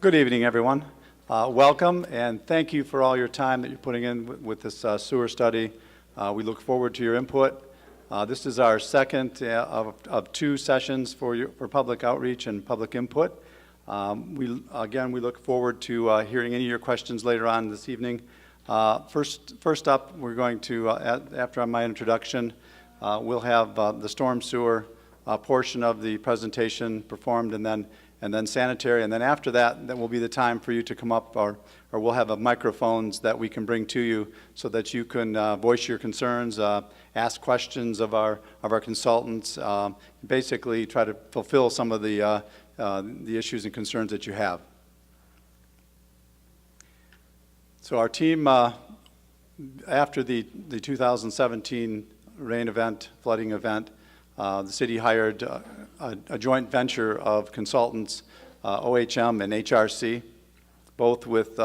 Good evening, everyone. Welcome, and thank you for all your time that you're putting in with this sewer study. We look forward to your input. This is our second of two sessions for public outreach and public input. We look forward to hearing any of your questions later on this evening. First up, we're going to, after my introduction, we'll have the storm sewer portion of the presentation performed, and then sanitary, and then after that will be the time for you to come up, or we'll have microphones that we can bring to you so that you can voice your concerns, ask questions of our consultants, basically try to fulfill some of the issues and concerns that you have. So our team, after the 2017 rain event, flooding event, the city hired a joint venture of consultants, OHM and HRC, both with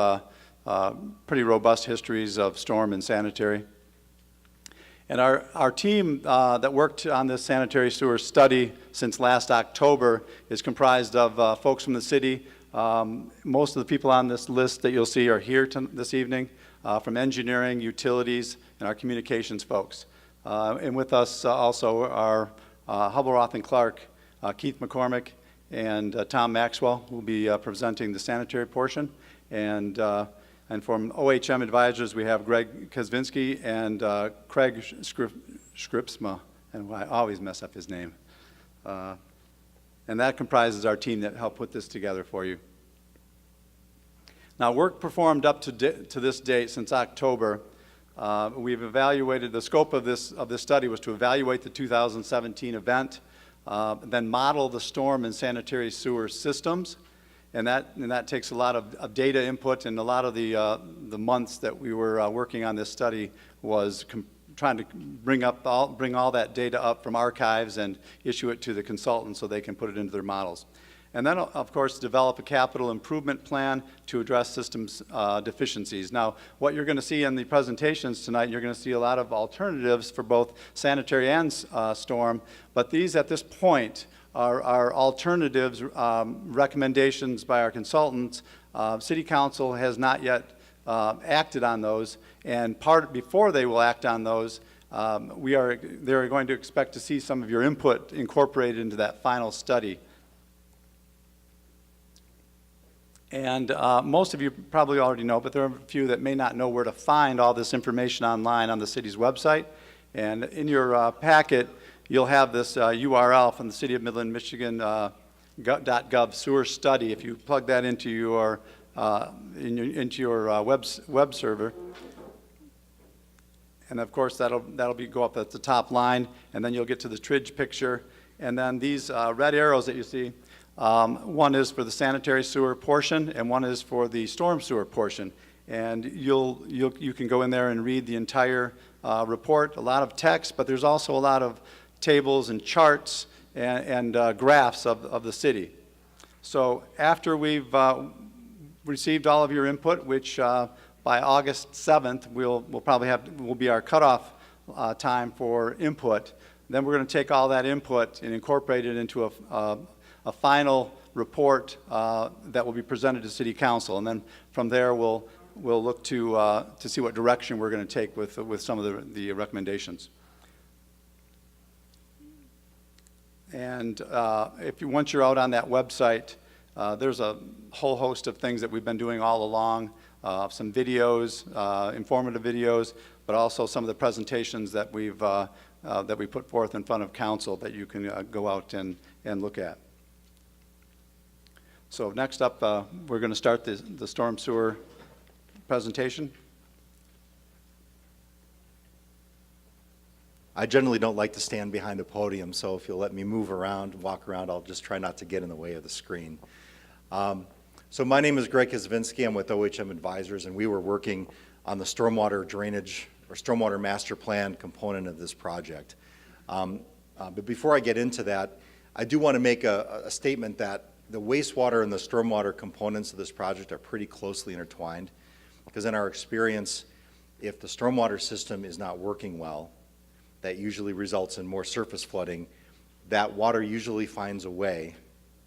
pretty robust histories of storm and sanitary. And our team that worked on this sanitary sewer study since last October is comprised of folks from the city. Most of the people on this list that you'll see are here this evening, from engineering, utilities, and our communications folks. And with us also are Hubbell Roth Clark, Keith McCormick, and Tom Maxwell, who will be presenting the sanitary portion. And from OHM Advisors, we have Greg Kaczynski and Craig Scripsma, and I always mess up his name. And that comprises our team that helped put this together for you. Now, work performed up to this date since October. We've evaluated, the scope of this study was to evaluate the 2017 event, then model the storm and sanitary sewer systems, and that takes a lot of data input, and a lot of the months that we were working on this study was trying to bring all that data up from archives and issue it to the consultants so they can put it into their models. And then, of course, develop a capital improvement plan to address systems deficiencies. Now, what you're going to see in the presentations tonight, you're going to see a lot of alternatives for both sanitary and storm, but these at this point are alternatives, recommendations by our consultants. City Council has not yet acted on those, and before they will act on those, they're going to expect to see some of your input incorporated into that final study. And most of you probably already know, but there are a few that may not know where to find all this information online on the city's website. And in your packet, you'll have this URL from the City of Midland, Michigan .gov sewer study. If you plug that into your web server, and of course that'll go up at the top line, and then you'll get to the TRIDGE picture, and then these red arrows that you see. One is for the sanitary sewer portion, and one is for the storm sewer portion. And you can go in there and read the entire report, a lot of text, but there's also a lot of tables and charts and graphs of the city. So after we've received all of your input, which by August 7th will be our cutoff time for input, then we're going to take all that input and incorporate it into a final report that will be presented to City Council, and then from there we'll look to see what direction we're going to take with some of the recommendations. And once you're out on that website, there's a whole host of things that we've been doing all along, some videos, informative videos, but also some of the presentations that we put forth in front of council that you can go out and look at. So next up, we're going to start the storm sewer presentation. I generally don't like to stand behind a podium, so if you'll let me move around, walk around, I'll just try not to get in the way of the screen. So my name is Greg Kaczynski. I'm with OHM Advisors, and we were working on the stormwater drainage or stormwater master plan component of this project. But before I get into that, I do want to make a statement that the wastewater and the stormwater components of this project are pretty closely intertwined, because in our experience, if the stormwater system is not working well, that usually results in more surface flooding. That water usually finds a way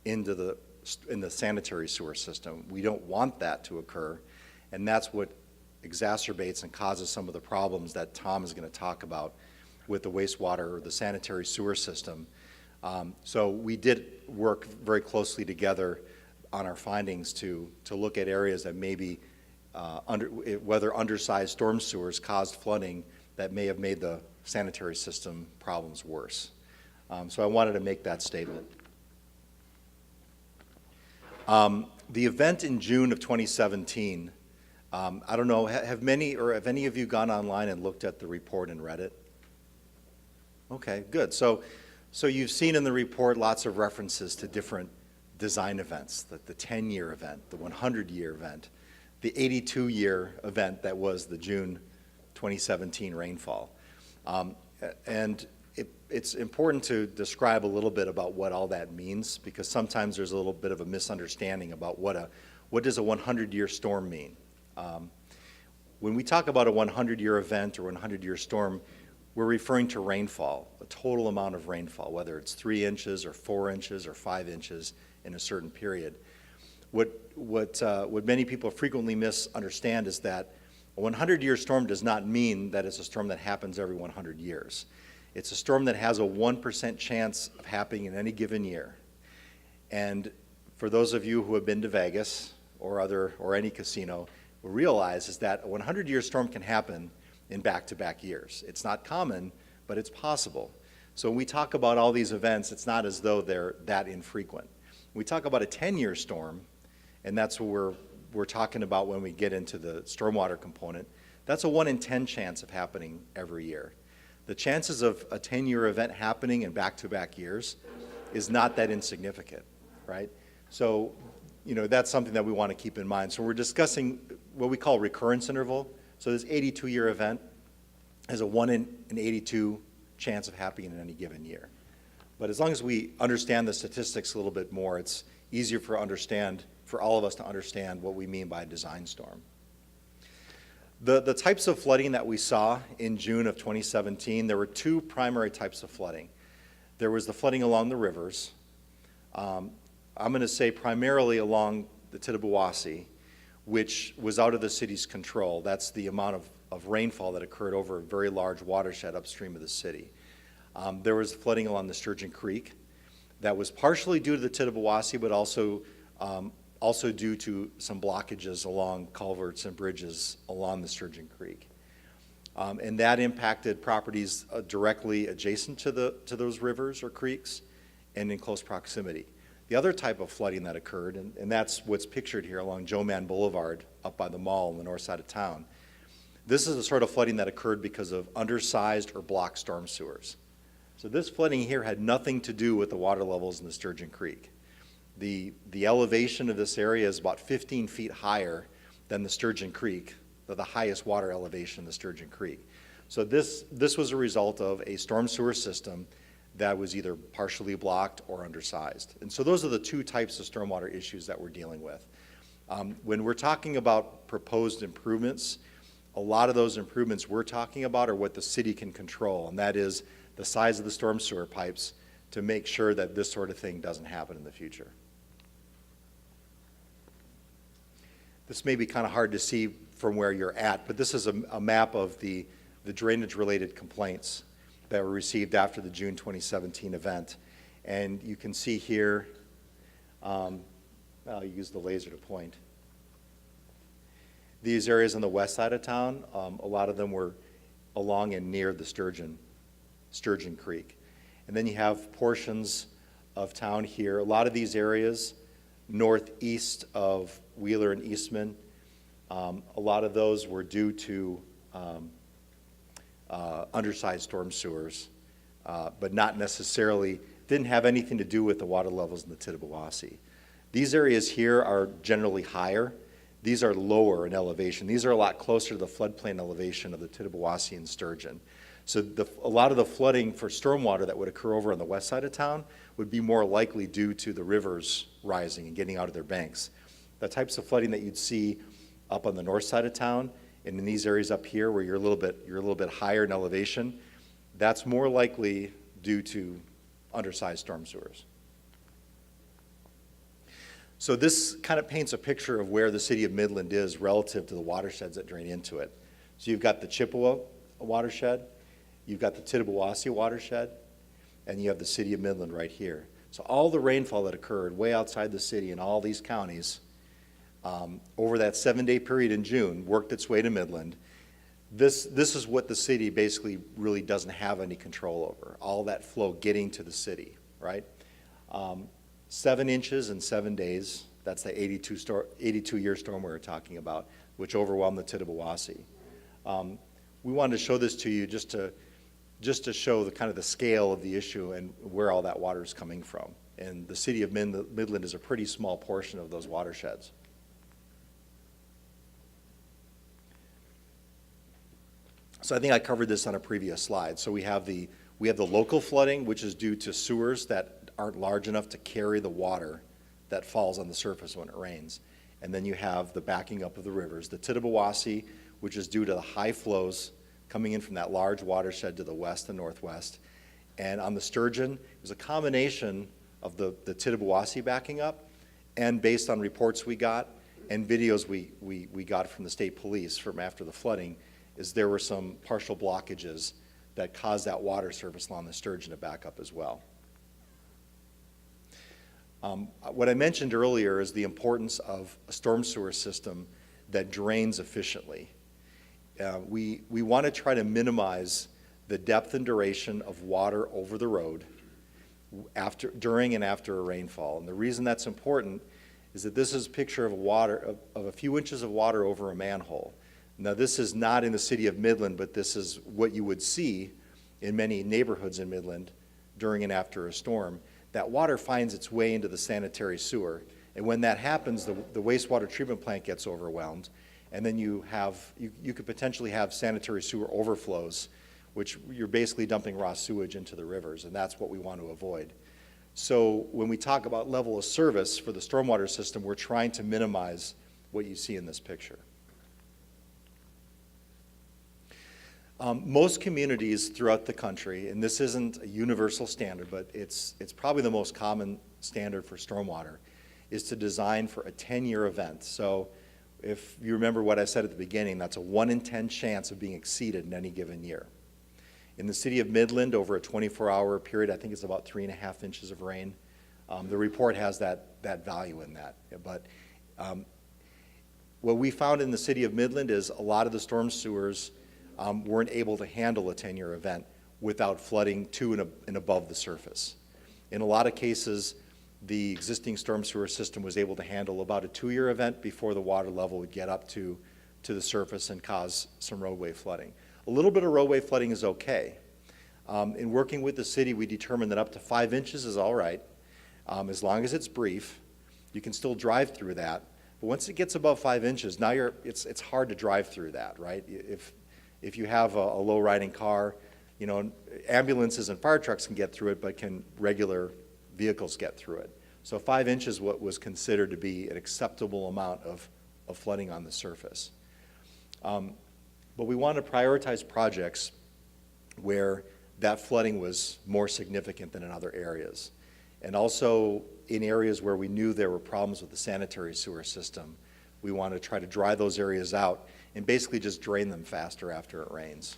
into the sanitary sewer system. We don't want that to occur, and that's what exacerbates and causes some of the problems that Tom is going to talk about with the wastewater or the sanitary sewer system. So we did work very closely together on our findings to look at areas that maybe whether undersized storm sewers caused flooding that may have made the sanitary system problems worse. So I wanted to make that statement. The event in June of 2017, I don't know, have any of you gone online and looked at the report and read it? Okay, good. So you've seen in the report lots of references to different design events, the 10-year event, the 100-year event, the 82-year event that was the June 2017 rainfall. And it's important to describe a little bit about what all that means, because sometimes there's a little bit of a misunderstanding about what does a 100-year storm mean. When we talk about a 100-year event or 100-year storm, we're referring to rainfall, a total amount of rainfall, whether it's 3 inches or 4 inches or 5 inches in a certain period. What many people frequently misunderstand is that a 100-year storm does not mean that it's a storm that happens every 100 years. It's a storm that has a 1% chance of happening in any given year. And for those of you who have been to Vegas or any casino, will realize is that a 100-year storm can happen in back-to-back years. It's not common, but it's possible. So when we talk about all these events, it's not as though they're that infrequent. When we talk about a 10-year storm, and that's what we're talking about when we get into the stormwater component, that's a 1 in 10 chance of happening every year. The chances of a 10-year event happening in back-to-back years is not that insignificant, right? So, that's something that we want to keep in mind. So we're discussing what we call recurrence interval. So this 82-year event has a 1 in 82 chance of happening in any given year. But as long as we understand the statistics a little bit more, it's easier for all of us to understand what we mean by a design storm. The types of flooding that we saw in June of 2017, there were 2 primary types of flooding. There was the flooding along the rivers. I'm going to say primarily along the Tittabawassee, which was out of the city's control. That's the amount of rainfall that occurred over a very large watershed upstream of the city. There was flooding along the Sturgeon Creek that was partially due to the Tittabawassee, but also due to some blockages along culverts and bridges along the Sturgeon Creek. And that impacted properties directly adjacent to those rivers or creeks and in close proximity. The other type of flooding that occurred, and that's what's pictured here along Joe Mann Boulevard up by the mall on the north side of town. This is the sort of flooding that occurred because of undersized or blocked storm sewers. So this flooding here had nothing to do with the water levels in the Sturgeon Creek. The elevation of this area is about 15 feet higher than the Sturgeon Creek, the highest water elevation in the Sturgeon Creek. So this was a result of a storm sewer system that was either partially blocked or undersized. And so those are the 2 types of stormwater issues that we're dealing with. When we're talking about proposed improvements, a lot of those improvements we're talking about are what the city can control, and that is the size of the storm sewer pipes to make sure that this sort of thing doesn't happen in the future. This may be kind of hard to see from where you're at, but this is a map of the drainage-related complaints that were received after the June 2017 event. And you can see here, I'll use the laser to point. These areas on the west side of town, a lot of them were along and near the Sturgeon Creek. And then you have portions of town here. A lot of these areas northeast of Wheeler and Eastman, a lot of those were due to undersized storm sewers, but not necessarily, didn't have anything to do with the water levels in the Tittabawassee. These areas here are generally higher. These are lower in elevation. These are a lot closer to the floodplain elevation of the Tittabawassee and Sturgeon. So a lot of the flooding for stormwater that would occur over on the west side of town would be more likely due to the rivers rising and getting out of their banks. The types of flooding that you'd see up on the north side of town and in these areas up here where you're a little bit higher in elevation, that's more likely due to undersized storm sewers. So this kind of paints a picture of where the City of Midland is relative to the watersheds that drain into it. So you've got the Chippewa watershed, you've got the Tittabawassee watershed, and you have the City of Midland right here. So all the rainfall that occurred way outside the city in all these counties over that 7-day period in June worked its way to Midland. This is what the city basically really doesn't have any control over, all that flow getting to the city, right? 7 inches in 7 days, that's the 82-year storm we were talking about, which overwhelmed the Tittabawassee. We wanted to show this to you just to show the kind of the scale of the issue and where all that water is coming from. And the City of Midland is a pretty small portion of those watersheds. So I think I covered this on a previous slide. So we have the local flooding, which is due to sewers that aren't large enough to carry the water that falls on the surface when it rains. And then you have the backing up of the rivers. The Tittabawassee, which is due to the high flows coming in from that large watershed to the west and northwest. And on the Sturgeon, it was a combination of the Tittabawassee backing up, and based on reports we got and videos we got from the state police from after the flooding, is there were some partial blockages that caused that water surface along the Sturgeon to back up as well. What I mentioned earlier is the importance of a storm sewer system that drains efficiently. We want to try to minimize the depth and duration of water over the road during and after a rainfall. And the reason that's important is that this is a picture of of a few inches of water over a manhole. Now, this is not in the City of Midland, but this is what you would see in many neighborhoods in Midland during and after a storm. That water finds its way into the sanitary sewer, and when that happens, the wastewater treatment plant gets overwhelmed, and then you could potentially have sanitary sewer overflows, which you're basically dumping raw sewage into the rivers, and that's what we want to avoid. So when we talk about level of service for the stormwater system, we're trying to minimize what you see in this picture. Most communities throughout the country, and this isn't a universal standard, but it's probably the most common standard for stormwater, is to design for a 10-year event. So if you remember what I said at the beginning, that's a 1 in 10 chance of being exceeded in any given year. In the City of Midland, over a 24-hour period, I think it's about 3.5 inches of rain. The report has that value in that. But what we found in the City of Midland is a lot of the storm sewers weren't able to handle a 10-year event without flooding to and above the surface. In a lot of cases, the existing storm sewer system was able to handle about a 2-year event before the water level would get up to the surface and cause some roadway flooding. A little bit of roadway flooding is okay. In working with the city, we determined that up to 5 inches is all right, as long as it's brief. You can still drive through that, but once it gets above 5 inches, now it's hard to drive through that, right? If you have a low-riding car, you know, ambulances and fire trucks can get through it, but can regular vehicles get through it? So 5 inches is what was considered to be an acceptable amount of flooding on the surface. But we want to prioritize projects where that flooding was more significant than in other areas. And also in areas where we knew there were problems with the sanitary sewer system, we want to try to dry those areas out and basically just drain them faster after it rains.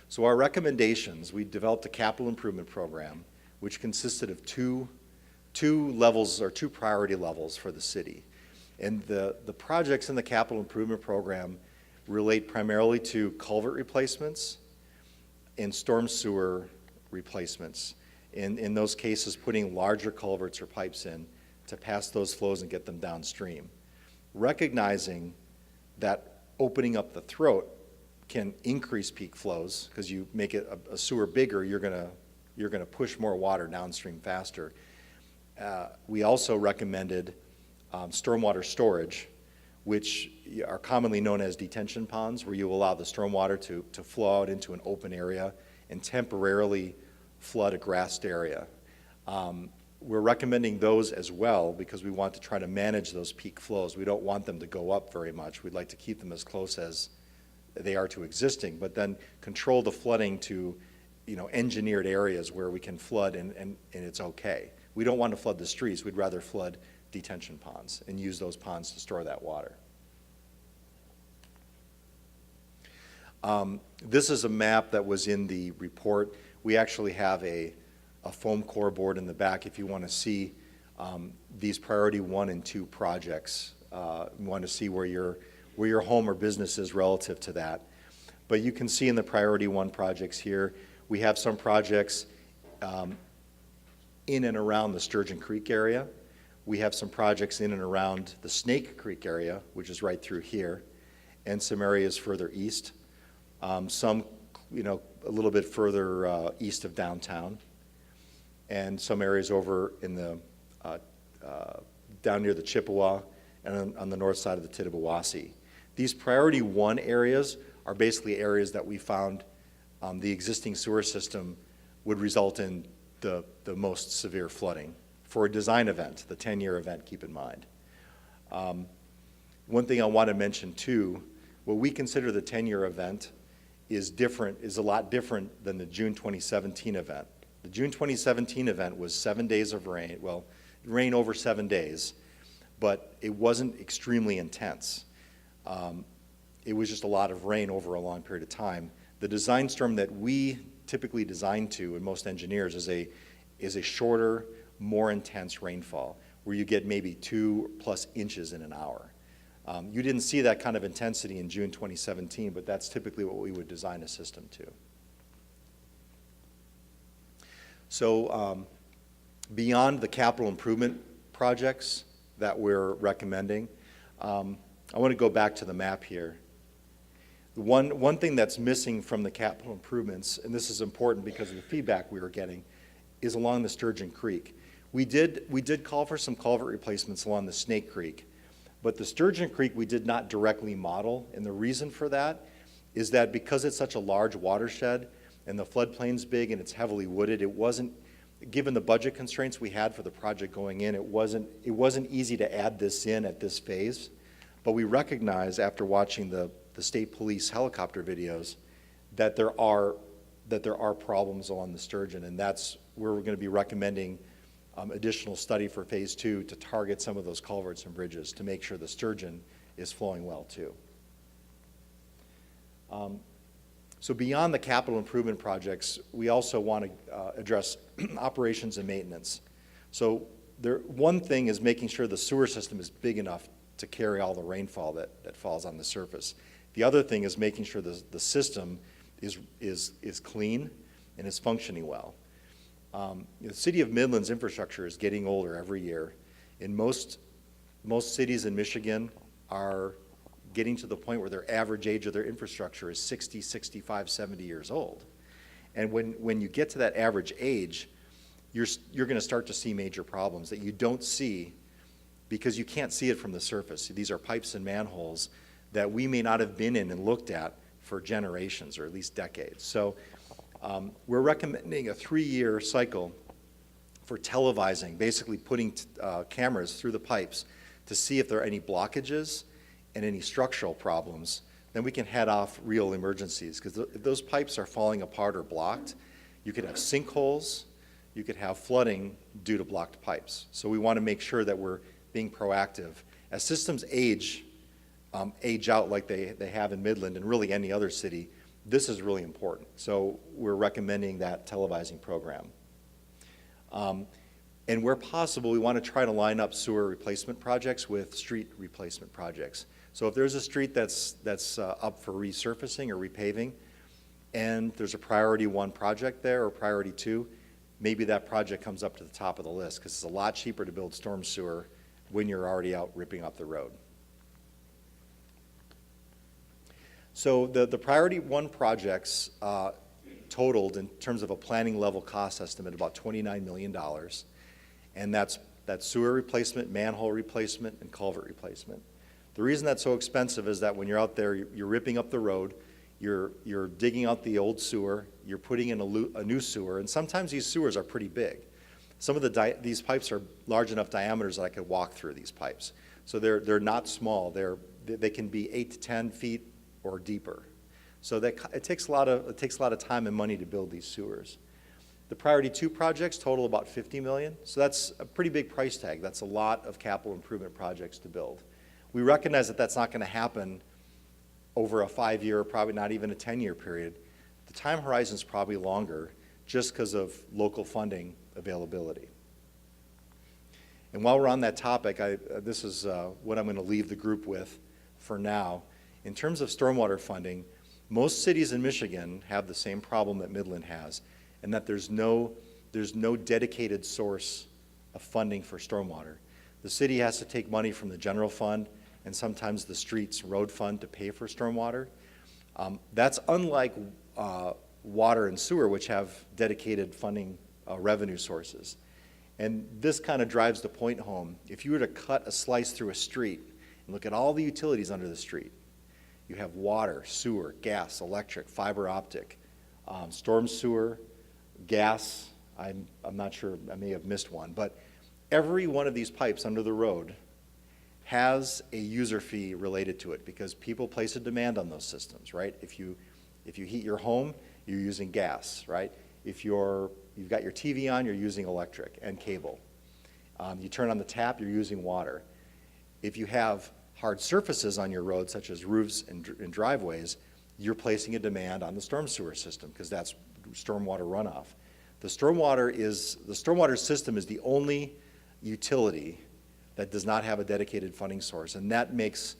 So our recommendations, we developed a capital improvement program which consisted of two levels or 2 priority levels for the city. And the projects in the capital improvement program relate primarily to culvert replacements and storm sewer replacements. In those cases, putting larger culverts or pipes in to pass those flows and get them downstream. Recognizing that opening up the throat can increase peak flows because you make it a sewer bigger, you're gonna push more water downstream faster. We also recommended stormwater storage, which are commonly known as detention ponds, where you allow the stormwater to flow out into an open area and temporarily flood a grassed area. We're recommending those as well because we want to try to manage those peak flows. We don't want them to go up very much. We'd like to keep them as close as they are to existing, but then control the flooding to, you know, engineered areas where we can flood and it's okay. We don't want to flood the streets. We'd rather flood detention ponds and use those ponds to store that water. This is a map that was in the report. We actually have a foam core board in the back if you want to see these priority 1 and 2 projects. You want to see where your home or business is relative to that. But you can see in the priority 1 projects here, we have some projects in and around the Sturgeon Creek area. We have some projects in and around the Snake Creek area, which is right through here, and some areas further east. Some, a little bit further east of downtown, and some areas over in the down near the Chippewa and on the north side of the Tittabawassee. These priority 1 areas are basically areas that we found the existing sewer system would result in the most severe flooding for a design event, the 10-year event, keep in mind. One thing I want to mention too, what we consider the 10-year event is a lot different than the June 2017 event. The June 2017 event was 7 days of rain. Well, it rained over 7 days, but it wasn't extremely intense. It was just a lot of rain over a long period of time. The design storm that we typically design to, and most engineers, is a shorter, more intense rainfall, where you get maybe 2+ inches in an hour. You didn't see that kind of intensity in June 2017, but that's typically what we would design a system to. So beyond the capital improvement projects that we're recommending, I want to go back to the map here. One thing that's missing from the capital improvements, and this is important because of the feedback we were getting, is along the Sturgeon Creek. We did call for some culvert replacements along the Snake Creek, but the Sturgeon Creek we did not directly model, and the reason for that is that because it's such a large watershed and the floodplain's big and it's heavily wooded, it wasn't, given the budget constraints we had for the project going in, it wasn't easy to add this in at this phase. But we recognize after watching the state police helicopter videos that there are problems along the Sturgeon, and that's where we're going to be recommending additional study for phase 2 to target some of those culverts and bridges to make sure the Sturgeon is flowing well too. So beyond the capital improvement projects, we also want to address operations and maintenance. So one thing is making sure the sewer system is big enough to carry all the rainfall that falls on the surface. The other thing is making sure the system is clean and is functioning well. The City of Midland's infrastructure is getting older every year. In most cities in Michigan are getting to the point where their average age of their infrastructure is 60, 65, 70 years old. And when you get to that average age, you're going to start to see major problems that you don't see because you can't see it from the surface. These are pipes and manholes that we may not have been in and looked at for generations or at least decades. So we're recommending a 3-year cycle for televising, basically putting cameras through the pipes to see if there are any blockages and any structural problems. Then we can head off real emergencies, because if those pipes are falling apart or blocked, you could have sinkholes, you could have flooding due to blocked pipes. So we want to make sure that we're being proactive. As systems age out like they have in Midland and really any other city, this is really important. So we're recommending that televising program. And where possible, we want to try to line up sewer replacement projects with street replacement projects. So if there's a street that's up for resurfacing or repaving, and there's a priority 1 project there or priority 2, maybe that project comes up to the top of the list because it's a lot cheaper to build storm sewer when you're already out ripping up the road. So the priority 1 projects totaled in terms of a planning level cost estimate about $29 million. And that's sewer replacement, manhole replacement, and culvert replacement. The reason that's so expensive is that when you're out there, you're ripping up the road, you're digging out the old sewer, you're putting in a new sewer, and sometimes these sewers are pretty big. Some of these pipes are large enough diameters that I could walk through these pipes. So they're not small. They can be 8 to 10 feet or deeper. So it takes a lot of time and money to build these sewers. The priority 2 projects total about $50 million, so that's a pretty big price tag. That's a lot of capital improvement projects to build. We recognize that that's not going to happen over a 5-year, probably not even a 10-year period. The time horizon is probably longer just because of local funding availability. And while we're on that topic, this is what I'm going to leave the group with for now. In terms of stormwater funding, most cities in Michigan have the same problem that Midland has, and that there's no dedicated source of funding for stormwater. The city has to take money from the general fund and sometimes the streets road fund to pay for stormwater. That's unlike water and sewer, which have dedicated funding revenue sources. And this kind of drives the point home. If you were to cut a slice through a street and look at all the utilities under the street, you have water, sewer, gas, electric, fiber optic, storm sewer, gas. I'm not sure, I may have missed one, but every one of these pipes under the road has a user fee related to it because people place a demand on those systems, right? If you heat your home, you're using gas, right? If you've got your TV on, you're using electric and cable. You turn on the tap, you're using water. If you have hard surfaces on your road, such as roofs and driveways, you're placing a demand on the storm sewer system because that's stormwater runoff. The stormwater system is the only utility that does not have a dedicated funding source, and that makes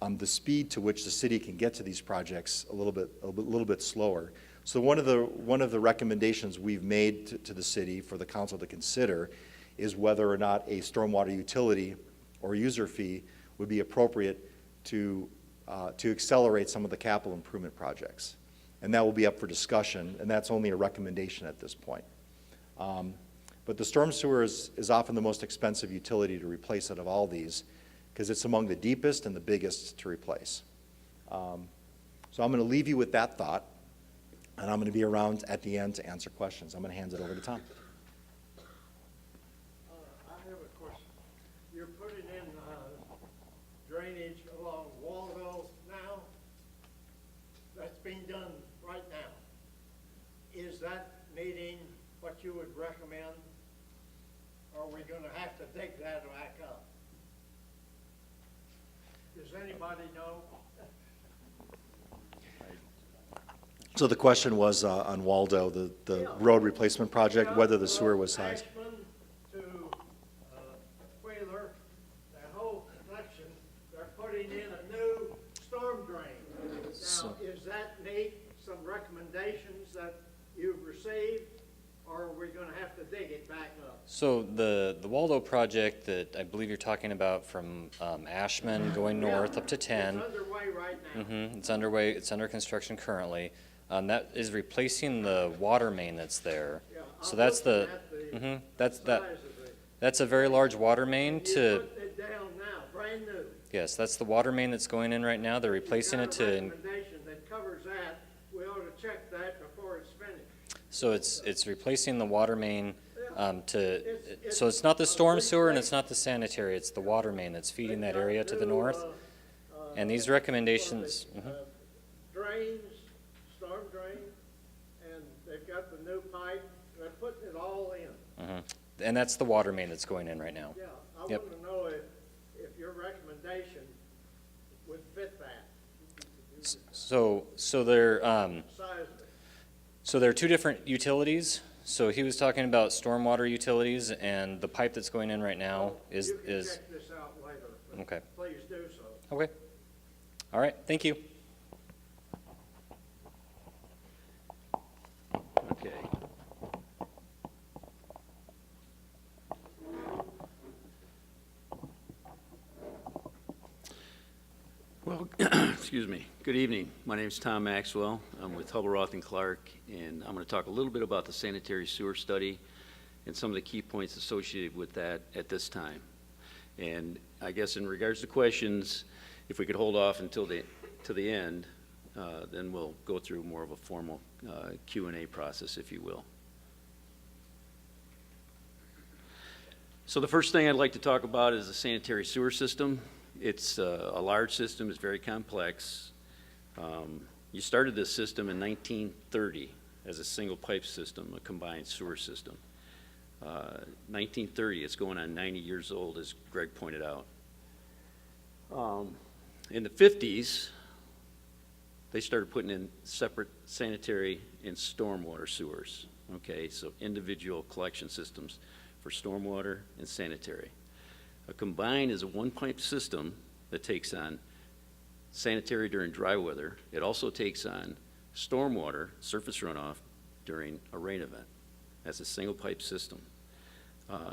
the speed to which the city can get to these projects a little bit slower. So one of the recommendations we've made to the city for the council to consider is whether or not a stormwater utility or user fee would be appropriate to accelerate some of the capital improvement projects. And that will be up for discussion, and that's only a recommendation at this point. But the storm sewer is often the most expensive utility to replace out of all these because it's among the deepest and the biggest to replace. So I'm going to leave you with that thought, and I'm going to be around at the end to answer questions. I'm going to hand it over to Tom. I have a question. You're putting in drainage along Waldo now? That's being done right now. Is that meeting what you would recommend? Or are we going to have to dig that back up? Does anybody know? So the question was on Waldo, the road replacement project, whether the sewer was sized. Ashman to Wheeler, that whole section, they're putting in a new storm drain. Now, is that meet some recommendations that you've received, or are we going to have to dig it back up? So the Waldo project that I believe you're talking about from Ashman going north up to 10. It's underway right now. It's underway. It's under construction currently. That is replacing the water main that's there. Yeah, So I'm that's looking the at that's size that of it. that's a very large water main You to put it down now, brand new. yes, that's the water main that's going in right now. They're replacing it If you've got a to recommendation that covers that, we ought to check that before it's finished. so it's replacing the water main It's- so it's not the storm sewer and it's not the sanitary. It's the water main that's feeding that area to the New, north. And these recommendations. Drains, storm drain, and they've got the new pipe, they're putting it all in. And that's the water main that's going in right now. Yeah, I Yep. want to know if your recommendation would fit that, So they're size of it. so there are two different utilities. So he was talking about stormwater utilities, and the pipe that's going in right now is You can check this out later, but okay. please do so. Okay. All right. Thank you. Okay. Well, excuse me. Good evening. My name is Tom Maxwell. I'm with Hubbell Roth and Clark, and I'm going to talk a little bit about the sanitary sewer study and some of the key points associated with that at this time. And I guess in regards to questions, if we could hold off until to the end, then we'll go through more of a formal Q&A process, if you will. So the first thing I'd like to talk about is the sanitary sewer system. It's a large system. It's very complex. You started this system in 1930 as a single pipe system, a combined sewer system. 1930, it's going on 90 years old, as Greg pointed out. In the 50s, they started putting in separate sanitary and stormwater sewers. Okay, so individual collection systems for stormwater and sanitary. A combined is a one-pipe system that takes on sanitary during dry weather. It also takes on stormwater, surface runoff, during a rain event. That's a single pipe system.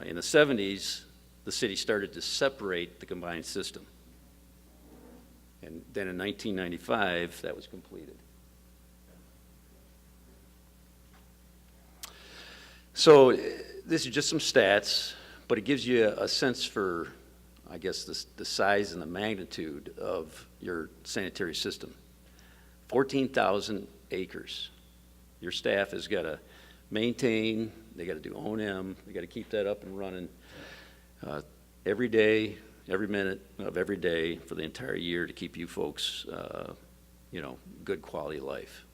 In the 70s, the city started to separate the combined system. And then in 1995, that was completed. So this is just some stats, but it gives you a sense for, I guess, the size and the magnitude of your sanitary system. 14,000 acres. Your staff has got to maintain, they got to do O&M, they got to keep that up and running every day, every minute of every day for the entire year to keep you folks, good quality life.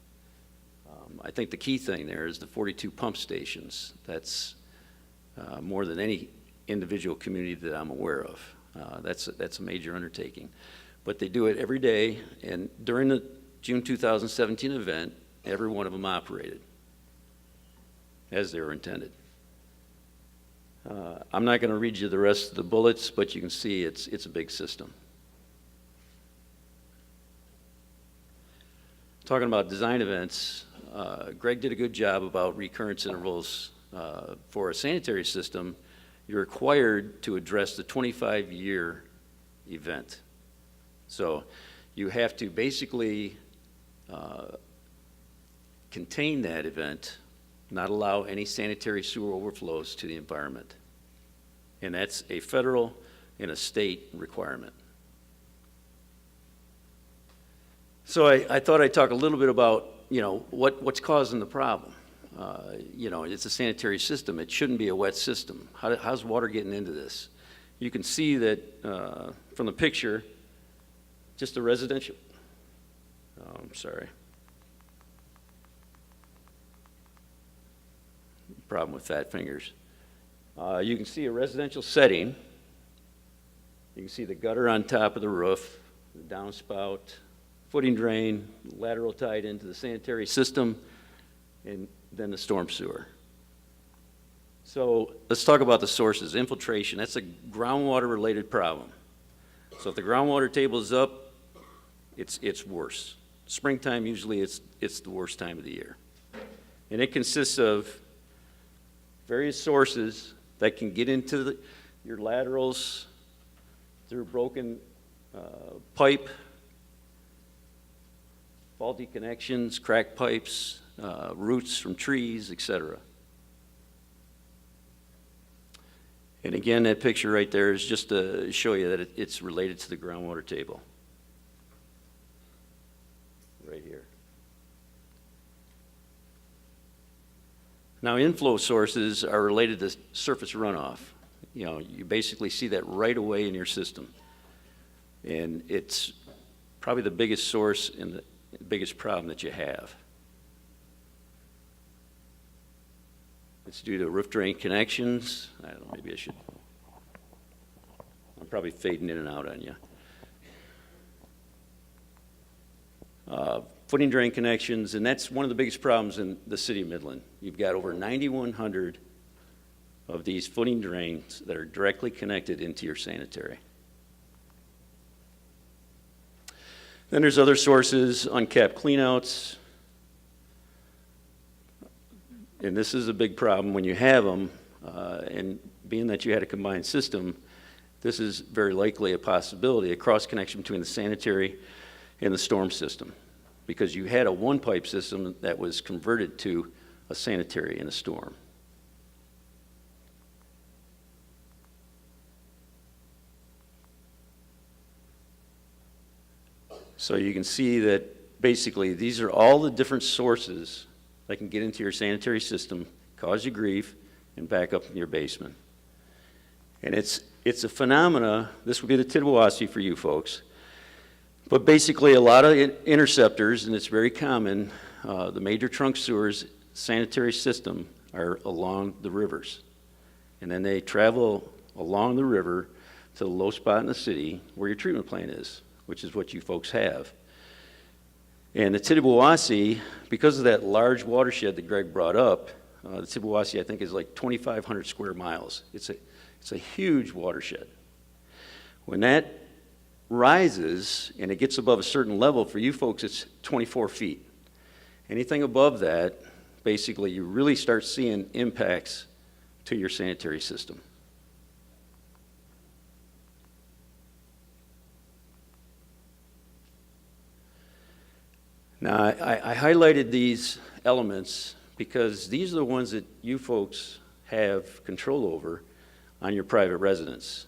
I think the key thing there is the 42 pump stations. That's more than any individual community that I'm aware of. That's a major undertaking. But they do it every day, and during the June 2017 event, every one of them operated as they were intended. I'm not going to read you the rest of the bullets, but you can see it's a big system. Talking about design events, Greg did a good job about recurrence intervals. For a sanitary system, you're required to address the 25-year event. So you have to basically contain that event, not allow any sanitary sewer overflows to the environment. And that's a federal and a state requirement. So I thought I'd talk a little bit about, what's causing the problem. It's a sanitary system. It shouldn't be a wet system. How's water getting into this? You can see that from the picture, just a residential. Oh, I'm sorry. Problem with fat fingers. You can see a residential setting. You can see the gutter on top of the roof, the downspout, footing drain, lateral tied into the sanitary system, and then the storm sewer. So let's talk about the sources. Infiltration, that's a groundwater related problem. So if the groundwater table is up, it's worse. Springtime, usually it's the worst time of the year. And it consists of various sources that can get into your laterals through broken pipe, faulty connections, cracked pipes, roots from trees, etc. And again, that picture right there is just to show you that it's related to the groundwater table. Right here. Now, inflow sources are related to surface runoff. You basically see that right away in your system. And it's probably the biggest source and the biggest problem that you have. It's due to roof drain connections. I don't know, maybe I should. I'm probably fading in and out on you. Footing drain connections, and that's one of the biggest problems in the City of Midland. You've got over 9,100 of these footing drains that are directly connected into your sanitary. Then there's other sources, uncapped cleanouts. And this is a big problem when you have them, and being that you had a combined system, this is very likely a possibility, a cross connection between the sanitary and the storm system, because you had a one pipe system that was converted to a sanitary in a storm. So you can see that basically these are all the different sources that can get into your sanitary system, cause you grief, and back up in your basement. And it's a phenomena. This will be the Tidwawasee for you folks. But basically a lot of interceptors, and it's very common, the major trunk sewers sanitary system are along the rivers. And then they travel along the river to the low spot in the city where your treatment plant is, which is what you folks have. And the Tittabawassee, because of that large watershed that Greg brought up, the Tittabawassee, I think, is like 2,500 square miles. It's a huge watershed. When that rises and it gets above a certain level, for you folks, it's 24 feet. Anything above that, basically, you really start seeing impacts to your sanitary system. Now, I highlighted these elements because these are the ones that you folks have control over on your private residence.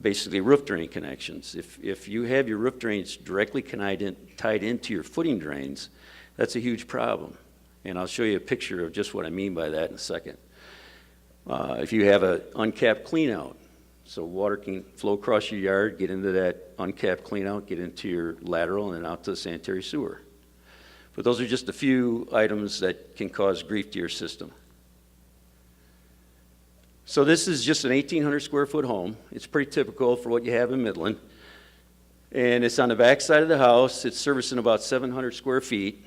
Basically, roof drain connections. If you have your roof drains directly tied into your footing drains, that's a huge problem. And I'll show you a picture of just what I mean by that in a second. If you have an uncapped cleanout, so water can flow across your yard, get into that uncapped cleanout, get into your lateral, and then out to the sanitary sewer. But those are just a few items that can cause grief to your system. So this is just an 1,800 square foot home. It's pretty typical for what you have in Midland. And it's on the back side of the house. It's servicing about 700 square feet.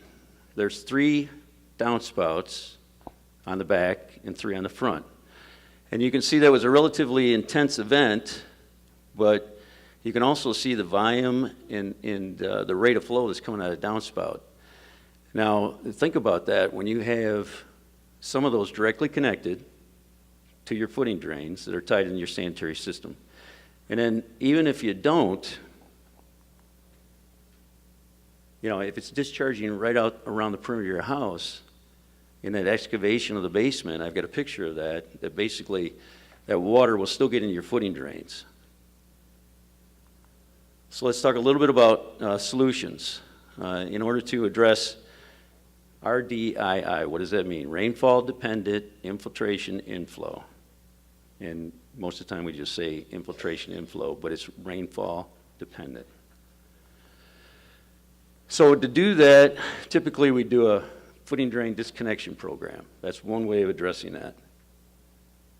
There's 3 downspouts on the back and 3 on the front. And you can see that was a relatively intense event, but you can also see the volume and the rate of flow that's coming out of the downspout. Now, think about that. When you have some of those directly connected to your footing drains that are tied in your sanitary system, and then even if you don't, if it's discharging right out around the perimeter of your house, in that excavation of the basement, I've got a picture of that basically that water will still get into your footing drains. So let's talk a little bit about solutions. In order to address RDII, what does that mean? Rainfall dependent infiltration inflow. And most of the time we just say infiltration inflow, but it's rainfall dependent. So to do that, typically we do a footing drain disconnection program. That's one way of addressing that.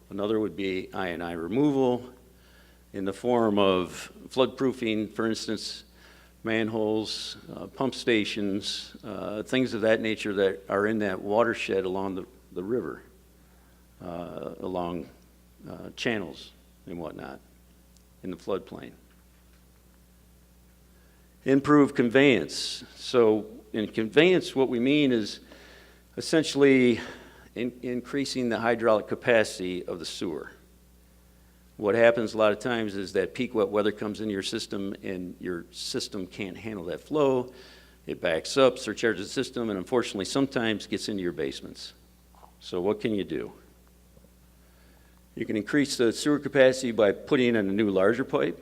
Another would be I&I removal in the form of floodproofing, for instance, manholes, pump stations, things of that nature that are in that watershed along the river, along channels and whatnot in the floodplain. Improve conveyance. So in conveyance, what we mean is essentially increasing the hydraulic capacity of the sewer. What happens a lot of times is that peak wet weather comes into your system and your system can't handle that flow. It backs up, surcharges the system, and unfortunately sometimes gets into your basements. So what can you do? You can increase the sewer capacity by putting in a new larger pipe,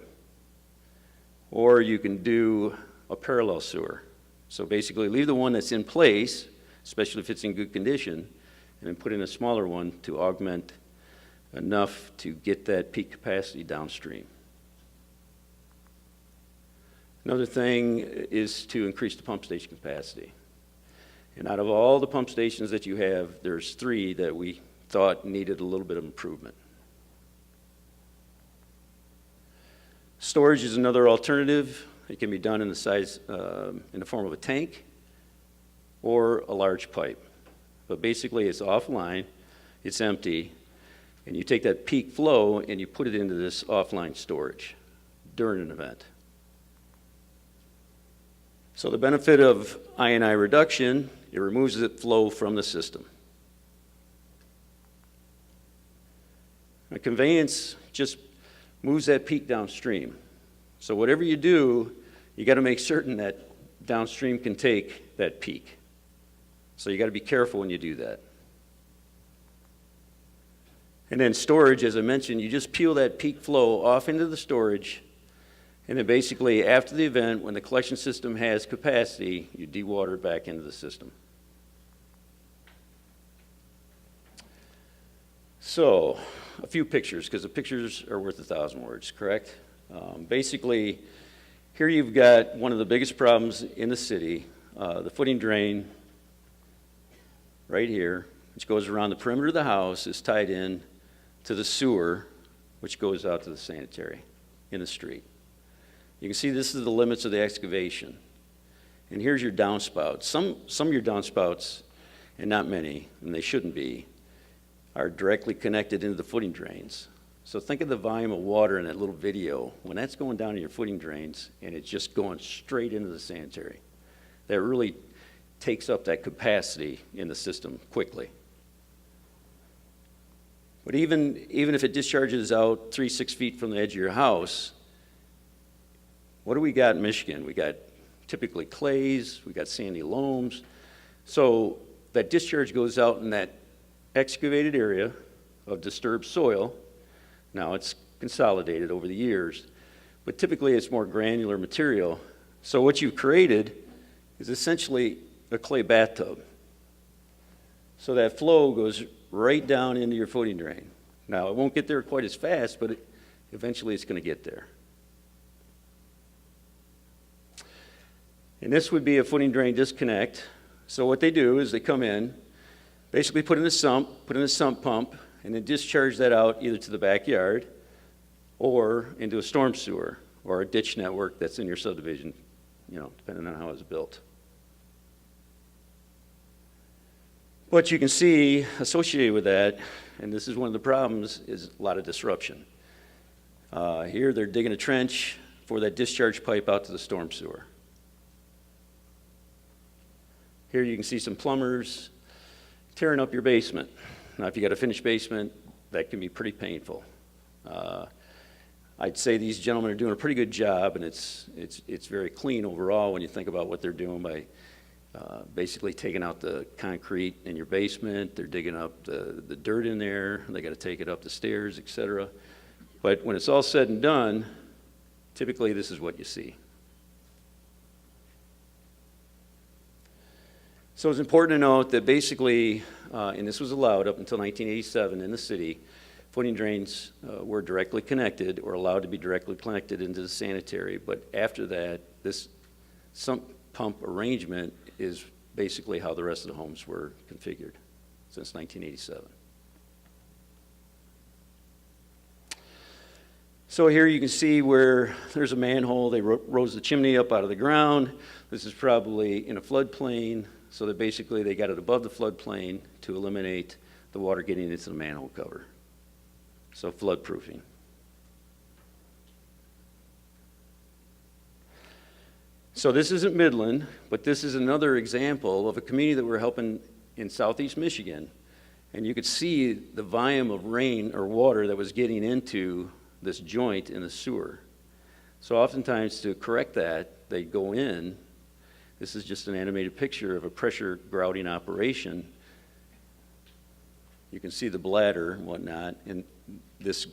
or you can do a parallel sewer. So basically leave the one that's in place, especially if it's in good condition, and then put in a smaller one to augment enough to get that peak capacity downstream. Another thing is to increase the pump station capacity. And out of all the pump stations that you have, there's 3 that we thought needed a little bit of improvement. Storage is another alternative. It can be done in the size, in the form of a tank or a large pipe. But basically it's offline, it's empty, and you take that peak flow and you put it into this offline storage during an event. So the benefit of I&I reduction, it removes the flow from the system. A conveyance just moves that peak downstream. So whatever you do, you got to make certain that downstream can take that peak. So you got to be careful when you do that. And then storage, as I mentioned, you just peel that peak flow off into the storage, and then basically after the event, when the collection system has capacity, you dewater it back into the system. So, a few pictures, because the pictures are worth 1,000 words, correct? Basically, here you've got one of the biggest problems in the city, the footing drain right here, which goes around the perimeter of the house, is tied in to the sewer, which goes out to the sanitary in the street. You can see this is the limits of the excavation. And here's your downspouts. Some of your downspouts, and not many, and they shouldn't be, are directly connected into the footing drains. So think of the volume of water in that little video. When that's going down to your footing drains and it's just going straight into the sanitary, that really takes up that capacity in the system quickly. But even if it discharges out 3-6 feet from the edge of your house, what do we got in Michigan? We got typically clays, we got sandy loams. So that discharge goes out in that excavated area of disturbed soil. Now it's consolidated over the years, but typically it's more granular material. So what you've created is essentially a clay bathtub. So that flow goes right down into your footing drain. Now it won't get there quite as fast, but eventually it's going to get there. And this would be a footing drain disconnect. So what they do is they come in, basically put in a sump pump, and then discharge that out either to the backyard or into a storm sewer or a ditch network that's in your subdivision, depending on how it's built. What you can see associated with that, and this is one of the problems, is a lot of disruption. Here they're digging a trench for that discharge pipe out to the storm sewer. Here you can see some plumbers tearing up your basement. Now, if you got a finished basement, that can be pretty painful. I'd say these gentlemen are doing a pretty good job, and it's very clean overall when you think about what they're doing by basically taking out the concrete in your basement. They're digging up the dirt in there. They got to take it up the stairs, etc. But when it's all said and done, typically this is what you see. So it's important to note that basically, and this was allowed up until 1987 in the city, footing drains were directly connected or allowed to be directly connected into the sanitary. But after that, this sump pump arrangement is basically how the rest of the homes were configured since 1987. So here you can see where there's a manhole. They rose the chimney up out of the ground. This is probably in a floodplain. So that basically they got it above the floodplain to eliminate the water getting into the manhole cover. So flood proofing. So this isn't Midland, but this is another example of a community that we're helping in southeast Michigan. And you could see the volume of rain or water that was getting into this joint in the sewer. So oftentimes to correct that, they go in. This is just an animated picture of a pressure grouting operation. You can see the bladder and whatnot, and this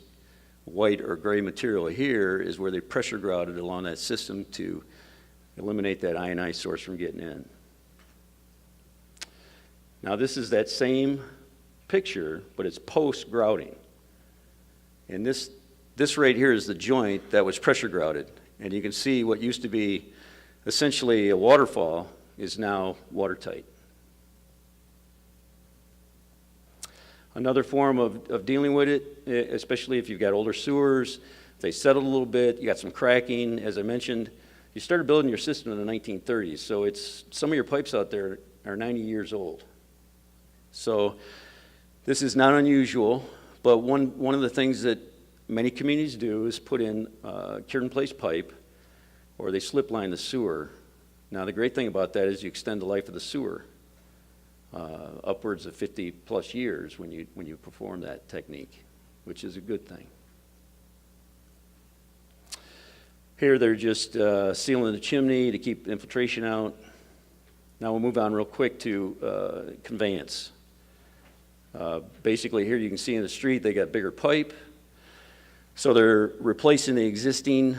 white or gray material here is where they pressure grouted along that system to eliminate that ionized source from getting in. Now this is that same picture, but it's post-grouting. And this right here is the joint that was pressure grouted. And you can see what used to be essentially a waterfall is now watertight. Another form of dealing with it, especially if you've got older sewers, they settled a little bit, you got some cracking. As I mentioned, you started building your system in the 1930s, so some of your pipes out there are 90 years old. So this is not unusual, but one of the things that many communities do is put in cured-in-place pipe, or they slip line the sewer. Now the great thing about that is you extend the life of the sewer upwards of 50 plus years when you perform that technique, which is a good thing. Here they're just sealing the chimney to keep infiltration out. Now we'll move on real quick to conveyance. Basically here you can see in the street they got bigger pipe. So they're replacing the existing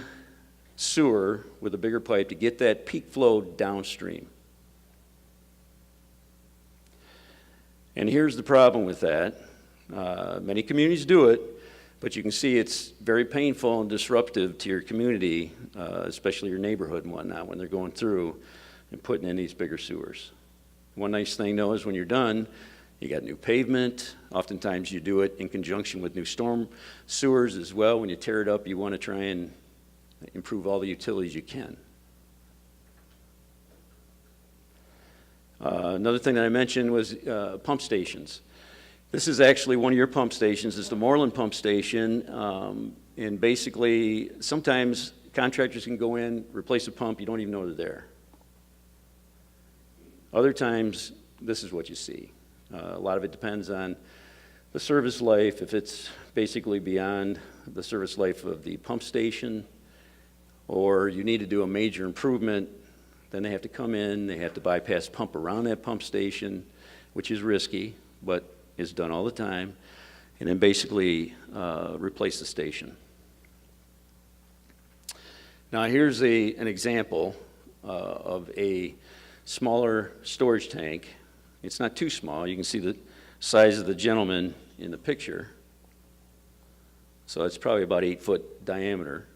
sewer with a bigger pipe to get that peak flow downstream. And here's the problem with that. Many communities do it, but you can see it's very painful and disruptive to your community, especially your neighborhood and whatnot, when they're going through and putting in these bigger sewers. One nice thing though is when you're done, you got new pavement. Oftentimes you do it in conjunction with new storm sewers as well. When you tear it up, you want to try and improve all the utilities you can. Another thing that I mentioned was pump stations. This is actually one of your pump stations. It's the Moreland pump station. And basically, sometimes contractors can go in, replace a pump, you don't even know they're there. Other times, this is what you see. A lot of it depends on the service life, if it's basically beyond the service life of the pump station, or you need to do a major improvement, then they have to come in, they have to bypass pump around that pump station, which is risky, but is done all the time, and then basically replace the station. Now here's an example of a smaller storage tank. It's not too small. You can see the size of the gentleman in the picture. So it's probably about 8-foot diameter.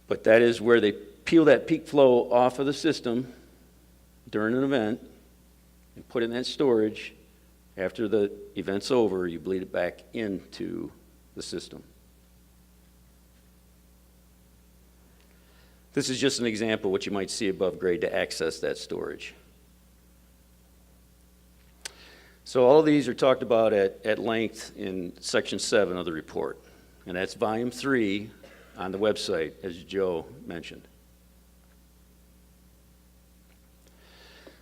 But that is where they peel that peak flow off of the system during an event and put it in that storage. After the event's over, you bleed it back into the system. This is just an example of what you might see above grade to access that storage. So all of these are talked about at length in section 7 of the report. And that's volume 3 on the website, as Joe mentioned.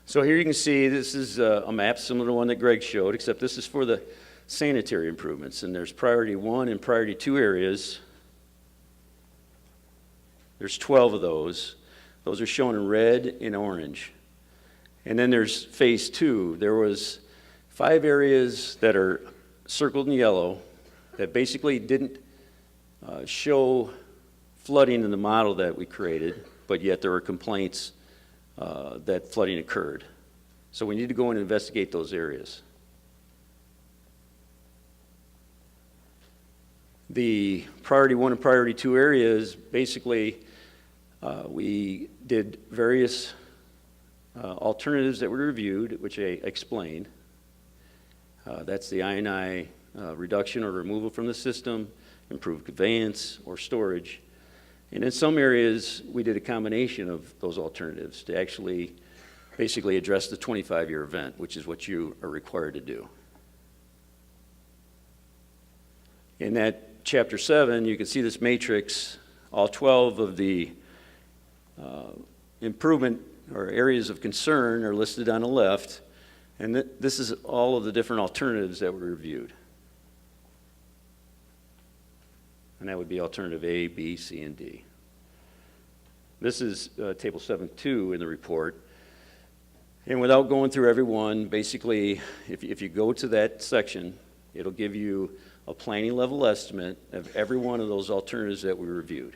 So here you can see this is a map similar to one that Greg showed, except this is for the sanitary improvements. And there's priority 1 and priority 2 areas. There's 12 of those. Those are shown in red and orange. And then there's phase 2. There was 5 areas that are circled in yellow that basically didn't show flooding in the model that we created, but yet there were complaints that flooding occurred. So we need to go in and investigate those areas. The priority 1 and priority 2 areas, basically, we did various alternatives that were reviewed, which I explained. That's the I&I reduction or removal from the system, improved conveyance or storage. And in some areas, we did a combination of those alternatives to actually basically address the 25-year event, which is what you are required to do. In that chapter 7, you can see this matrix. All 12 of the improvement or areas of concern are listed on the left. And this is all of the different alternatives that were reviewed. And that would be alternative A, B, C, and D. This is table 7.2 in the report. And without going through every one, basically, if you go to that section, it'll give you a planning level estimate of every one of those alternatives that we reviewed.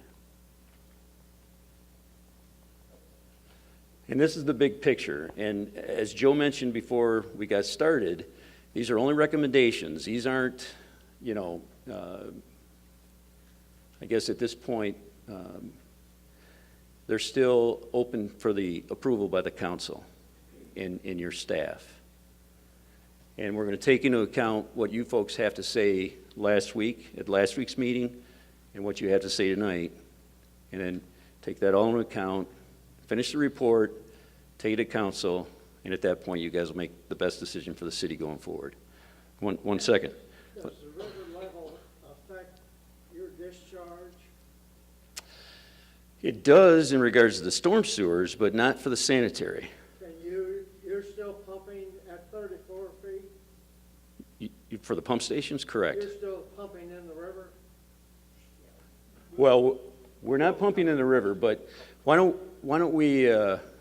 And this is the big picture. And as Joe mentioned before we got started, these are only recommendations. These aren't, you know, I guess at this point, they're still open for the approval by the council and your staff. And we're going to take into account what you folks have to say last week, at last week's meeting, and what you have to say tonight. And then take that all into account, finish the report, take it to council, and at that point you guys will make the best decision for the city going forward. One second. Does the river level affect your discharge? It does in regards to the storm sewers, but not for the sanitary. And you're still pumping at 34 feet? For the pump stations, correct. You're still pumping in the river? Well, we're not pumping in the river, but why don't we,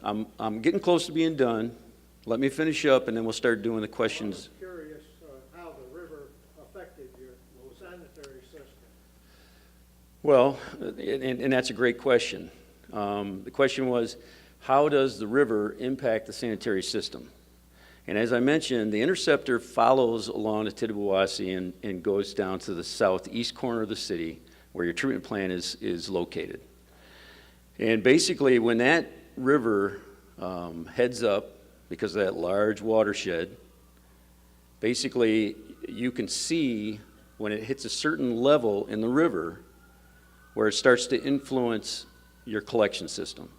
I'm getting close to being done. Let me finish up and then we'll start doing the questions. I'm curious how the river affected your sanitary system. Well, and that's a great question. The question was, how does the river impact the sanitary system? And as I mentioned, the interceptor follows along the Tittabawassee and goes down to the southeast corner of the city where your treatment plant is located. And basically, when that river heads up because of that large watershed. Basically, you can see when it hits a certain level in the river where it starts to influence your collection system.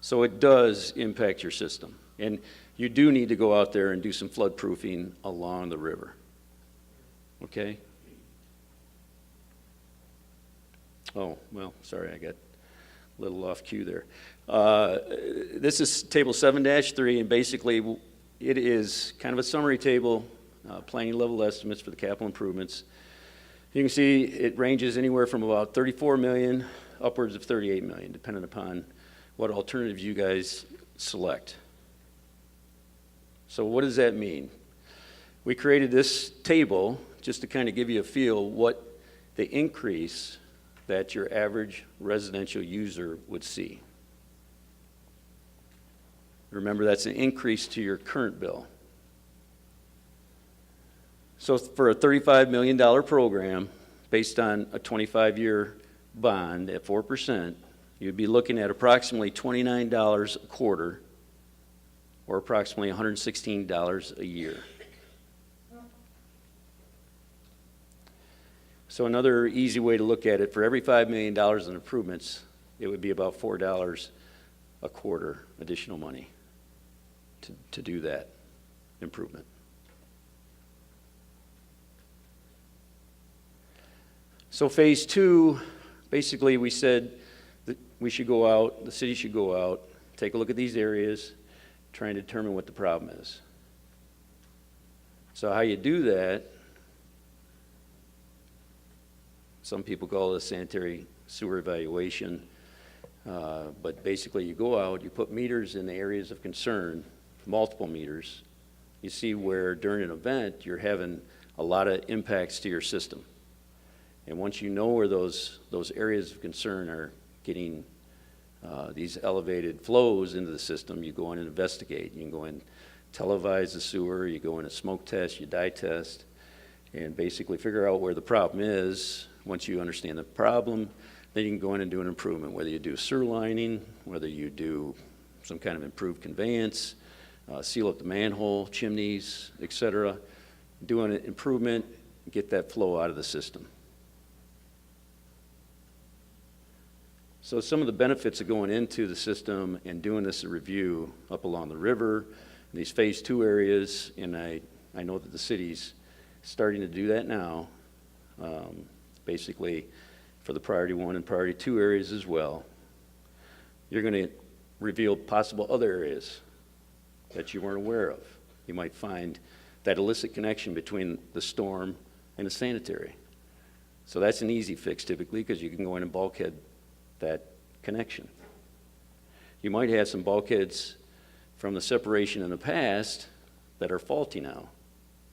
So it does impact your system. And you do need to go out there and do some flood proofing along the river. Okay? Oh, well, sorry, I got a little off cue there. This is table 7-3, and basically it is kind of a summary table, planning level estimates for the capital improvements. You can see it ranges anywhere from about 34 million upwards of 38 million, depending upon what alternatives you guys select. So what does that mean? We created this table just to kind of give you a feel what the increase that your average residential user would see. Remember, that's an increase to your current bill. So for a $35 million program, based on a 25-year bond at 4%, you'd be looking at approximately $29 a quarter, or approximately $116 a year. So another easy way to look at it, for every $5 million in improvements, it would be about $4 a quarter additional money to do that improvement. So phase 2, basically we said that we should go out, the city should go out, take a look at these areas, try and determine what the problem is. So how you do that, some people call it a sanitary sewer evaluation, but basically you go out, you put meters in the areas of concern, multiple meters. You see where during an event you're having a lot of impacts to your system. And once you know where those areas of concern are getting these elevated flows into the system, you go in and investigate. You can go in, televise the sewer, you go in a smoke test, you dye test, and basically figure out where the problem is. Once you understand the problem, then you can go in and do an improvement, whether you do sewer lining, whether you do some kind of improved conveyance, seal up the manhole, chimneys, etc. Do an improvement, get that flow out of the system. So some of the benefits of going into the system and doing this review up along the river, these phase 2 areas, and I know that the city's starting to do that now, basically for the priority 1 and priority 2 areas as well. You're going to reveal possible other areas that you weren't aware of. You might find that illicit connection between the storm and the sanitary. So that's an easy fix typically, because you can go in and bulkhead that connection. You might have some bulkheads from the separation in the past that are faulty now,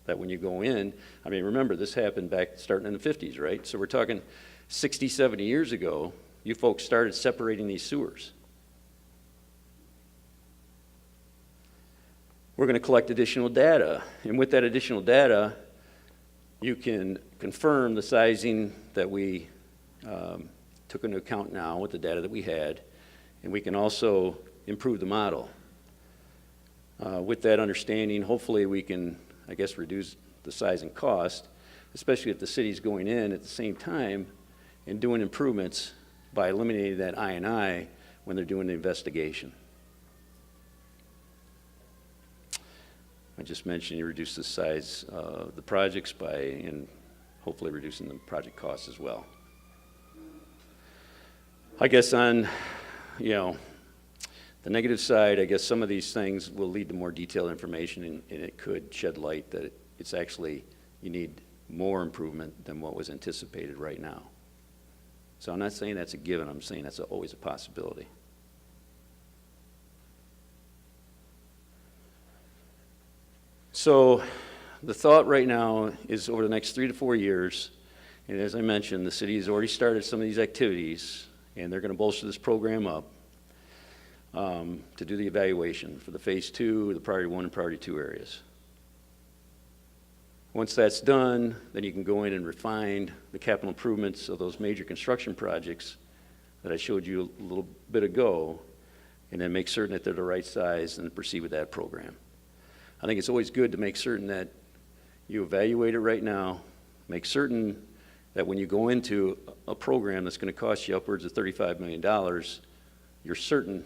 that when you go in, I mean, remember, this happened back starting in the 50s, right? So we're talking 60, 70 years ago, you folks started separating these sewers. We're going to collect additional data, and with that additional data, you can confirm the sizing that we took into account now with the data that we had, and we can also improve the model. With that understanding, hopefully we can, I guess, reduce the size and cost, especially if the city's going in at the same time and doing improvements by eliminating that I&I when they're doing the investigation. I just mentioned you reduce the size of the projects by, and hopefully reducing the project costs as well. I guess on, the negative side, I guess some of these things will lead to more detailed information, and it could shed light that it's actually, you need more improvement than what was anticipated right now. So I'm not saying that's a given, I'm saying that's always a possibility. So the thought right now is over the next 3 to 4 years, and as I mentioned, the city has already started some of these activities, and they're going to bolster this program up to do the evaluation for the phase 2, the priority 1 and priority 2 areas. Once that's done, then you can go in and refine the capital improvements of those major construction projects that I showed you a little bit ago, and then make certain that they're the right size and proceed with that program. I think it's always good to make certain that you evaluate it right now, make certain that when you go into a program that's going to cost you upwards of $35 million, you're certain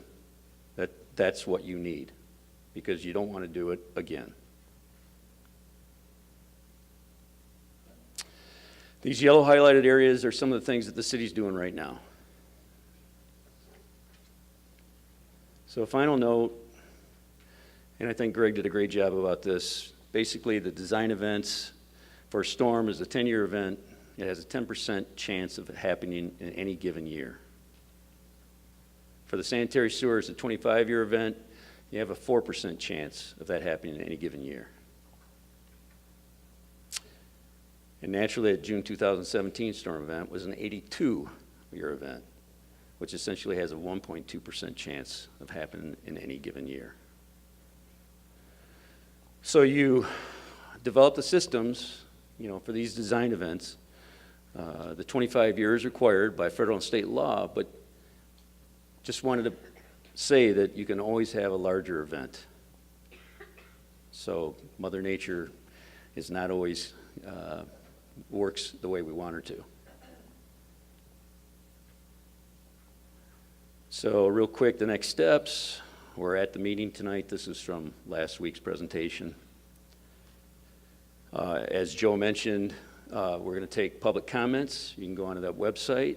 that that's what you need, because you don't want to do it again. These yellow highlighted areas are some of the things that the city's doing right now. So a final note, and I think Greg did a great job about this. Basically, the design events for a storm is a 10-year event. It has a 10% chance of it happening in any given year. For the sanitary sewer, it's a 25-year event. You have a 4% chance of that happening in any given year. And naturally, the June 2017 storm event was an 82-year event, which essentially has a 1.2% chance of happening in any given year. So you develop the systems, for these design events. The 25 years required by federal and state law, but just wanted to say that you can always have a larger event. So Mother Nature is not always works the way we want her to. So real quick, the next steps. We're at the meeting tonight. This is from last week's presentation. As Joe mentioned, we're going to take public comments. You can go onto that website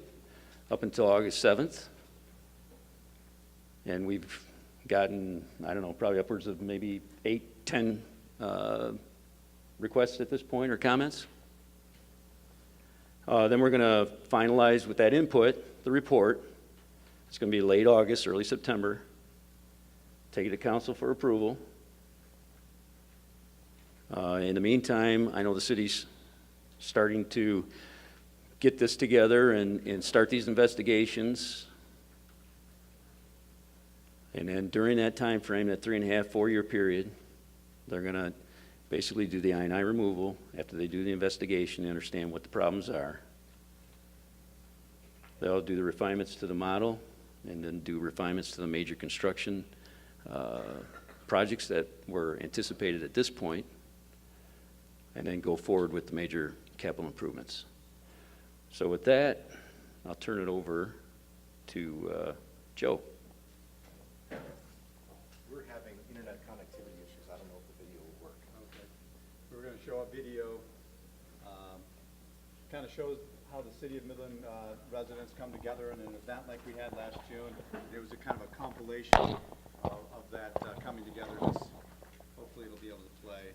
up until August 7th. And we've gotten, probably upwards of maybe 8, 10 requests at this point, or comments. Then we're going to finalize with that input, the report. It's going to be late August, early September. Take it to council for approval. In the meantime, I know the city's starting to get this together and start these investigations. And then during that time frame, that 3.5, 4-year period, they're going to basically do the I&I removal after they do the investigation and understand what the problems are. They'll do the refinements to the model and then do refinements to the major construction projects that were anticipated at this point, and then go forward with the major capital improvements. So with that, I'll turn it over to Joe. We're having internet connectivity issues. I don't know if the video will work. Okay. We're going to show a video, kind of shows how the City of Midland residents come together in an event like we had last June. It was a kind of a compilation of that coming together. Hopefully it'll be able to play.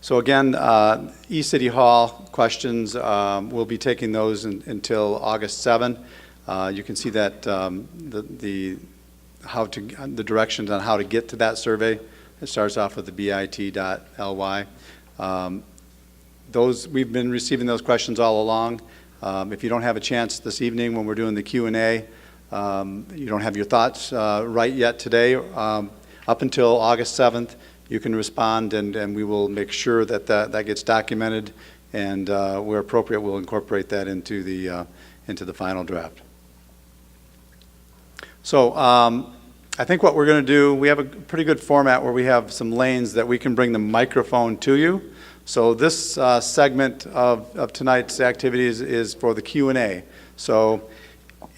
So again, East City Hall, questions. We'll be taking those until August 7. You can see that the directions on how to get to that survey. It starts off with the bit.ly. We've been receiving those questions all along. If you don't have a chance this evening when we're doing the Q&A, you don't have your thoughts right yet today, up until August 7th, you can respond, and we will make sure that that gets documented, and where appropriate, we'll incorporate that into the final draft. So I think what we're going to do, we have a pretty good format where we have some lanes that we can bring the microphone to you. So this segment of tonight's activities is for the Q&A. So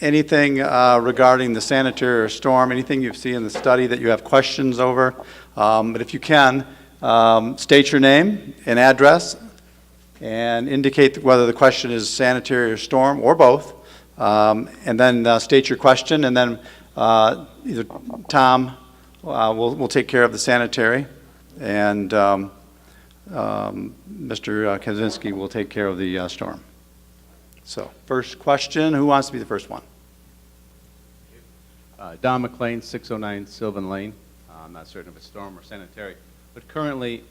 anything regarding the sanitary or storm, anything you see in the study that you have questions over, but if you can, state your name and address and indicate whether the question is sanitary or storm or both, and then state your question, and then either Tom will take care of the sanitary, and Mr. Kaczynski will take care of the storm. So first question, who wants to be the first one? Don McLean, 609 Sylvan Lane. I'm not certain if it's storm or sanitary, but currently,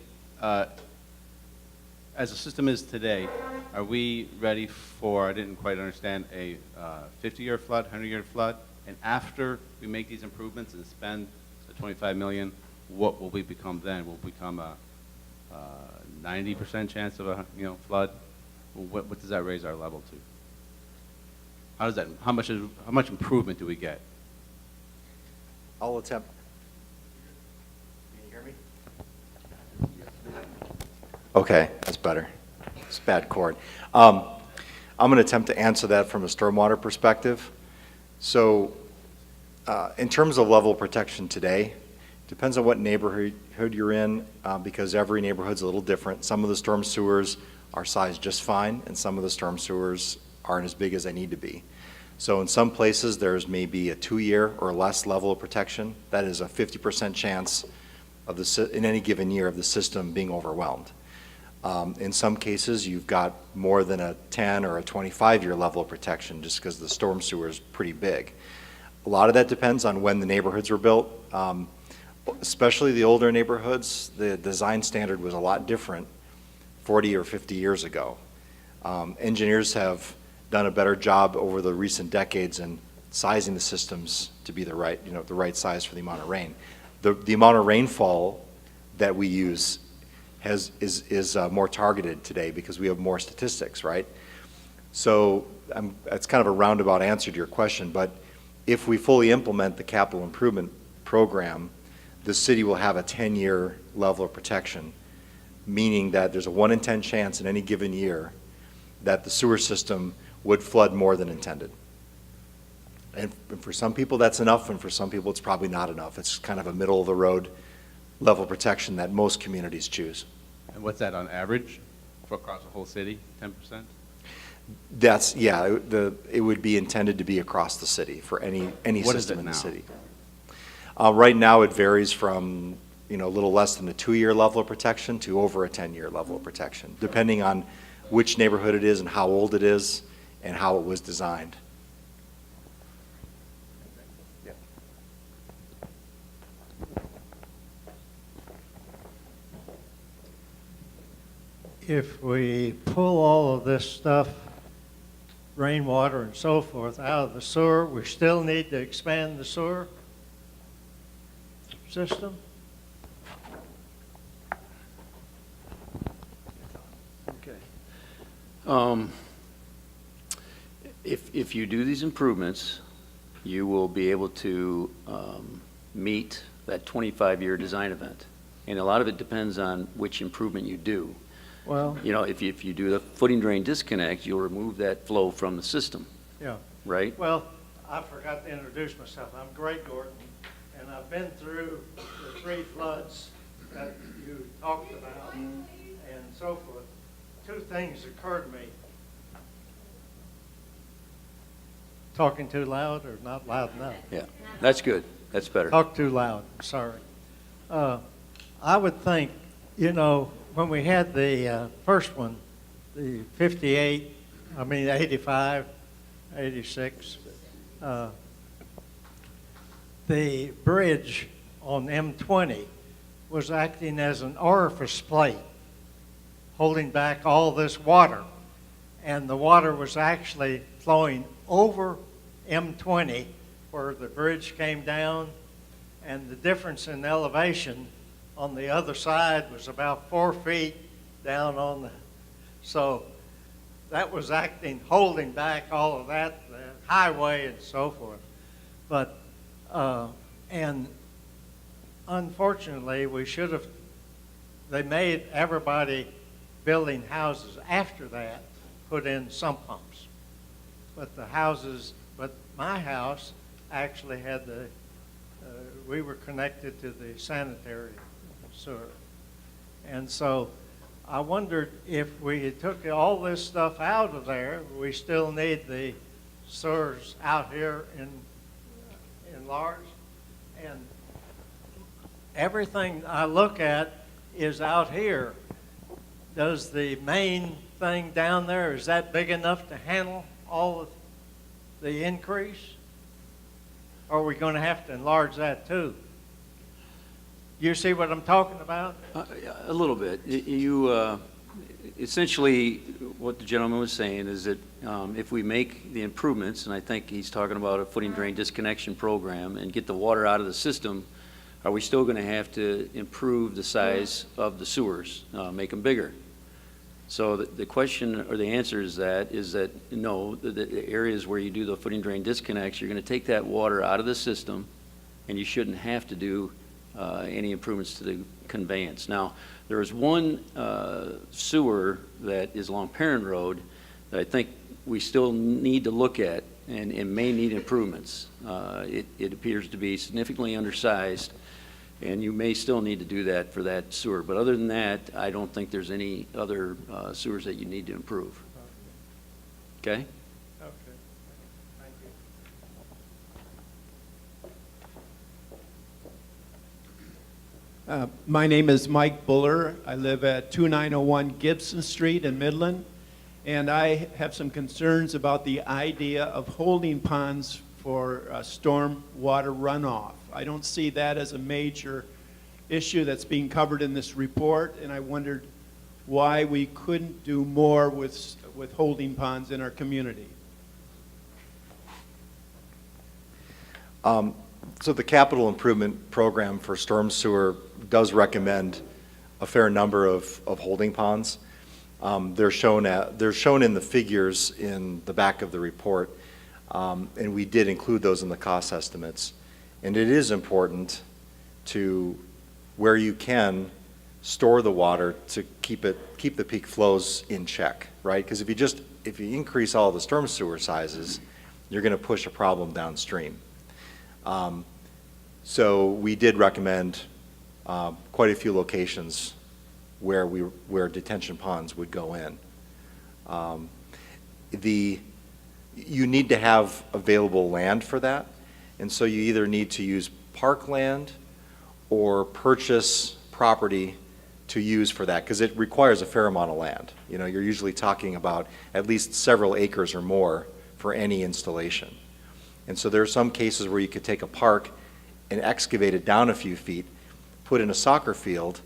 as the system is today, are we ready for, I didn't quite understand, a 50-year flood, 100-year flood? And after we make these improvements and spend the $25 million, what will we become then? Will we become a 90% chance of a flood? What does that raise our level to? How does that? How much improvement do we get? I'll attempt. Can you hear me? Okay, that's better. It's bad cord. I'm going to attempt to answer that from a stormwater perspective. So in terms of level of protection today, depends on what neighborhood you're in, because every neighborhood's a little different. Some of the storm sewers are sized just fine, and some of the storm sewers aren't as big as they need to be. So in some places, there's maybe a 2-year or less level of protection. That is a 50% chance of in any given year of the system being overwhelmed. In some cases, you've got more than a 10 or a 25-year level of protection just because the storm sewer is pretty big. A lot of that depends on when the neighborhoods were built. Especially the older neighborhoods, the design standard was a lot different 40 or 50 years ago. Engineers have done a better job over the recent decades in sizing the systems to be the right size for the amount of rain. The amount of rainfall that we use is more targeted today because we have more statistics, right? So that's kind of a roundabout answer to your question, but if we fully implement the capital improvement program, the city will have a 10-year level of protection, meaning that there's a 1 in 10 chance in any given year that the sewer system would flood more than intended. And for some people that's enough, and for some people it's probably not enough. It's kind of a middle-of-the-road level of protection that most communities choose. And what's that on average for across the whole city, 10%? That's, yeah, it would be intended to be across the city for any system in the city. Right now it varies from a little less than a 2-year level of protection to over a 10-year level of protection, depending on which neighborhood it is and how old it is and how it was designed. Yeah. If we pull all of this stuff, rainwater and so forth, out of the sewer, we still need to expand the sewer system? Okay. If you do these improvements, you will be able to meet that 25-year design event. And a lot of it depends on which improvement you do. Well, If you do the footing drain disconnect, you'll remove that flow from the system, yeah. right? Well, I forgot to introduce myself. I'm Greg Gordon, and I've been through the 3 floods that you talked about and so forth. 2 things occurred to me. Talking too loud or not loud enough? Yeah, that's good. That's better. Talk too loud, sorry. I would think, when we had the first one, the 58, 85, 86, the bridge on M20 was acting as an orifice plate, holding back all this water. And the water was actually flowing over M20 where the bridge came down, and the difference in elevation on the other side was about 4 feet down on the, so that was acting, holding back all of that, the highway and so forth. But, and unfortunately, we should have, they made everybody building houses after that put in sump pumps. But the houses, but my house actually had the, we were connected to the sanitary sewer. And so I wondered if we took all this stuff out of there, we still need the sewers out here in large. And everything I look at is out here. Does the main thing down there, is that big enough to handle all of the increase? Or are we going to have to enlarge that too? You see what I'm talking about? A little bit. You, essentially, what the gentleman was saying is that if we make the improvements, and I think he's talking about a footing drain disconnection program, and get the water out of the system, are we still going to have to improve the size of the sewers, make them bigger? So the question, or the answer is that no, the areas where you do the footing drain disconnects, you're going to take that water out of the system, and you shouldn't have to do any improvements to the conveyance. Now, there is one sewer that is along Parent Road that I think we still need to look at and may need improvements. It appears to be significantly undersized, and you may still need to do that for that sewer. But other than that, I don't think there's any other sewers that you need to improve. Okay? Okay. Thank you. My name is Mike Buller. I live at 2901 Gibson Street in Midland, and I have some concerns about the idea of holding ponds for storm water runoff. I don't see that as a major issue that's being covered in this report, and I wondered why we couldn't do more with holding ponds in our community. So the capital improvement program for storm sewer does recommend a fair number of holding ponds. They're shown in the figures in the back of the report, and we did include those in the cost estimates. And it is important to, where you can, store the water to keep the peak flows in check, right? Because if you increase all the storm sewer sizes, you're going to push a problem downstream. So we did recommend quite a few locations where detention ponds would go in. You need to have available land for that, and so you either need to use park land or purchase property to use for that, because it requires a fair amount of land. You know, you're usually talking about at least several acres or more for any installation. And so there are some cases where you could take a park and excavate it down a few feet, put in a soccer field,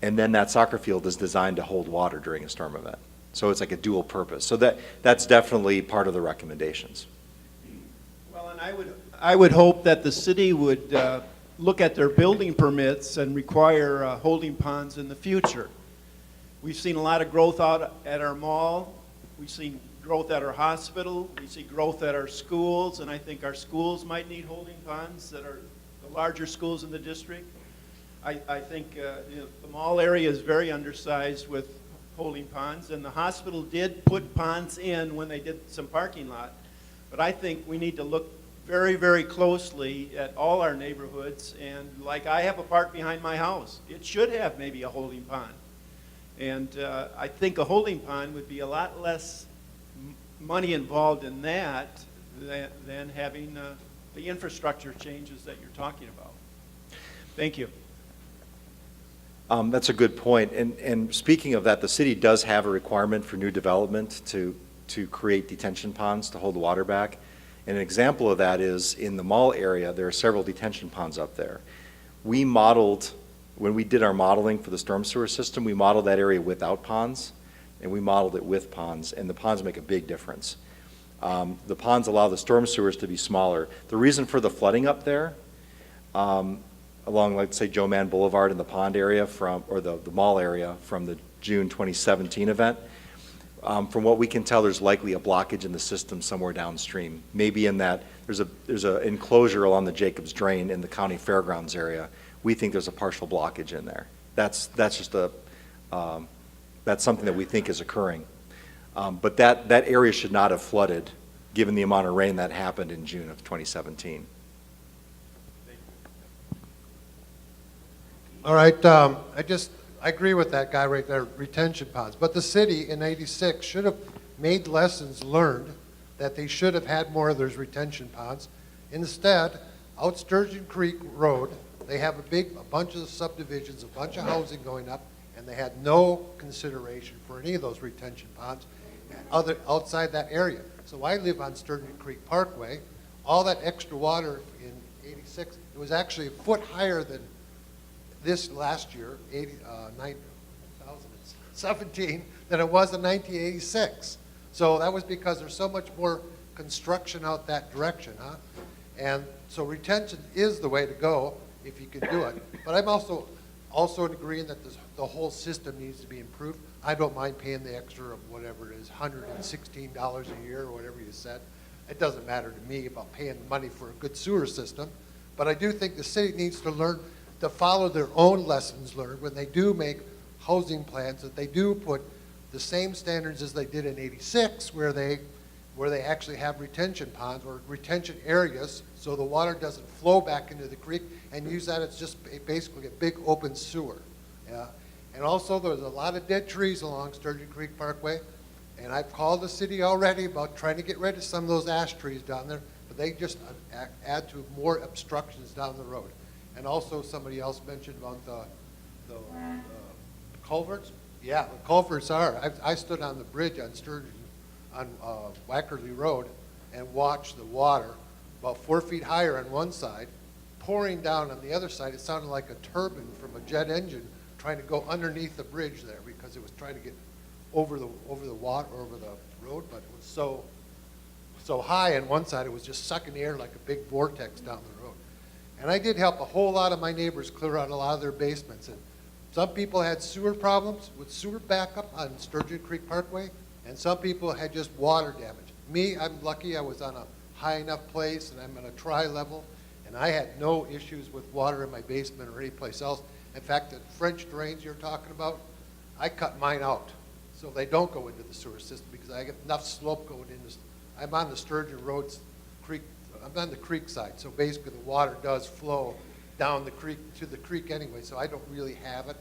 and then that soccer field is designed to hold water during a storm event. So it's like a dual purpose. So that's definitely part of the recommendations. Well, and I would hope that the city would look at their building permits and require holding ponds in the future. We've seen a lot of growth out at our mall. We've seen growth at our hospital. We see growth at our schools, and I think our schools might need holding ponds that are the larger schools in the district. I think the mall area is very undersized with holding ponds, and the hospital did put ponds in when they did some parking lot. But I think we need to look very, very closely at all our neighborhoods, and like I have a park behind my house. It should have maybe a holding pond. And I think a holding pond would be a lot less money involved in that than having the infrastructure changes that you're talking about. Thank you. That's a good point. And speaking of that, the city does have a requirement for new development to create detention ponds to hold the water back. And an example of that is in the mall area, there are several detention ponds up there. We modeled, when we did our modeling for the storm sewer system, we modeled that area without ponds, and we modeled it with ponds, and the ponds make a big difference. The ponds allow the storm sewers to be smaller. The reason for the flooding up there, along, like, say, Joe Mann Boulevard in the pond area or the mall area from the June 2017 event, from what we can tell, there's likely a blockage in the system somewhere downstream. Maybe in that, there's an enclosure along the Jacobs Drain in the county fairgrounds area. We think there's a partial blockage in there. That's just that's something that we think is occurring. But that area should not have flooded, given the amount of rain that happened in June of 2017. All right, I agree with that guy right there, retention ponds. But the city in '86 should have made lessons learned that they should have had more of those retention ponds. Instead, out Sturgeon Creek Road, they have a bunch of subdivisions, a bunch of housing going up, and they had no consideration for any of those retention ponds outside that area. So I live on Sturgeon Creek Parkway. All that extra water in '86, it was actually a foot higher than this last year, 2017, than it was in 1986. So that was because there's so much more construction out that direction, huh? And so retention is the way to go if you can do it. But I'm also agreeing that the whole system needs to be improved. I don't mind paying the extra of whatever it is, $116 a year or whatever you said. It doesn't matter to me about paying money for a good sewer system. But I do think the city needs to learn to follow their own lessons learned when they do make housing plans, that they do put the same standards as they did in '86, where they actually have retention ponds or retention areas so the water doesn't flow back into the creek, and use that as just basically a big open sewer. Yeah. And also there's a lot of dead trees along Sturgeon Creek Parkway, and I've called the city already about trying to get rid of some of those ash trees down there, but they just add to more obstructions down the road. And also somebody else mentioned about the culverts. Yeah, the culverts are. I stood on the bridge on Sturgeon, on Wackerly Road, and watched the water about 4 feet higher on one side, pouring down on the other side. It sounded like a turbine from a jet engine trying to go underneath the bridge there because it was trying to get over the water, over the road, but it was so high on one side it was just sucking the air like a big vortex down the road. And I did help a whole lot of my neighbors clear out a lot of their basements. And some people had sewer problems with sewer backup on Sturgeon Creek Parkway, and some people had just water damage. Me, I'm lucky I was on a high enough place, and I'm on a tri-level, and I had no issues with water in my basement or any place else. In fact, the French drains you're talking about, I cut mine out so they don't go into the sewer system because I get enough slope going into. I'm on the Sturgeon Road Creek. I'm on the creek side, so basically the water does flow down the creek to the creek anyway, so I don't really have it.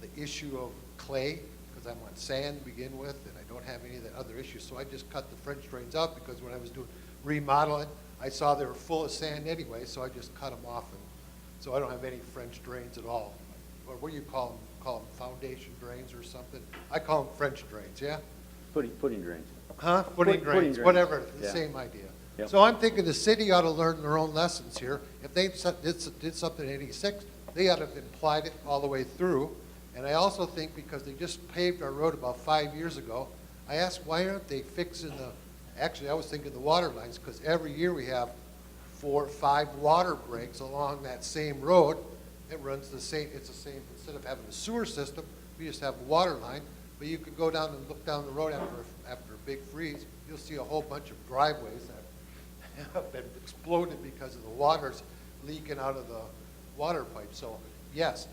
The issue of clay, because I'm on sand to begin with, and I don't have any of the other issues, so I just cut the French drains out because when I was doing remodeling, I saw they were full of sand anyway, so I just cut them off, and so I don't have any French drains at all. Or what do you call them? Call them foundation drains or something? I call them French drains, yeah? Pudding drains. Huh? Footing drains, whatever, the same idea. Yep. So I'm thinking the city ought to learn their own lessons here. If they did something in '86, they ought to have applied it all the way through. And I also think because they just paved our road about 5 years ago, I asked why aren't they fixing actually I was thinking the water lines, because every year we have 4 or 5 water breaks along that same road. It runs it's the same, instead of having a sewer system, we just have a water line. But you could go down and look down the road after a big freeze, you'll see a whole bunch of driveways that have been exploded because of the water's leaking out of the water pipe. So yes,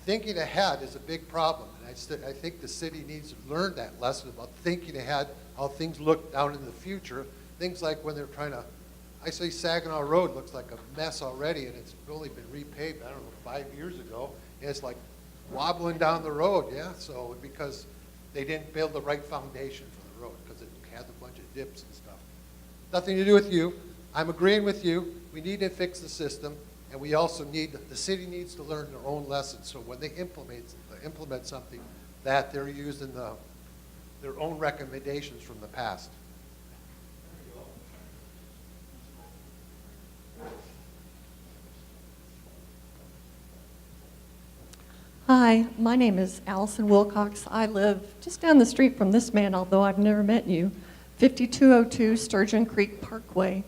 thinking ahead is a big problem. And I think the city needs to learn that lesson about thinking ahead, how things look down in the future. Things like when they're trying to, I say Saginaw Road looks like a mess already, and it's only been repaved, I don't know, 5 years ago. And it's like wobbling down the road, yeah? So because they didn't build the right foundation for the road because it has a bunch of dips and stuff. Nothing to do with you. I'm agreeing with you. We need to fix the system, And we also the city needs to learn their own lessons, so when they implement something, that they're using their own recommendations from the past. Hi, my name is Allison Wilcox. I live just down the street from this man, although I've never met you, 5202 Sturgeon Creek Parkway.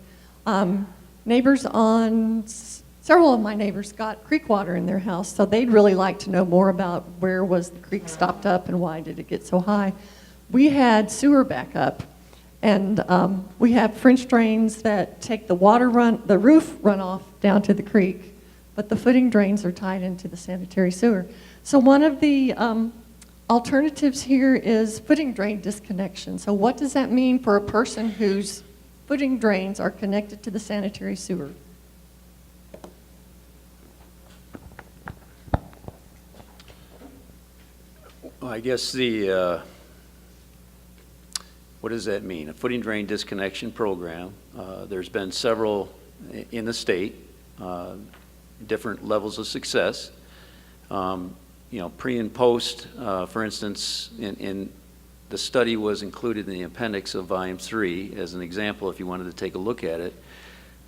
Neighbors several of my neighbors got creek water in their house, so they'd really like to know more about where was the creek stopped up and why did it get so high. We had sewer backup, and we have French drains that take the roof runoff down to the creek, but the footing drains are tied into the sanitary sewer. So one of the alternatives here is footing drain disconnection. So what does that mean for a person whose footing drains are connected to the sanitary sewer? Well, I guess what does that mean? A footing drain disconnection program. There's been several in the state, different levels of success. Pre and post, for instance, in the study was included in the appendix of volume 3 as an example if you wanted to take a look at it.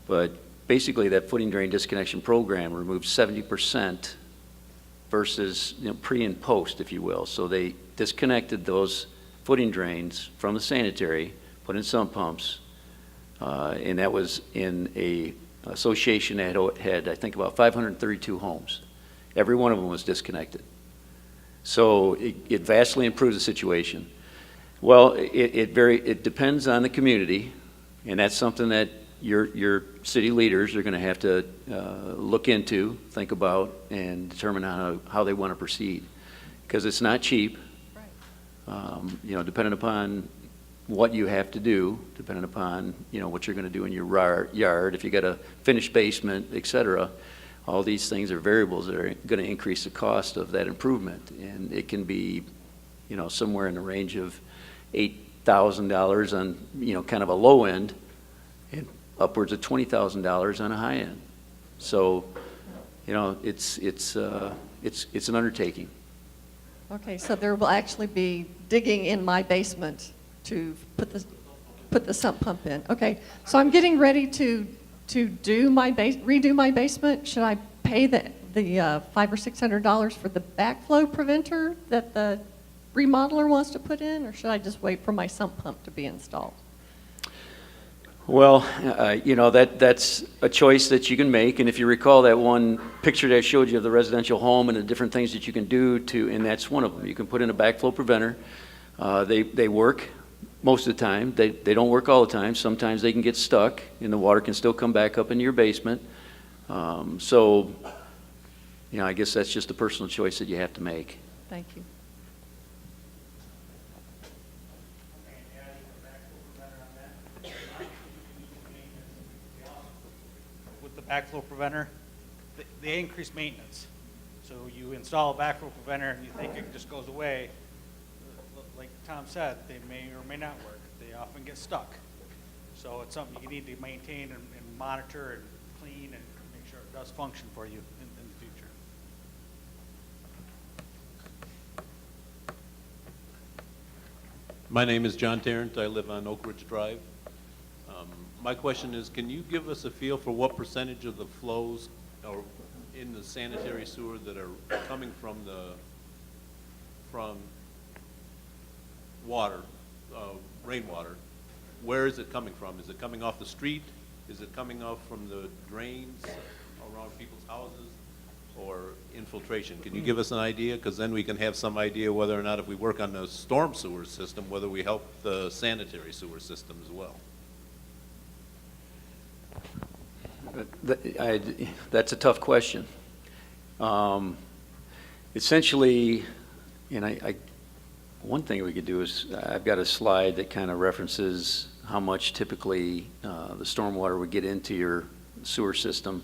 But basically that footing drain disconnection program removed 70% versus pre and post, if you will. So they disconnected those footing drains from the sanitary, put in sump pumps, and that was in a association that had, I think, about 532 homes. Every one of them was disconnected. So it vastly improves the situation. Well, it depends on the community, and that's something that your city leaders are going to have to look into, think about, and determine how they want to proceed. Because it's not cheap. Right. Depending upon what you have to do, depending upon what you're going to do in your yard, if you got a finished basement, et cetera. All these things are variables that are going to increase the cost of that improvement, and it can be, somewhere in the range of $8,000 on, kind of a low end, and upwards of $20,000 on a high end. So, it's an undertaking. Okay, so there will actually be digging in my basement to put the sump pump in. Okay, so I'm getting ready to redo my basement. Should I pay the $500 or $600 for the backflow preventer that the remodeler wants to put in, or should I just wait for my sump pump to be installed? Well, that's a choice that you can make, and if you recall that one picture that I showed you of the residential home and the different things that you can do and that's one of them. You can put in a backflow preventer. They work most of the time. They don't work all the time. Sometimes they can get stuck, and the water can still come back up into your basement. So, I guess that's just a personal choice that you have to make. Thank you. With the backflow preventer, they increase maintenance. So you install a backflow preventer and you think it just goes away. Like Tom said, they may or may not work. They often get stuck. So it's something you need to maintain and monitor and clean and make sure it does function for you in the future. My name is John Tarrant. I live on Oak Ridge Drive. My question is, can you give us a feel for what percentage of the flows are in the sanitary sewer that are coming from water, rainwater? Where is it coming from? Is it coming off the street? Is it coming off from the drains around people's houses, or infiltration? Can you give us an idea? Because then we can have some idea whether or not, if we work on the storm sewer system, whether we help the sanitary sewer system as well. That's a tough question. Essentially, and one thing we could do is, I've got a slide that kind of references how much typically the stormwater would get into your sewer system.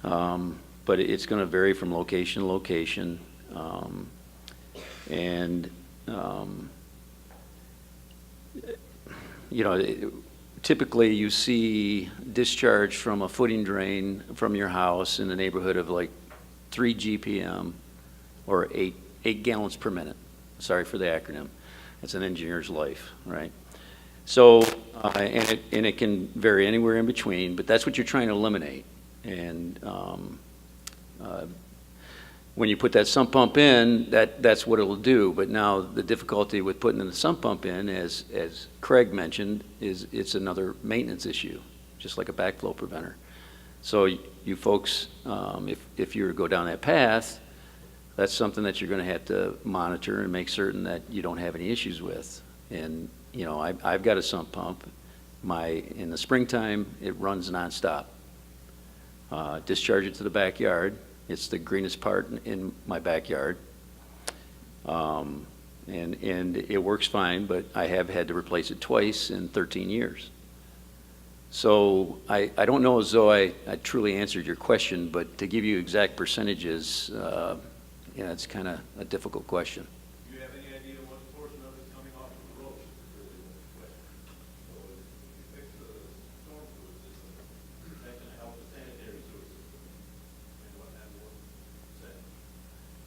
But it's going to vary from location to location. typically you see discharge from a footing drain from your house in the neighborhood of like 3 GPM or 8 gallons per minute. Sorry for the acronym. It's an engineer's life, right? So, and it can vary anywhere in between, but that's what you're trying to eliminate. And when you put that sump pump in, that's what it'll do. But now the difficulty with putting the sump pump in, as Craig mentioned, is it's another maintenance issue, just like a backflow preventer. So you folks, if you were to go down that path, that's something that you're going to have to monitor and make certain that you don't have any issues with. And you know, I've got a sump pump. In the springtime, it runs nonstop. Discharge it to the backyard. It's the greenest part in my backyard. And it works fine, but I have had to replace it twice in 13 years. So I don't know as though I truly answered your question, but to give you exact percentages, yeah, it's kind of a difficult question. Do you have any idea what portion of it's coming off of the road? Is really the question. So if you fix the storm sewer system, that's going to help the sanitary sewer system. And what that will say.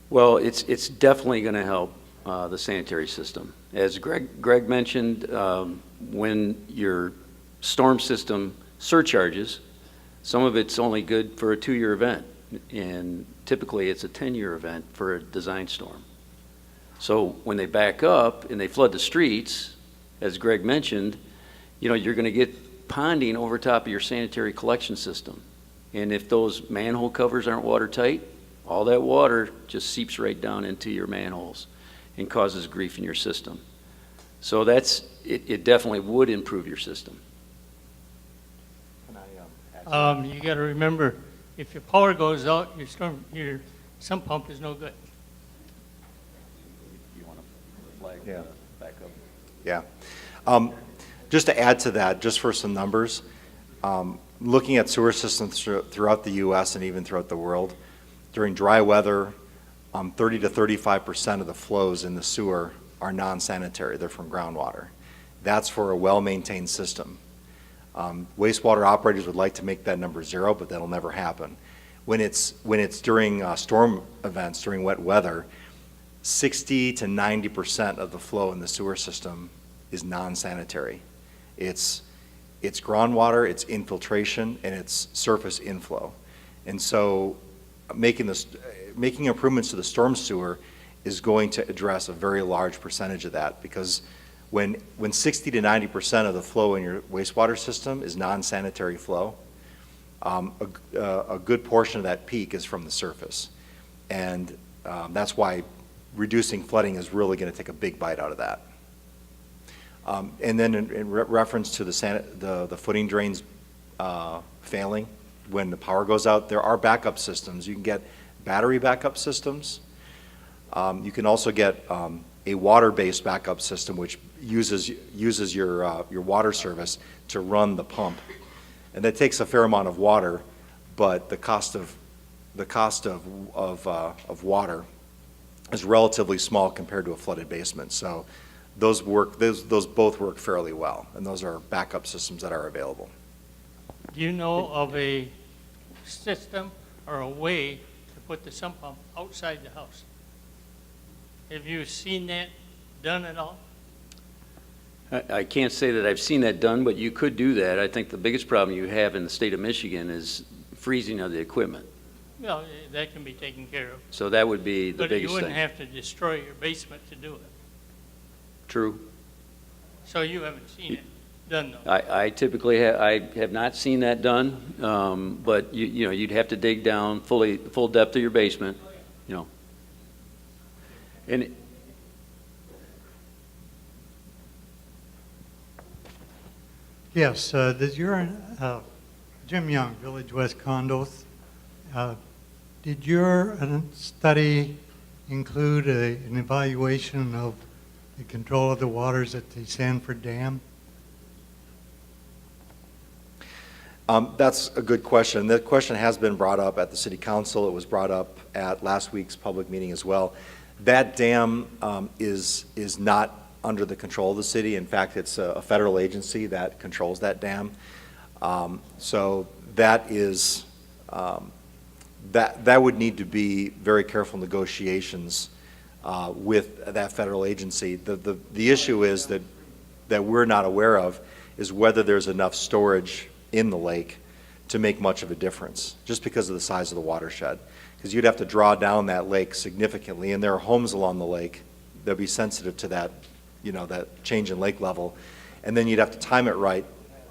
Well, it's definitely going to help the sanitary system. As Greg mentioned, when your storm system surcharges, some of it's only good for a 2-year event, and typically it's a 10-year event for a design storm. So when they back up and they flood the streets, as Greg mentioned, you know, you're going to get ponding over top of your sanitary collection system. And if those manhole covers aren't watertight, all that water just seeps right down into your manholes and causes grief in your system. So it definitely would improve your system. You got to remember, if your power goes out, your sump pump is no good. You want to flag Yeah. back up? Yeah. Just to add to that, just for some numbers, looking at sewer systems throughout the U.S. and even throughout the world, during dry weather, 30 to 35% of the flows in the sewer are non-sanitary. They're from groundwater. That's for a well-maintained system. Wastewater operators would like to make that number 0, but that'll never happen. When it's during storm events, during wet weather, 60 to 90% of the flow in the sewer system is non-sanitary. It's groundwater, it's infiltration, and it's surface inflow. And so making improvements to the storm sewer is going to address a very large percentage of that, because when 60 to 90% of the flow in your wastewater system is non-sanitary flow, a good portion of that peak is from the surface. And that's why reducing flooding is really going to take a big bite out of that. And then in reference to the footing drains failing, when the power goes out, there are backup systems. You can get battery backup systems. You can also get a water-based backup system, which uses your water service to run the pump, and that takes a fair amount of water, but the cost of water is relatively small compared to a flooded basement. So those both work fairly well, and those are backup systems that are available. Do you know of a system or a way to put the sump pump outside the house? Have you seen that done at all? I can't say that I've seen that done, but you could do that. I think the biggest problem you have in the state of Michigan is freezing of the equipment. Well, that can be taken care of. So that would be the But biggest you wouldn't thing. have to destroy your basement to do it. True. So you haven't seen it done, though? I typically I have not seen that done, but you know, you'd have to dig down full depth of your basement, you know. And Yes, did your, Jim Young, Village West Condos, did your study include an evaluation of the control of the waters at the Sanford Dam? That's a good question. That question has been brought up at the City Council. It was brought up at last week's public meeting as well. That dam is not under the control of the city. In fact, it's a federal agency that controls that dam. So that is, that would need to be very careful negotiations with that federal agency. The issue is that we're not aware of is whether there's enough storage in the lake to make much of a difference, just because of the size of the watershed. Because you'd have to draw down that lake significantly, and there are homes along the lake that'll be sensitive to that, that change in lake level. And then you'd have to time it right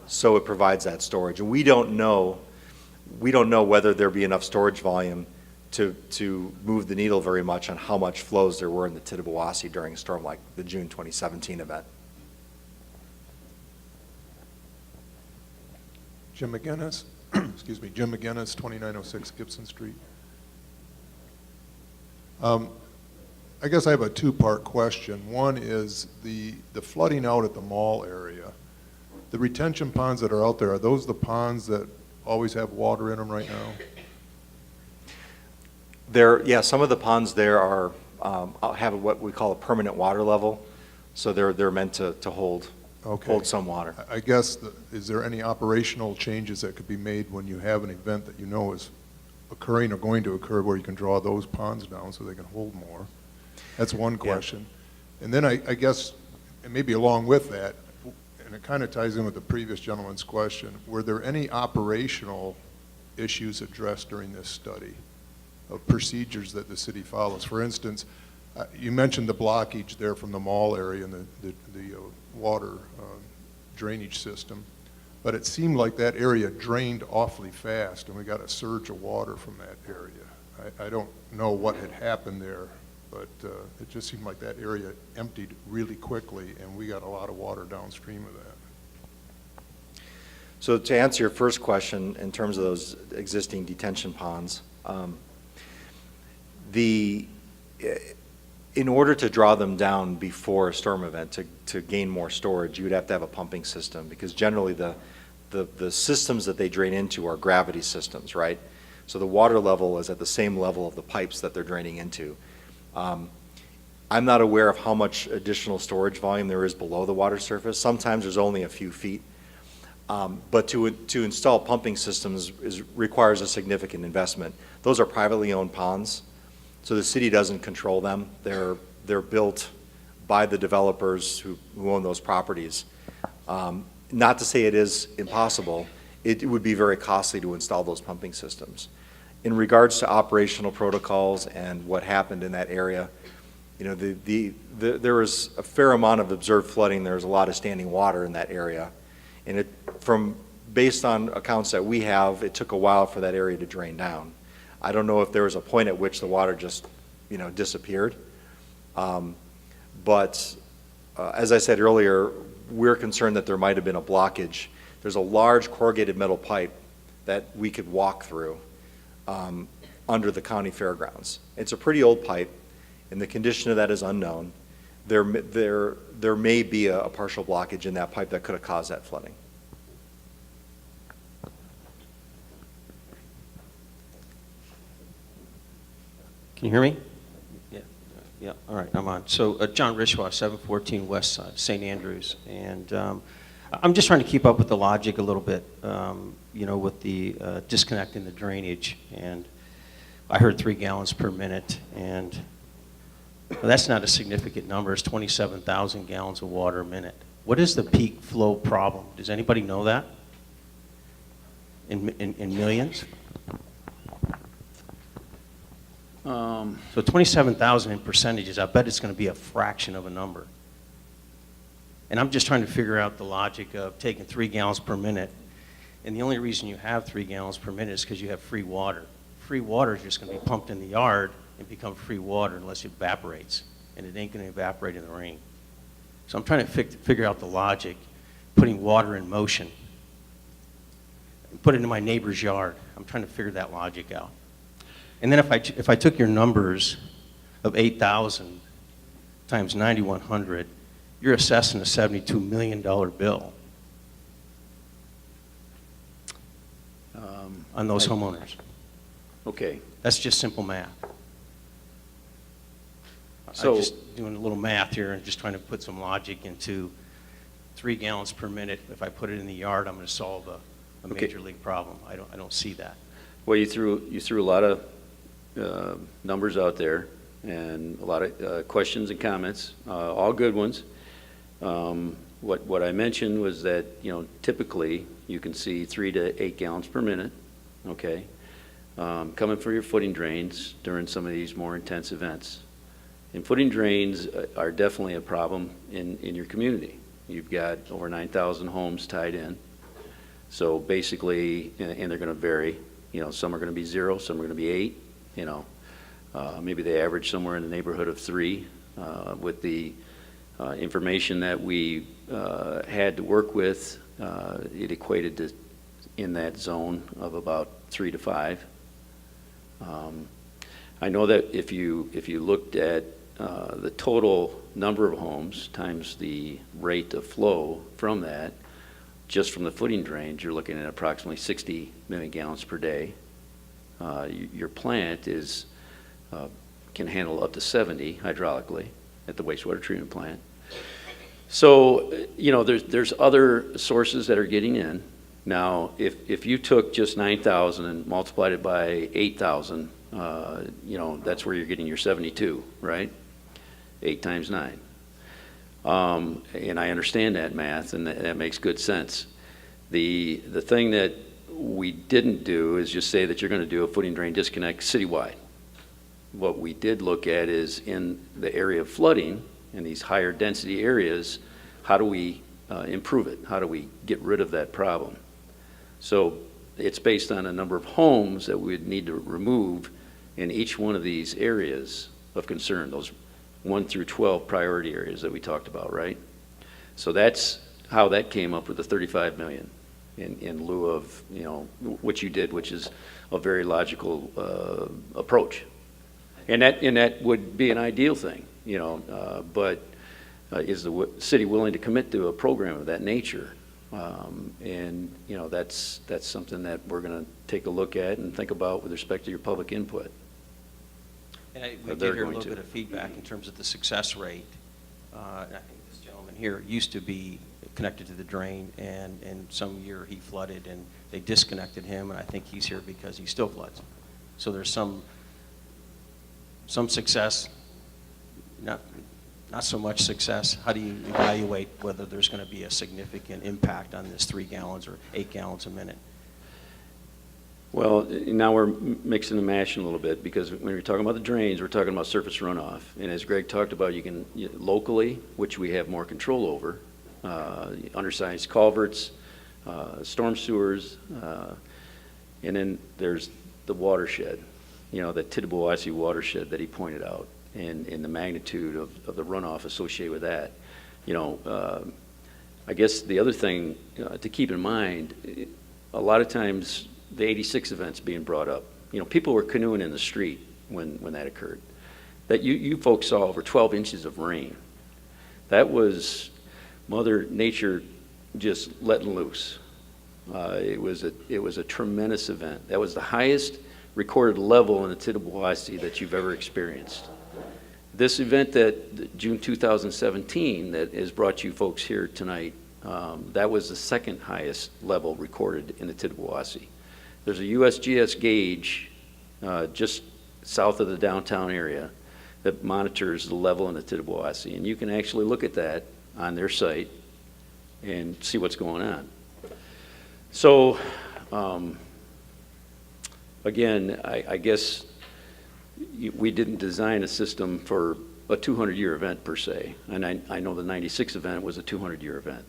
so it provides that storage. And we don't know whether there'll be enough storage volume to move the needle very much on how much flows there were in the Tittabawassee during a storm like the June 2017 event. Jim McGinnis, excuse me, Jim McGinnis, 2906 Gibson Street. I guess I have a two-part question. One is the flooding out at the mall area. The retention ponds that are out there, are those the ponds that always have water in them right now? Yeah, some of the ponds there are have what we call a permanent water level, so they're meant to hold some water. I guess, is there any operational changes that could be made when you have an event that you know is occurring or going to occur where you can draw those ponds down so they can hold more? That's one question. Yeah. And then I guess, and maybe along with that, and it kind of ties in with the previous gentleman's question, were there any operational issues addressed during this study of procedures that the city follows? For instance, you mentioned the blockage there from the mall area and the water drainage system, but it seemed like that area drained awfully fast and we got a surge of water from that area. I don't know what had happened there, but it just seemed like that area emptied really quickly and we got a lot of water downstream of that. So to answer your first question in terms of those existing detention ponds, in order to draw them down before a storm event to gain more storage, you would have to have a pumping system, because generally the systems that they drain into are gravity systems, right? So the water level is at the same level of the pipes that they're draining into. I'm not aware of how much additional storage volume there is below the water surface. Sometimes there's only a few feet. But to install pumping systems requires a significant investment. Those are privately owned ponds, so the city doesn't control them. They're built by the developers who own those properties. Not to say it is impossible, it would be very costly to install those pumping systems. In regards to operational protocols and what happened in that area, there was a fair amount of observed flooding. There was a lot of standing water in that area. And based on accounts that we have, it took a while for that area to drain down. I don't know if there was a point at which the water just, disappeared. But as I said earlier, we're concerned that there might have been a blockage. There's a large corrugated metal pipe that we could walk through under the county fairgrounds. It's a pretty old pipe, and the condition of that is unknown. There may be a partial blockage in that pipe that could have caused that flooding. Can you hear me? Yeah, all right, I'm on. So John Rishwa, 714 West Side, St. Andrews. And I'm just trying to keep up with the logic a little bit, with the disconnecting the drainage. And I heard 3 gallons per minute, and well, that's not a significant number. It's 27,000 gallons of water a minute. What is the peak flow problem? Does anybody know that? In millions? So 27,000 in percentages, I bet it's going to be a fraction of a number. And I'm just trying to figure out the logic of taking 3 gallons per minute. And the only reason you have 3 gallons per minute is because you have free water. Free water is just going to be pumped in the yard and become free water unless it evaporates. And it ain't going to evaporate in the rain. So I'm trying to figure out the logic, putting water in motion. Put it in my neighbor's yard. I'm trying to figure that logic out. And then if I took your numbers of 8,000 times 9,100, you're assessing a $72 million bill on those homeowners. Okay. That's just simple math. I'm So- just doing a little math here and just trying to put some logic into 3 gallons per minute. If I put it in the yard, I'm going to solve a Okay. major league problem. I don't see that. Well, you threw a lot of numbers out there and a lot of questions and comments, all good ones. What I mentioned was that, typically you can see 3 to 8 gallons per minute, okay, coming from your footing drains during some of these more intense events. And footing drains are definitely a problem in your community. You've got over 9,000 homes tied in. So basically, and they're going to vary. Some are going to be 0, some are going to be 8. Maybe they average somewhere in the neighborhood of 3. With the information that we had to work with, it equated to in that zone of about 3 to 5. I know that if you looked at the total number of homes times the rate of flow from that, just from the footing drains, you're looking at approximately 60 million gallons per day. Your plant can handle up to 70 hydraulically at the wastewater treatment plant. So, there's other sources that are getting in. Now, if you took just 9,000 and multiplied it by 8,000, that's where you're getting your 72, right? 8 times 9. And I understand that math, and that makes good sense. The thing that we didn't do is just say that you're going to do a footing drain disconnect citywide. What we did look at is in the area of flooding, in these higher density areas, how do we improve it? How do we get rid of that problem? So it's based on a number of homes that we'd need to remove in each one of these areas of concern, those 1 through 12 priority areas that we talked about, right? So that's how that came up with the 35 million in lieu of, what you did, which is a very logical approach. And that would be an ideal thing, but is the city willing to commit to a program of that nature? And that's something that we're going to take a look at and think about with respect to your public input. And we did hear a little bit of feedback in terms of the success rate. And I think this gentleman here used to be connected to the drain, and some year he flooded and they disconnected him, and I think he's here because he still floods. So there's some success, not so much success. How do you evaluate whether there's going to be a significant impact on this 3 gallons or 8 gallons a minute? Well, now we're mixing and mashing a little bit, because when we're talking about the drains, we're talking about surface runoff. And as Greg talked about, you can locally, which we have more control over, undersized culverts, storm sewers, and then there's the watershed, the Tittabawassee watershed that he pointed out, and the magnitude of the runoff associated with that. I guess the other thing to keep in mind, a lot of times the 86 events being brought up, people were canoeing in the street when that occurred. That you folks saw over 12 inches of rain. That was Mother Nature just letting loose. It was a tremendous event. That was the highest recorded level in the Tittabawassee that you've ever experienced. This event that June 2017 that has brought you folks here tonight, that was the second highest level recorded in the Tittabawassee. There's a USGS gauge just south of the downtown area that monitors the level in the Tittabawassee, and you can actually look at that on their site and see what's going on. So, again, I guess we didn't design a system for a 200-year event per se, and I know the 96 event was a 200-year event,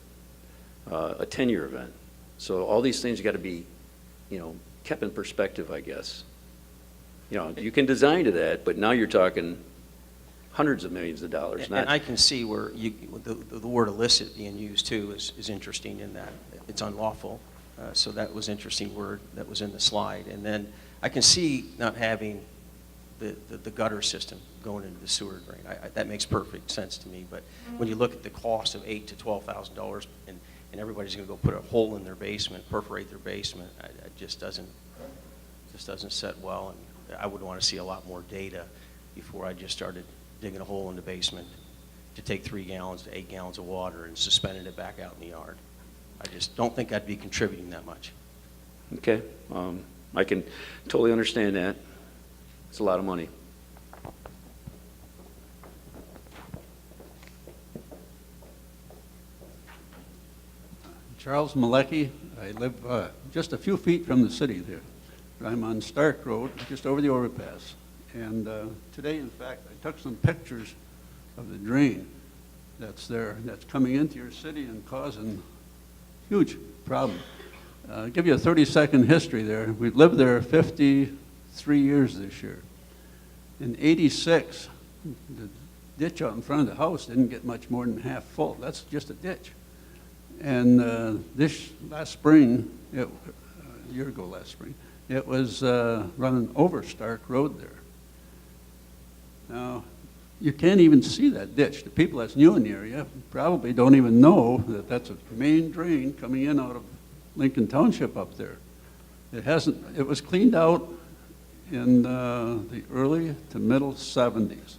a 10-year event. So all these things got to be, kept in perspective, I guess. You can design to that, but now you're talking hundreds of millions of dollars. And I can see where the word illicit being used too is interesting in that it's unlawful. So that was an interesting word that was in the slide. And then I can see not having the gutter system going into the sewer drain. That makes perfect sense to me. But when you look at the cost of $8,000 to $12,000 and everybody's going to go put a hole in their basement, perforate their basement, it just doesn't set well. And I would want to see a lot more data before I just started digging a hole in the basement to take 3 gallons to 8 gallons of water and suspending it back out in the yard. I just don't think I'd be contributing that much. Okay, I can totally understand that. It's a lot of money. Charles Malecki. I live just a few feet from the city there. I'm on Stark Road, just over the overpass. And today, in fact, I took some pictures of the drain that's there, that's coming into your city and causing huge problem. I'll give you a 30-second history there. We've lived there 53 years this year. In '86, the ditch out in front of the house didn't get much more than half full. That's just a ditch. And this last spring, a year ago last spring, it was running over Stark Road there. Now, you can't even see that ditch. The people that's new in the area probably don't even know that that's a main drain coming in out of Lincoln Township up there. It was cleaned out in the early to middle 70s.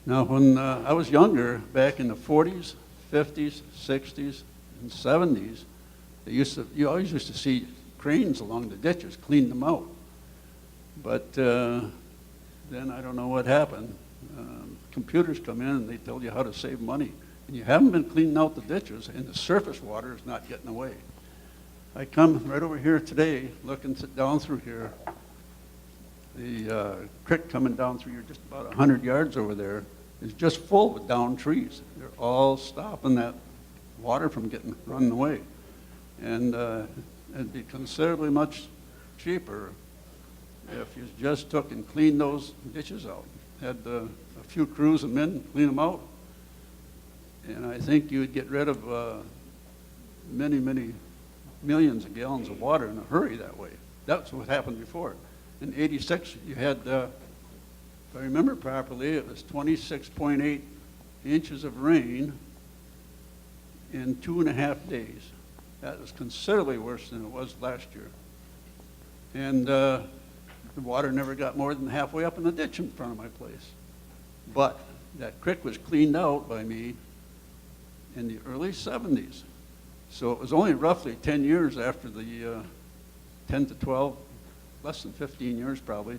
Now, when I was younger, back in the 40s, 50s, 60s, and 70s, you always used to see cranes along the ditches, cleaning them out. But then I don't know what happened. Computers come in and they tell you how to save money. And you haven't been cleaning out the ditches, and the surface water is not getting away. I come right over here today, looking down through here. The creek coming down through here, just about 100 yards over there, is just full with downed trees. They're all stopping that water from running away. And it'd be considerably much cheaper if you just took and cleaned those ditches out. Had a few crews come in, clean them out, and I think you would get rid of many, many millions of gallons of water in a hurry that way. That's what happened before. In '86, you had, if I remember properly, it was 26.8 inches of rain in 2.5 days. That was considerably worse than it was last year. And the water never got more than halfway up in the ditch in front of my place. But that creek was cleaned out by me in the early 70s. So it was only roughly 10 years after the 10 to 12, less than 15 years probably,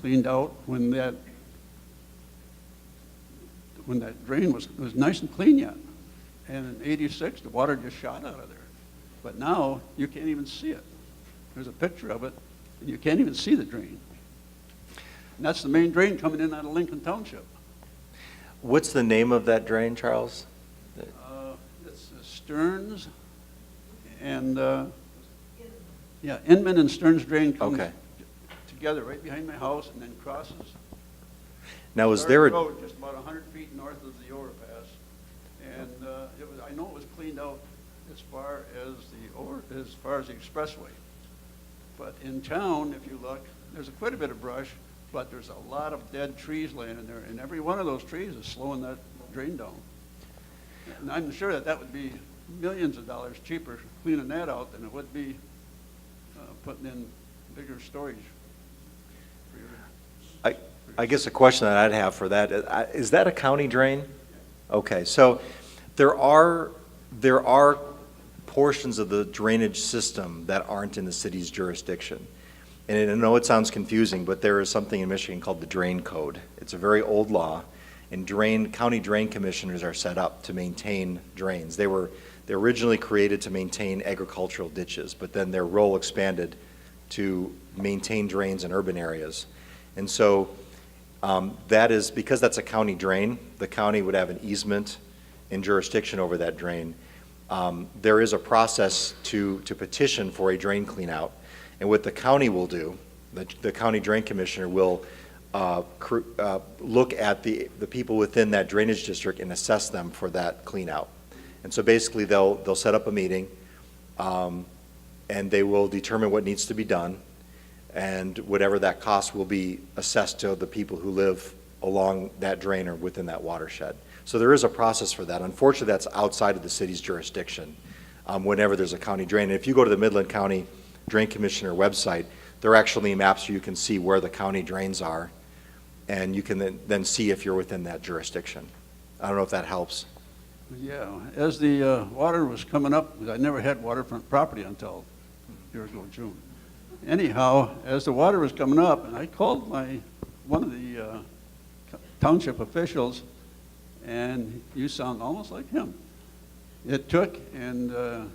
cleaned out when that drain was nice and clean yet. And in '86, the water just shot out of there. But now, you can't even see it. There's a picture of it, and you can't even see the drain. And that's the main drain coming in out of Lincoln Township. What's the name of that drain, Charles? It's Stearns and, Inman and Stearns drain comes together right behind my house and then crosses. Now, is there a road just about 100 feet north of the overpass, and I know it was cleaned out as far as the expressway. But in town, if you look, there's quite a bit of brush, but there's a lot of dead trees laying in there, and every one of those trees is slowing that drain down. And I'm sure that would be millions of dollars cheaper cleaning that out than it would be putting in bigger storage. I guess a question that I'd have for that is that a county drain? Okay, so there are portions of the drainage system that aren't in the city's jurisdiction. And I know it sounds confusing, but there is something in Michigan called the Drain Code. It's a very old law, and county drain commissioners are set up to maintain drains. They're originally created to maintain agricultural ditches, but then their role expanded to maintain drains in urban areas. And so that is, because that's a county drain, the county would have an easement and jurisdiction over that drain. There is a process to petition for a drain clean out. And what the county will do, the county drain commissioner will look at the people within that drainage district and assess them for that clean out. And so basically they'll set up a meeting and they will determine what needs to be done, and whatever that cost will be assessed to the people who live along that drain or within that watershed. So there is a process for that. Unfortunately, that's outside of the city's jurisdiction whenever there's a county drain. And if you go to the Midland County Drain Commissioner website, there are actually maps so you can see where the county drains are. and you can then see if you're within that jurisdiction. I don't know if that helps. Yeah, as the water was coming up, I never had waterfront property until a year ago, June. Anyhow, as the water was coming up, and I called one of the township officials, and you sound almost like him. It took, and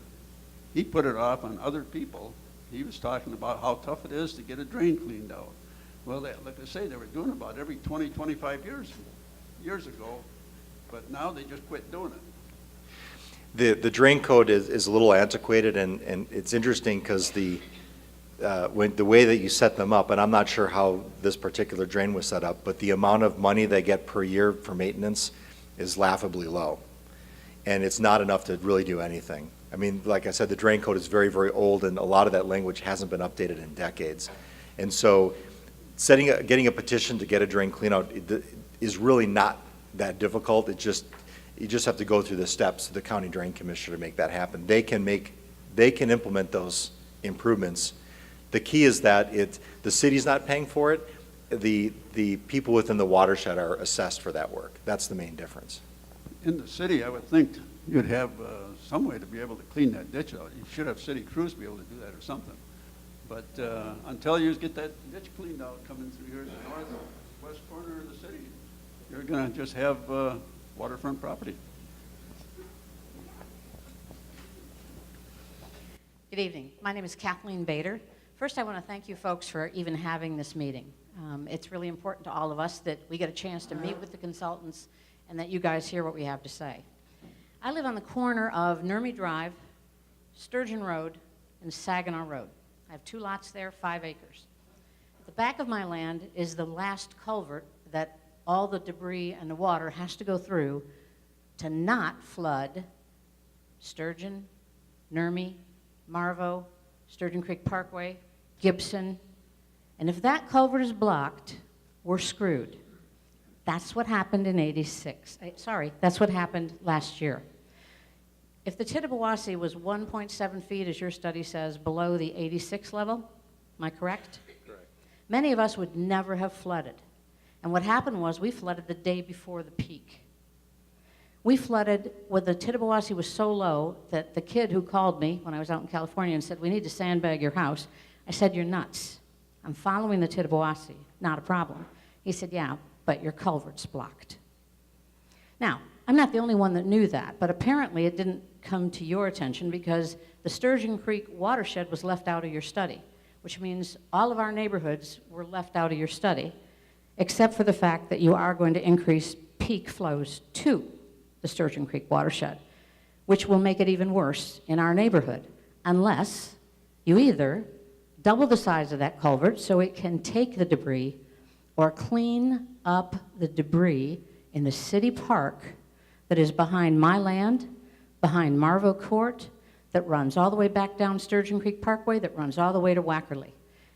he put it off on other people. He was talking about how tough it is to get a drain cleaned out. Well, like I say, they were doing about every 20, 25 years ago, but now they just quit doing it. The drain code is a little antiquated, and it's interesting because the way that you set them up, and I'm not sure how this particular drain was set up, but the amount of money they get per year for maintenance is laughably low. And it's not enough to really do anything. I mean, like I said, the drain code is very, very old, and a lot of that language hasn't been updated in decades. And so getting a petition to get a drain clean out is really not that difficult. You just have to go through the steps to the county drain commissioner to make that happen. They can implement those improvements. The key is that the city's not paying for it. The people within the watershed are assessed for that work. That's the main difference. In the city, I would think you'd have some way to be able to clean that ditch out. You should have city crews be able to do that or something. But until you get that ditch cleaned out coming through here in the northwest corner of the city, you're going to just have waterfront property. Good evening. My name is Kathleen Bader. First, I want to thank you folks for even having this meeting. It's really important to all of us that we get a chance to meet with the consultants and that you guys hear what we have to say. I live on the corner of Nurmi Drive, Sturgeon Road, and Saginaw Road. I have 2 lots there, 5 acres. At the back of my land is the last culvert that all the debris and the water has to go through to not flood Sturgeon, Nurmi, Marvo, Sturgeon Creek Parkway, Gibson. And if that culvert is blocked, we're screwed. That's what happened in '86. That's what happened last year. If the Tittabawassee was 1.7 feet, as your study says, below the '86 level, am I correct? Correct. Many of us would never have flooded. And what happened was we flooded the day before the peak. We flooded when the Tittabawassee was so low that the kid who called me when I was out in California and said, "We need to sandbag your house," I said, "You're nuts. I'm following the Tittabawassee, not a problem." He said, "Yeah, but your culvert's blocked." Now, I'm not the only one that knew that, but apparently it didn't come to your attention because the Sturgeon Creek watershed was left out of your study, which means all of our neighborhoods were left out of your study, except for the fact that you are going to increase peak flows to the Sturgeon Creek watershed, which will make it even worse in our neighborhood, unless you either double the size of that culvert so it can take the debris, or clean up the debris in the city park that is behind my land, behind Marvo Court, that runs all the way back down Sturgeon Creek Parkway, that runs all the way to Wackerly.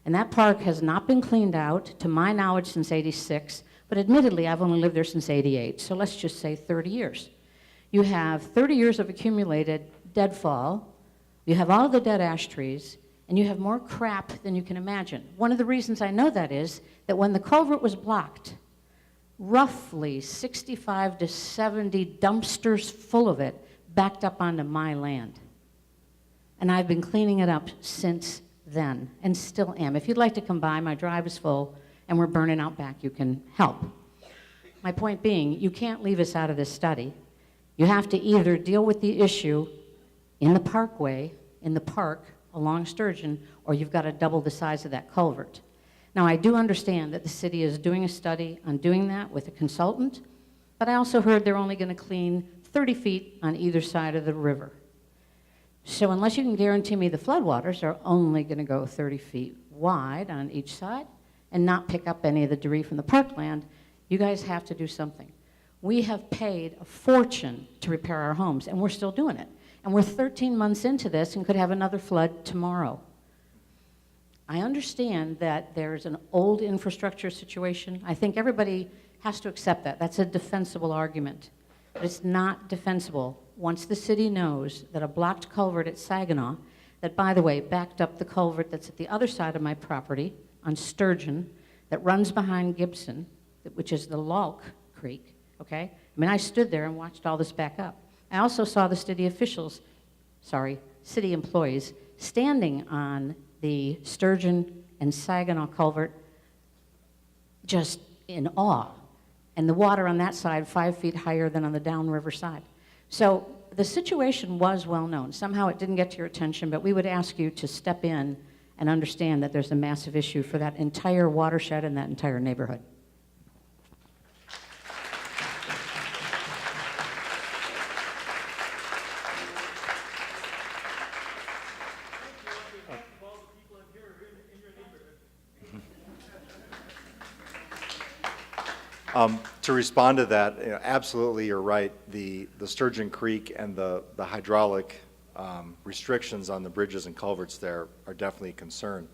And that park has not been cleaned out, to my knowledge, since '86, but admittedly, I've only lived there since '88, so let's just say 30 years. You have 30 years of accumulated deadfall, you have all the dead ash trees, and you have more crap than you can imagine. One of the reasons I know that is that when the culvert was blocked, roughly 65 to 70 dumpsters full of it backed up onto my land. And I've been cleaning it up since then, and still am. If you'd like to come by, my drive is full, and we're burning out back. You can help. My point being, you can't leave us out of this study. You have to either deal with the issue in the parkway, in the park, along Sturgeon, or you've got to double the size of that culvert. Now, I do understand that the city is doing a study on doing that with a consultant, but I also heard they're only going to clean 30 feet on either side of the river. So unless you can guarantee me the floodwaters are only going to go 30 feet wide on each side and not pick up any of the debris from the parkland, you guys have to do something. We have paid a fortune to repair our homes, and we're still doing it. And we're 13 months into this and could have another flood tomorrow. I understand that there's an old infrastructure situation. I think everybody has to accept that. That's a defensible argument. But it's not defensible once the city knows that a blocked culvert at Saginaw, that, by the way, backed up the culvert that's at the other side of my property on Sturgeon, that runs behind Gibson, which is the Lulk Creek, okay? I mean, I stood there and watched all this back up. I also saw the city employees standing on the Sturgeon and Saginaw culvert just in awe. And the water on that side 5 feet higher than on the downriver side. So the situation was well known. Somehow it didn't get to your attention, but we would ask you to step in and understand that there's a massive issue for that entire watershed and that entire neighborhood. To respond to that, absolutely, you're right. The Sturgeon Creek and the hydraulic restrictions on the bridges and culverts there are definitely a concern.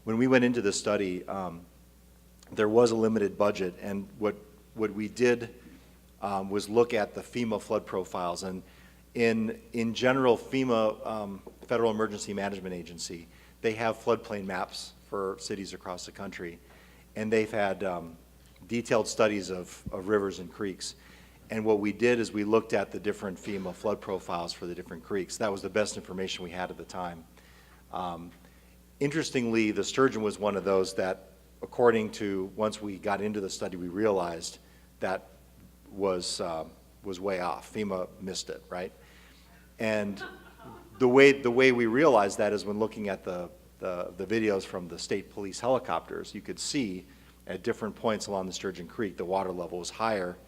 When we went into this study, there was a limited budget, and what we did was look at the FEMA flood profiles. And in general, FEMA, Federal Emergency Management Agency, they have floodplain maps for cities across the country, and they've had detailed studies of rivers and creeks. And what we did is we looked at the different FEMA flood profiles for the different creeks. That was the best information we had at the time. Interestingly, the Sturgeon was one of those that, according to, once we got into the study, we realized that was way off. FEMA missed it, right? And the way we realized that is when looking at the videos from the state police helicopters, you could see at different points along the Sturgeon Creek, the water level was higher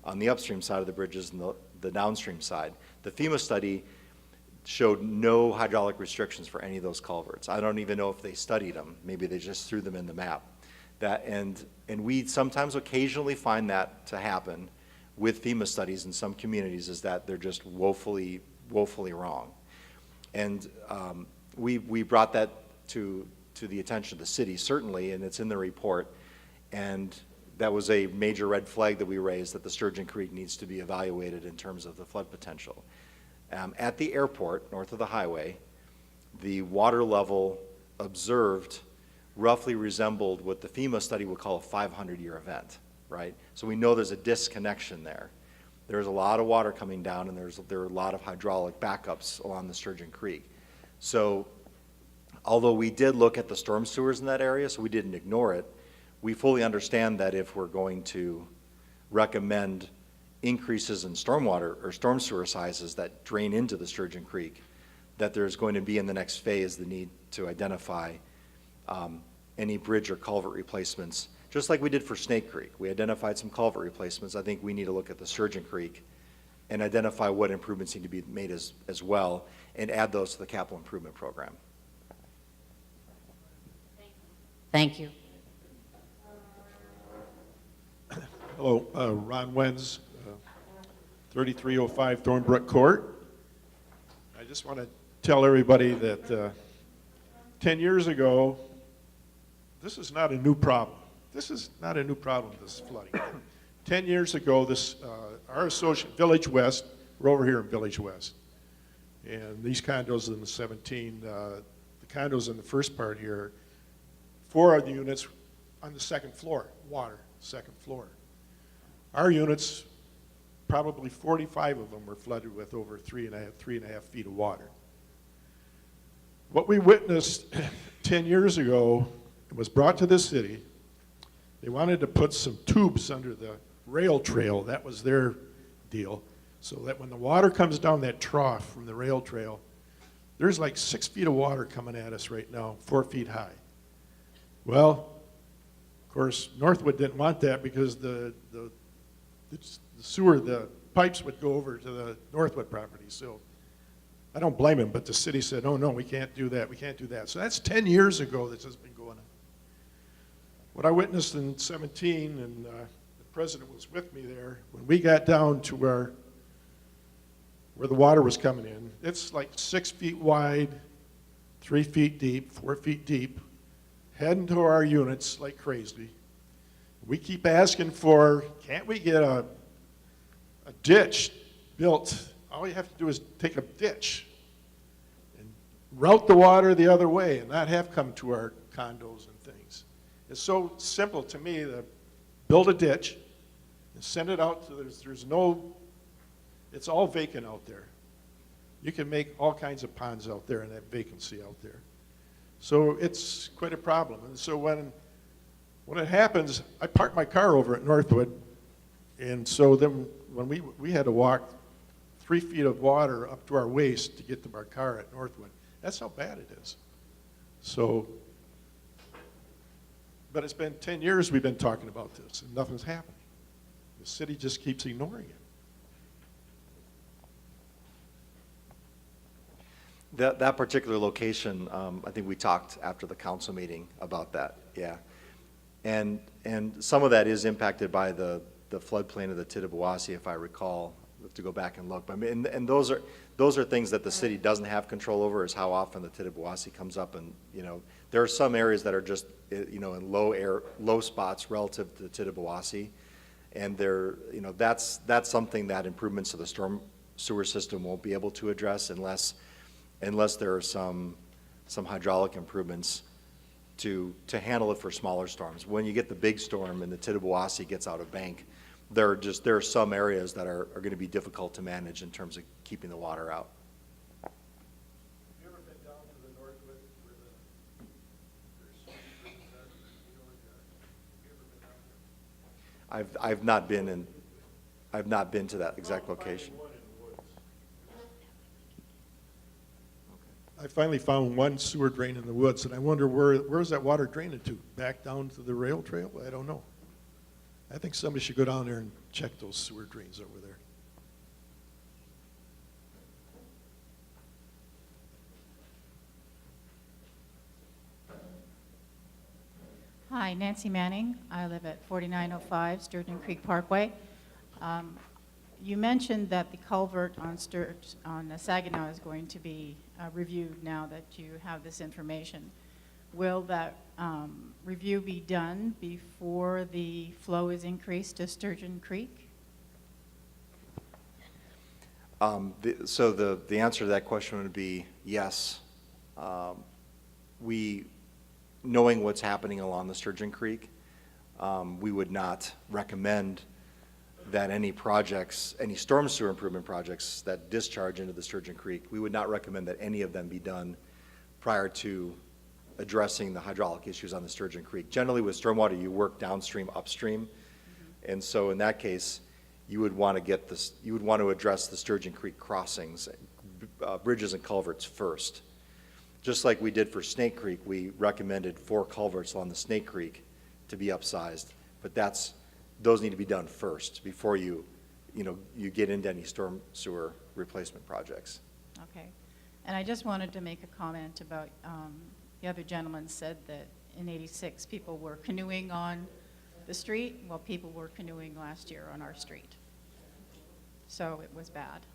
on the upstream side of the bridges than the downstream side. The FEMA study showed no hydraulic restrictions for any of those culverts. I don't even know if they studied them. Maybe they just threw them in the map. And we sometimes occasionally find that to happen with FEMA studies in some communities, is that they're just woefully wrong. And we brought that to the attention of the city, certainly, and it's in the report. And that was a major red flag that we raised, that the Sturgeon Creek needs to be evaluated in terms of the flood potential. At the airport, north of the highway, the water level observed roughly resembled what the FEMA study would call a 500-year event, right? So we know there's a disconnection there. There's a lot of water coming down, and there are a lot of hydraulic backups along the Sturgeon Creek. So although we did look at the storm sewers in that area, so we didn't ignore it, we fully understand that if we're going to recommend increases in stormwater or storm sewer sizes that drain into the Sturgeon Creek, that there's going to be in the next phase the need to identify any bridge or culvert replacements, just like we did for Snake Creek. We identified some culvert replacements. I think we need to look at the Sturgeon Creek and identify what improvements need to be made as well, and add those to the capital improvement program. Thank you. Hello, Ron Wenz, 3305 Thornbrook Court. I just want to tell everybody that 10 years ago, this is not a new problem. This is not a new problem, this flooding. 10 years ago, our associate, Village West, we're over here in Village West, and these condos in the 17, the condos in the first part here, 4 of the units on the second floor, water, second floor. Our units, probably 45 of them were flooded with over 3.5 feet of water. What we witnessed 10 years ago was brought to the city. They wanted to put some tubes under the rail trail. That was their deal. So that when the water comes down that trough from the rail trail, there's like 6 feet of water coming at us right now, 4 feet high. Well, of course, Northwood didn't want that because the sewer, the pipes would go over to the Northwood property. So I don't blame him, but the city said, oh no, we can't do that, we can't do that. So that's 10 years ago this has been going on. What I witnessed in 17, and the president was with me there, when we got down to where the water was coming in, it's like 6 feet wide, 3 feet deep, 4 feet deep, heading to our units like crazy. We keep asking for, can't we get a ditch built? All you have to do is take a ditch and route the water the other way and not have come to our condos and things. It's so simple to me. The build a ditch and send it out to, there's no, it's all vacant out there. You can make all kinds of ponds out there in that vacancy out there. So it's quite a problem. And so when it happens, I park my car over at Northwood, and so then when we had to walk 3 feet of water up to our waist to get to our car at Northwood. That's how bad it is. So, but it's been 10 years we've been talking about this, and nothing's happening. The city just keeps ignoring it. That particular location, I think we talked after the council meeting about that, yeah. And some of that is impacted by the floodplain of the Tittabawassee, if I recall. We have to go back and look. But I mean, and those are things that the city doesn't have control over, is how often the Tittabawassee comes up. And, you know, there are some areas that are just, you know, in low spots relative to the Tittabawassee. And they're, you know, that's something that improvements to the storm sewer system won't be able to address unless there are some hydraulic improvements to handle it for smaller storms. When you get the big storm and the Tittabawassee gets out of bank, there are some areas that are going to be difficult to manage in terms of keeping the water out. Have you ever been down to the Northwood where there's so many prisons there? You know where they are? Have you ever been down there? I've not been to that exact location. I finally found one sewer drain in the woods, and I wonder where's that water draining to? Back down to the rail trail? I don't know. I think somebody should go down there and check those sewer drains over there. Hi, Nancy Manning. I live at 4905 Sturgeon Creek Parkway. You mentioned that the culvert on Saginaw is going to be reviewed now that you have this information. Will that review be done before the flow is increased to Sturgeon Creek? So the answer to that question would be yes. Knowing what's happening along the Sturgeon Creek, we would not recommend that any projects, any storm sewer improvement projects that discharge into the Sturgeon Creek, we would not recommend that any of them be done prior to addressing the hydraulic issues on the Sturgeon Creek. Generally with stormwater, you work downstream, upstream. And so in that case, you would want to address the Sturgeon Creek crossings, bridges and culverts first. Just like we did for Snake Creek, we recommended 4 culverts along the Snake Creek to be upsized, but those need to be done first before you get into any storm sewer replacement projects. Okay. And I just wanted to make a comment about the other gentleman said that in '86 people were canoeing on the street. Well, people were canoeing last year on our street. So it was bad.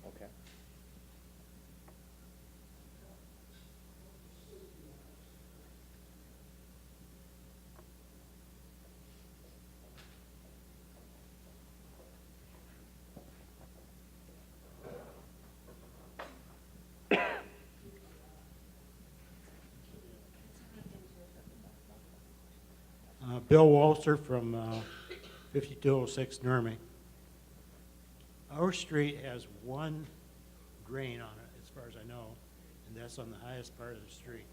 Okay. Bill Walter from 5206 Nurmi. Our street has one drain on it, as far as I know, and that's on the highest part of the street.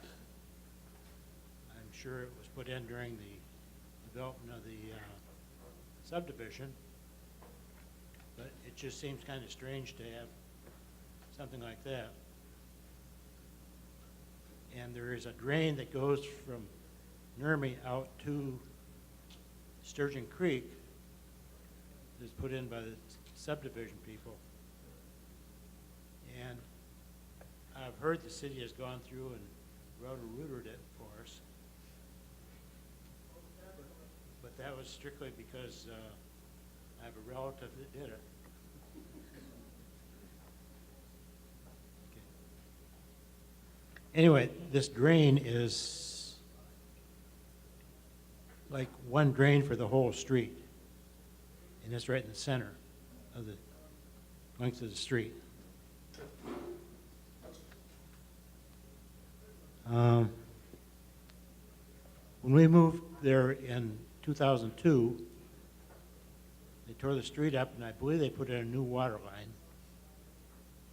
I'm sure it was put in during the development of the subdivision, but it just seems kind of strange to have something like that. And there is a drain that goes from Nurmi out to Sturgeon Creek that's put in by the subdivision people. And I've heard the city has gone through and roto-rooted it for us. But that was strictly because I have a relative that did it. Okay. Anyway, this drain is like one drain for the whole street. And it's right in the center of the length of the street. When we moved there in 2002, they tore the street up, and I believe they put in a new water line.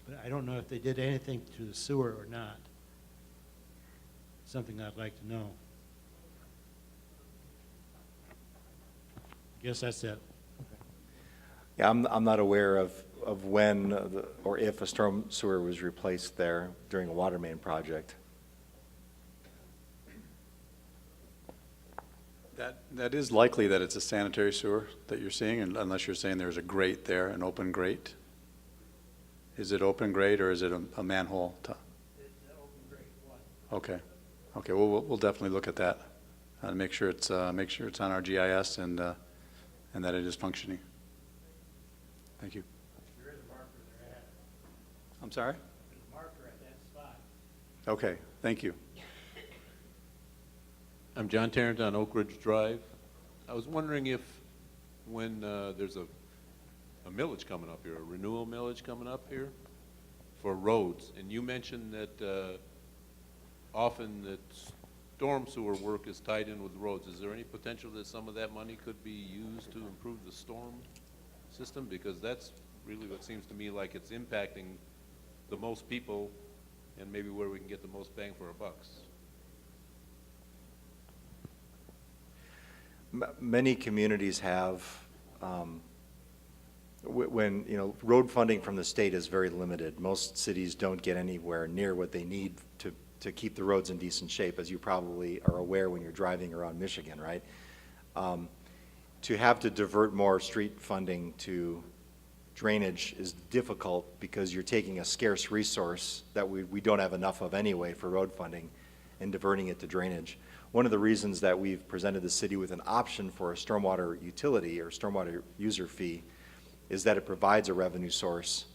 But I don't know if they did anything to the sewer or not. Something I'd like to know. I guess that's it. Yeah, I'm not aware of when or if a storm sewer was replaced there during a water main project. That is likely that it's a sanitary sewer that you're seeing, unless you're saying there's a grate there, an open grate. Is it open grate or is it a manhole? It's an open grate one. Okay. Okay. Well, we'll definitely look at that and make sure it's on our GIS and that it is functioning. Thank you. There is a marker there at it. I'm sorry? There's a marker at that spot. Okay. Thank you. I'm John Tarrant on Oak Ridge Drive. I was wondering if when there's a millage coming up here, a renewal millage coming up here for roads, and you mentioned that often that storm sewer work is tied in with roads. Is there any potential that some of that money could be used to improve the storm system? Because that's really what seems to me like it's impacting the most people and maybe where we can get the most bang for our bucks. Many communities have, when, road funding from the state is very limited. Most cities don't get anywhere near what they need to keep the roads in decent shape, as you probably are aware when you're driving around Michigan, right? To have to divert more street funding to drainage is difficult because you're taking a scarce resource that we don't have enough of anyway for road funding and diverting it to drainage. One of the reasons that we've presented the city with an option for a stormwater utility or stormwater user fee is that it provides a revenue source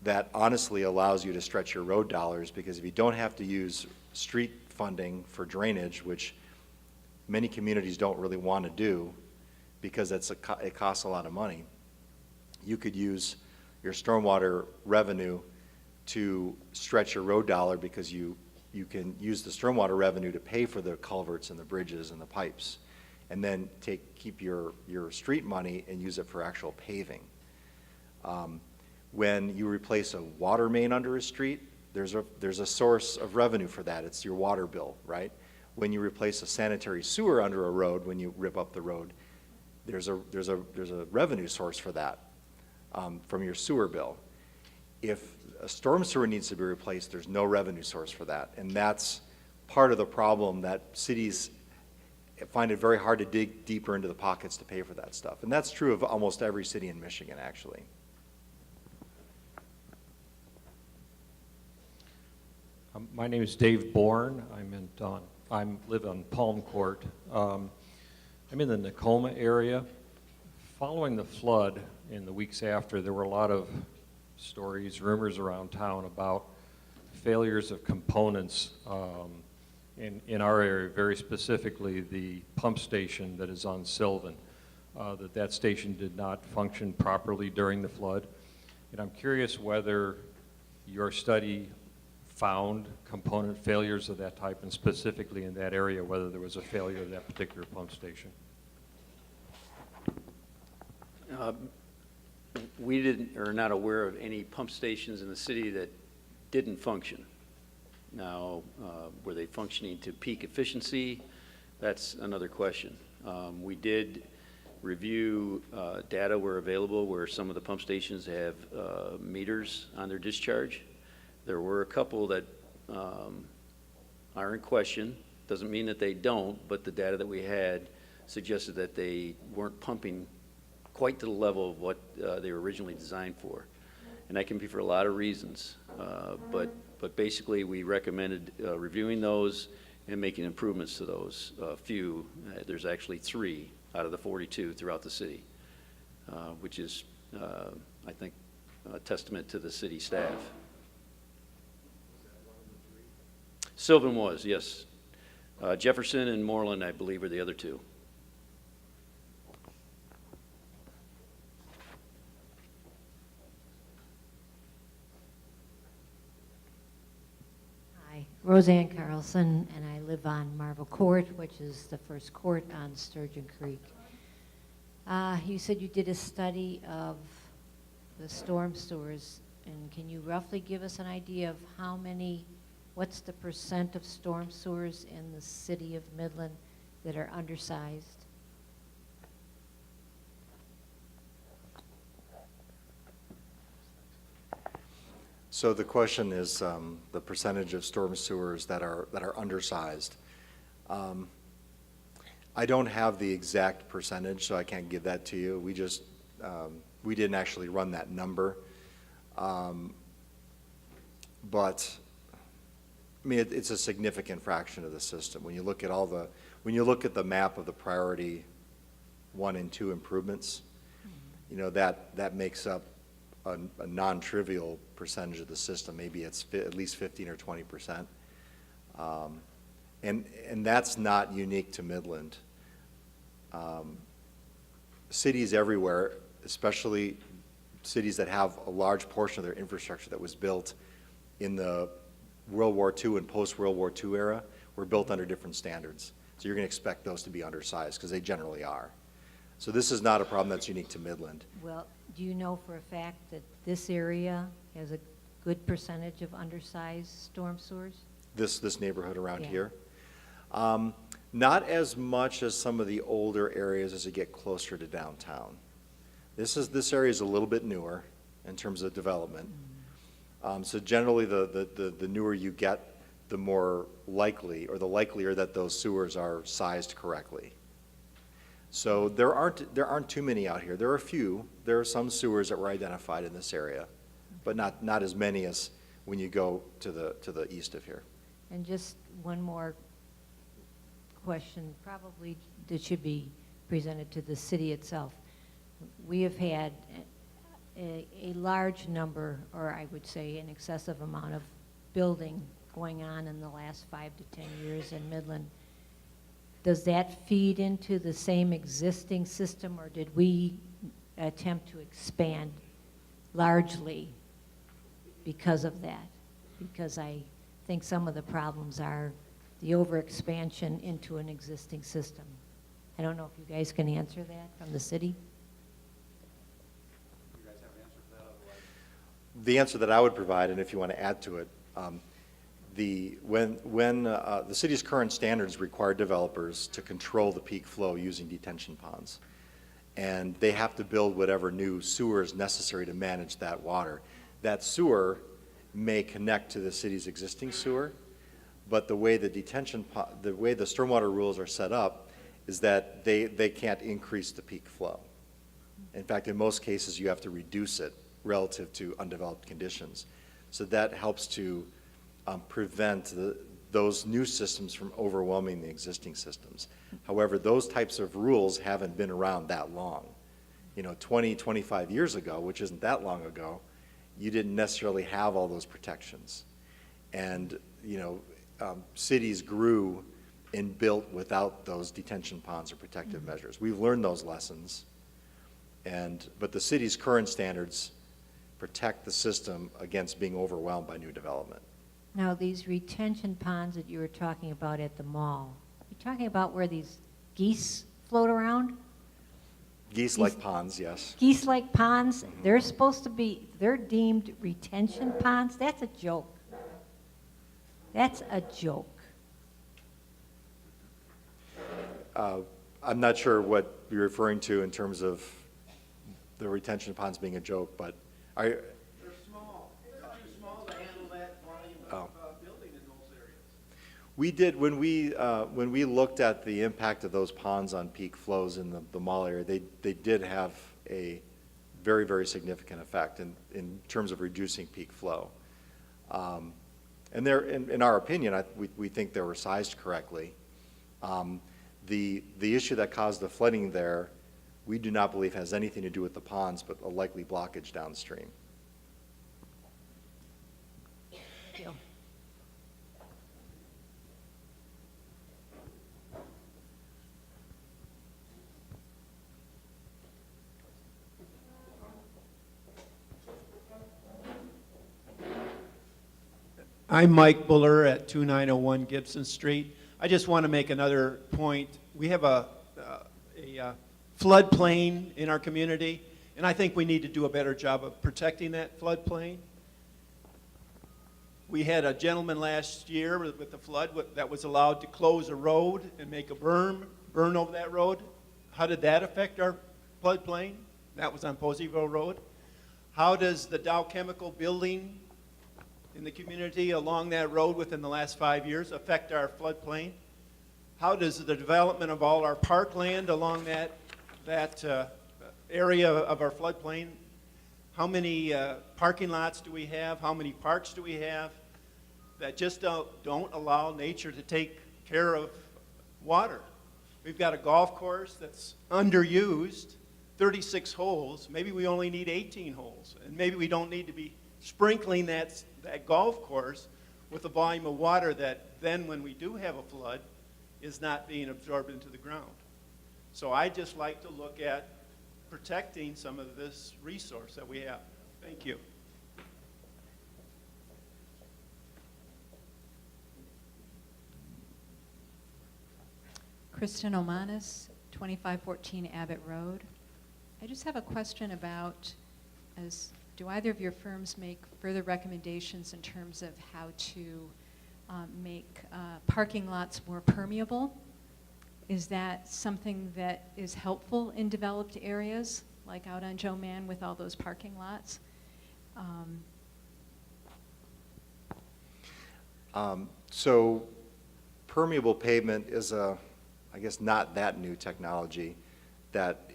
that honestly allows you to stretch your road dollars, because if you don't have to use street funding for drainage, which many communities don't really want to do because it costs a lot of money, you could use your stormwater revenue to stretch your road dollar, because you can use the stormwater revenue to pay for the culverts and the bridges and the pipes, and then keep your street money and use it for actual paving. When you replace a water main under a street, there's a source of revenue for that. It's your water bill, right? When you replace a sanitary sewer under a road, when you rip up the road, there's a revenue source for that from your sewer bill. If a storm sewer needs to be replaced, there's no revenue source for that. And that's part of the problem, that cities find it very hard to dig deeper into the pockets to pay for that stuff. And that's true of almost every city in Michigan, actually. My name is Dave Bourne. I live on Palm Court. I'm in the Tacoma area. Following the flood in the weeks after, there were a lot of stories, rumors around town about failures of components in our area, very specifically the pump station that is on Sylvan, that station did not function properly during the flood. And I'm curious whether your study found component failures of that type, and specifically in that area, whether there was a failure of that particular pump station. We are not aware of any pump stations in the city that didn't function. Now, were they functioning to peak efficiency? That's another question. We did review data where available where some of the pump stations have meters on their discharge. There were a couple that are in question. Doesn't mean that they don't, but the data that we had suggested that they weren't pumping quite to the level of what they were originally designed for. And that can be for a lot of reasons. But basically, we recommended reviewing those and making improvements to those few. There's actually 3 out of the 42 throughout the city, which is, I think, a testament to the city staff. Sylvan was, yes. Jefferson and Moreland, I believe, are the other 2. Roseanne Carlson, and I live on Marble Court, which is the first court on Sturgeon Creek. You said you did a study of the storm sewers, and can you roughly give us an idea of how many, what's the percent of storm sewers in the city of Midland that are undersized? So the question is the percentage of storm sewers that are undersized. I don't have the exact percentage, so I can't give that to you. We just we didn't actually run that number, but I mean it's a significant fraction of the system. When you look at the map of the priority 1 and 2 improvements, you know that makes up a non-trivial percentage of the system. Maybe it's at least 15 or 20%, and that's not unique to Midland. Cities everywhere, especially cities that have a large portion of their infrastructure that was built in the World War II and post-World War II era, were built under different standards. So you're going to expect those to be undersized, because they generally are. So this is not a problem that's unique to Midland. Well, do you know for a fact that this area has a good percentage of undersized storm sewers? This neighborhood around Yeah. here? Not as much as some of the older areas as you get closer to downtown. This area is a little bit newer in terms of development. So generally, the newer you get, the more likely, or the likelier that those sewers are sized correctly. So there aren't too many out here. There are a few. There are some sewers that were identified in this area, but not as many as when you go to the east of here. And just one more question, probably that should be presented to the city itself. We have had a large number, or I would say an excessive amount of building going on in the last 5 to 10 years in Midland. Does that feed into the same existing system, or did we attempt to expand largely because of that? Because I think some of the problems are the overexpansion into an existing system. I don't know if you guys can answer that from the city. The answer that I would provide, and if you want to add to it, when the city's current standards require developers to control the peak flow using detention ponds, and they have to build whatever new sewer is necessary to manage that water. That sewer may connect to the city's existing sewer, but the way the stormwater rules are set up is that they can't increase the peak flow. In fact, in most cases, you have to reduce it relative to undeveloped conditions. So that helps to prevent those new systems from overwhelming the existing systems. However, those types of rules haven't been around that long. 20, 25 years ago, which isn't that long ago, you didn't necessarily have all those protections. And, cities grew and built without those detention ponds or protective measures. We've learned those lessons, but the city's current standards protect the system against being overwhelmed by new development. Now, these retention ponds that you were talking about at the mall, you're talking about where these geese float around? Geese-like ponds, yes. Geese-like ponds, they're supposed to be, they're deemed retention ponds? That's a joke. That's a joke. I'm not sure what you're referring to in terms of the retention ponds being a joke, but are you? They're small. They're too small to handle that volume of building in those areas. We did, when we looked at the impact of those ponds on peak flows in the mall area, they did have a very, very significant effect in terms of reducing peak flow. And in our opinion, we think they were sized correctly. The issue that caused the flooding there, we do not believe has anything to do with the ponds, but a likely blockage downstream. Thank you. I'm Mike Buller at 2901 Gibson Street. I just want to make another point. We have a floodplain in our community, and I think we need to do a better job of protecting that floodplain. We had a gentleman last year with the flood that was allowed to close a road and make a burn over that road. How did that affect our floodplain? That was on Poseyville Road. How does the Dow Chemical building in the community along that road within the last 5 years affect our floodplain? How does the development of all our parkland along that area of our floodplain, how many parking lots do we have? How many parks do we have that just don't allow nature to take care of water? We've got a golf course that's underused, 36 holes. Maybe we only need 18 holes. And maybe we don't need to be sprinkling that golf course with a volume of water that then when we do have a flood is not being absorbed into the ground. So I just like to look at protecting some of this resource that we have. Thank you. Kristen Omanis, 2514 Abbott Road. I just have a question about, do either of your firms make further recommendations in terms of how to make parking lots more permeable? Is that something that is helpful in developed areas, like out on Joe Mann with all those parking lots? So permeable pavement is I guess not that new technology that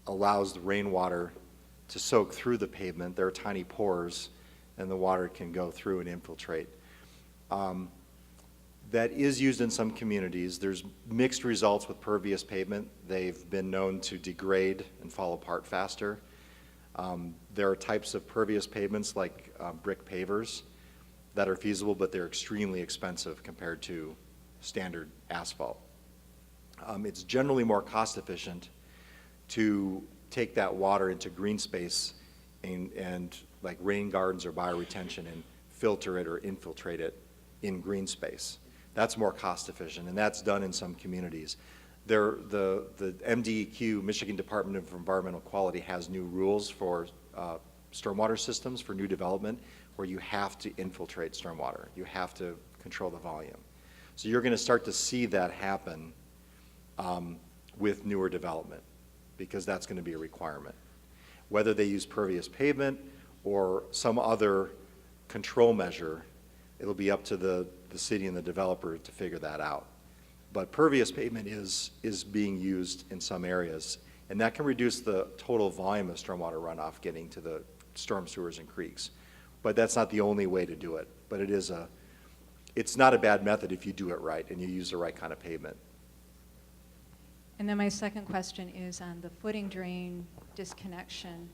allows the rainwater to soak through the pavement. There are tiny pores and the water can go through and infiltrate. That is used in some communities. There's mixed results with pervious pavement. They've been known to degrade and fall apart faster. There are types of pervious pavements like brick pavers that are feasible, but they're extremely expensive compared to standard asphalt. It's generally more cost efficient to take that water into green space and like rain gardens or bioretention and filter it or infiltrate it in green space. That's more cost efficient, and that's done in some communities. The MDEQ, Michigan Department of Environmental Quality, has new rules for stormwater systems for new development where you have to infiltrate stormwater. You have to control the volume. So you're going to start to see that happen with newer development because that's going to be a requirement. Whether they use pervious pavement or some other control measure, it'll be up to the city and the developer to figure that out. But pervious pavement is being used in some areas, and that can reduce the total volume of stormwater runoff getting to the storm sewers and creeks. But that's not the only way to do it. But it's not a bad method if you do it right and you use the right kind of pavement. And then my second question is on the footing drain disconnection.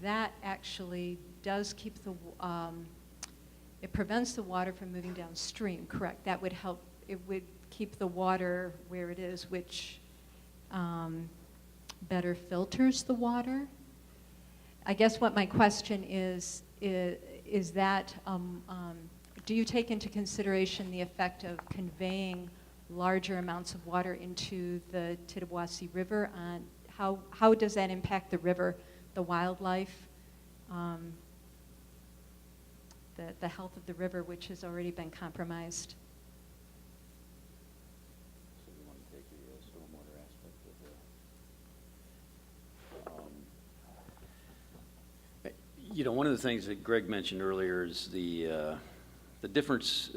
That actually does keep it prevents the water from moving downstream, correct? That would help, it would keep the water where it is, which better filters the water. I guess what my question is that, do you take into consideration the effect of conveying larger amounts of water into the Tittabawassee River? How does that impact the river, the wildlife, the health of the river, which has already been compromised? So you want to take the stormwater aspect of the... one of the things that Greg mentioned earlier is the difference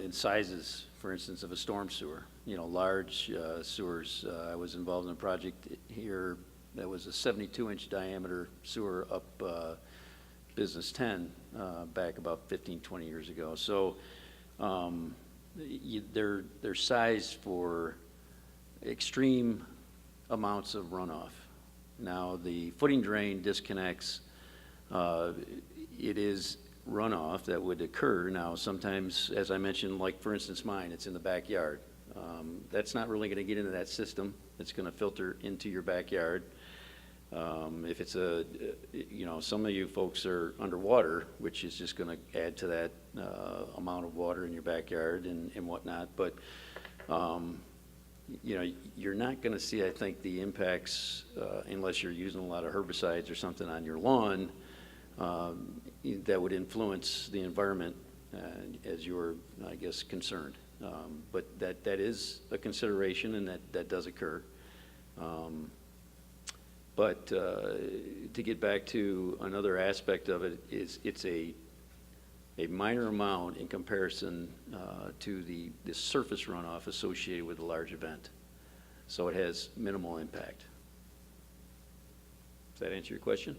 in sizes, for instance, of a storm sewer. Large sewers. I was involved in a project here that was a 72-inch diameter sewer up Business 10 back about 15, 20 years ago. So they're sized for extreme amounts of runoff. Now the footing drain disconnects. It is runoff that would occur. Now sometimes, as I mentioned, like for instance mine, it's in the backyard. That's not really going to get into that system. It's going to filter into your backyard. If it's some of you folks are underwater, which is just going to add to that amount of water in your backyard and whatnot. But, you're not going to see, I think, the impacts unless you're using a lot of herbicides or something on your lawn that would influence the environment as you're, I guess, concerned. But that is a consideration, and that does occur. But to get back to another aspect of it, is it's a minor amount in comparison to the surface runoff associated with a large event. So it has minimal impact. Does that answer your question?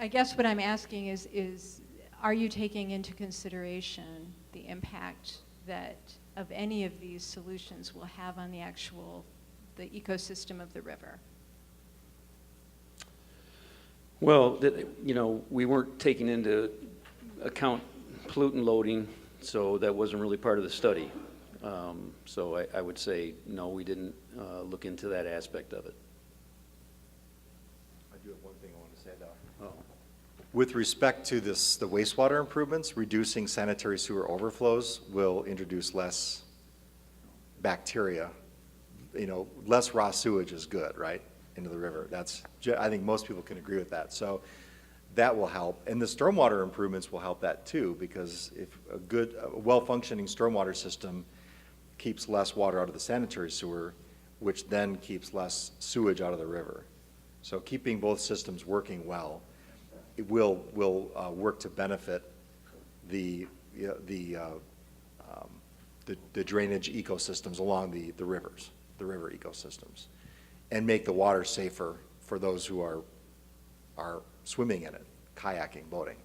I guess what I'm asking is are you taking into consideration the impact that of any of these solutions will have on the ecosystem of the river? Well, we weren't taking into account pollutant loading, so that wasn't really part of the study. So I would say, no, we didn't look into that aspect of it. I do have one thing I want to say, though. With respect to the wastewater improvements, reducing sanitary sewer overflows will introduce less bacteria. Less raw sewage is good, right, into the river. I think most people can agree with that. So that will help. And the stormwater improvements will help that too, because if a well-functioning stormwater system keeps less water out of the sanitary sewer, which then keeps less sewage out of the river. So keeping both systems working well, it will work to benefit the drainage ecosystems along the rivers, the river ecosystems, and make the water safer for those who are swimming in it, kayaking, boating.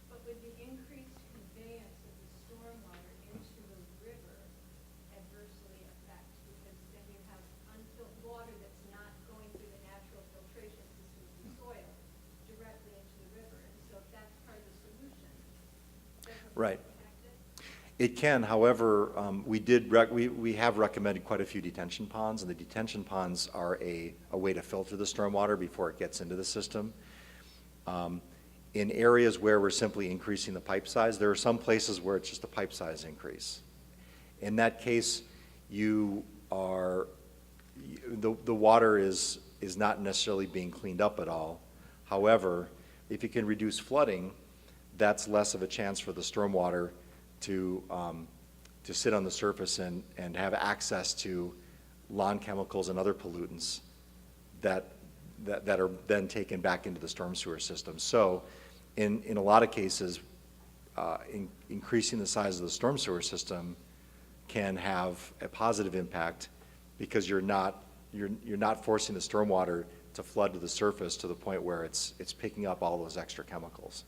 But with the increased conveyance of the stormwater into the river adversely affect, because then you have unfiltered water that's not going through the natural filtration system of the soil directly into the river. And so if that's part of the solution, doesn't Right. it affect it? It can, however, we have recommended quite a few detention ponds, and the detention ponds are a way to filter the stormwater before it gets into the system. In areas where we're simply increasing the pipe size, there are some places where it's just a pipe size increase. In that case, the water is not necessarily being cleaned up at all. However, if you can reduce flooding, that's less of a chance for the stormwater to sit on the surface and have access to lawn chemicals and other pollutants that are then taken back into the storm sewer system. So in a lot of cases, increasing the size of the storm sewer system can have a positive impact, because you're not forcing the stormwater to flood to the surface to the point where it's picking up all those extra chemicals.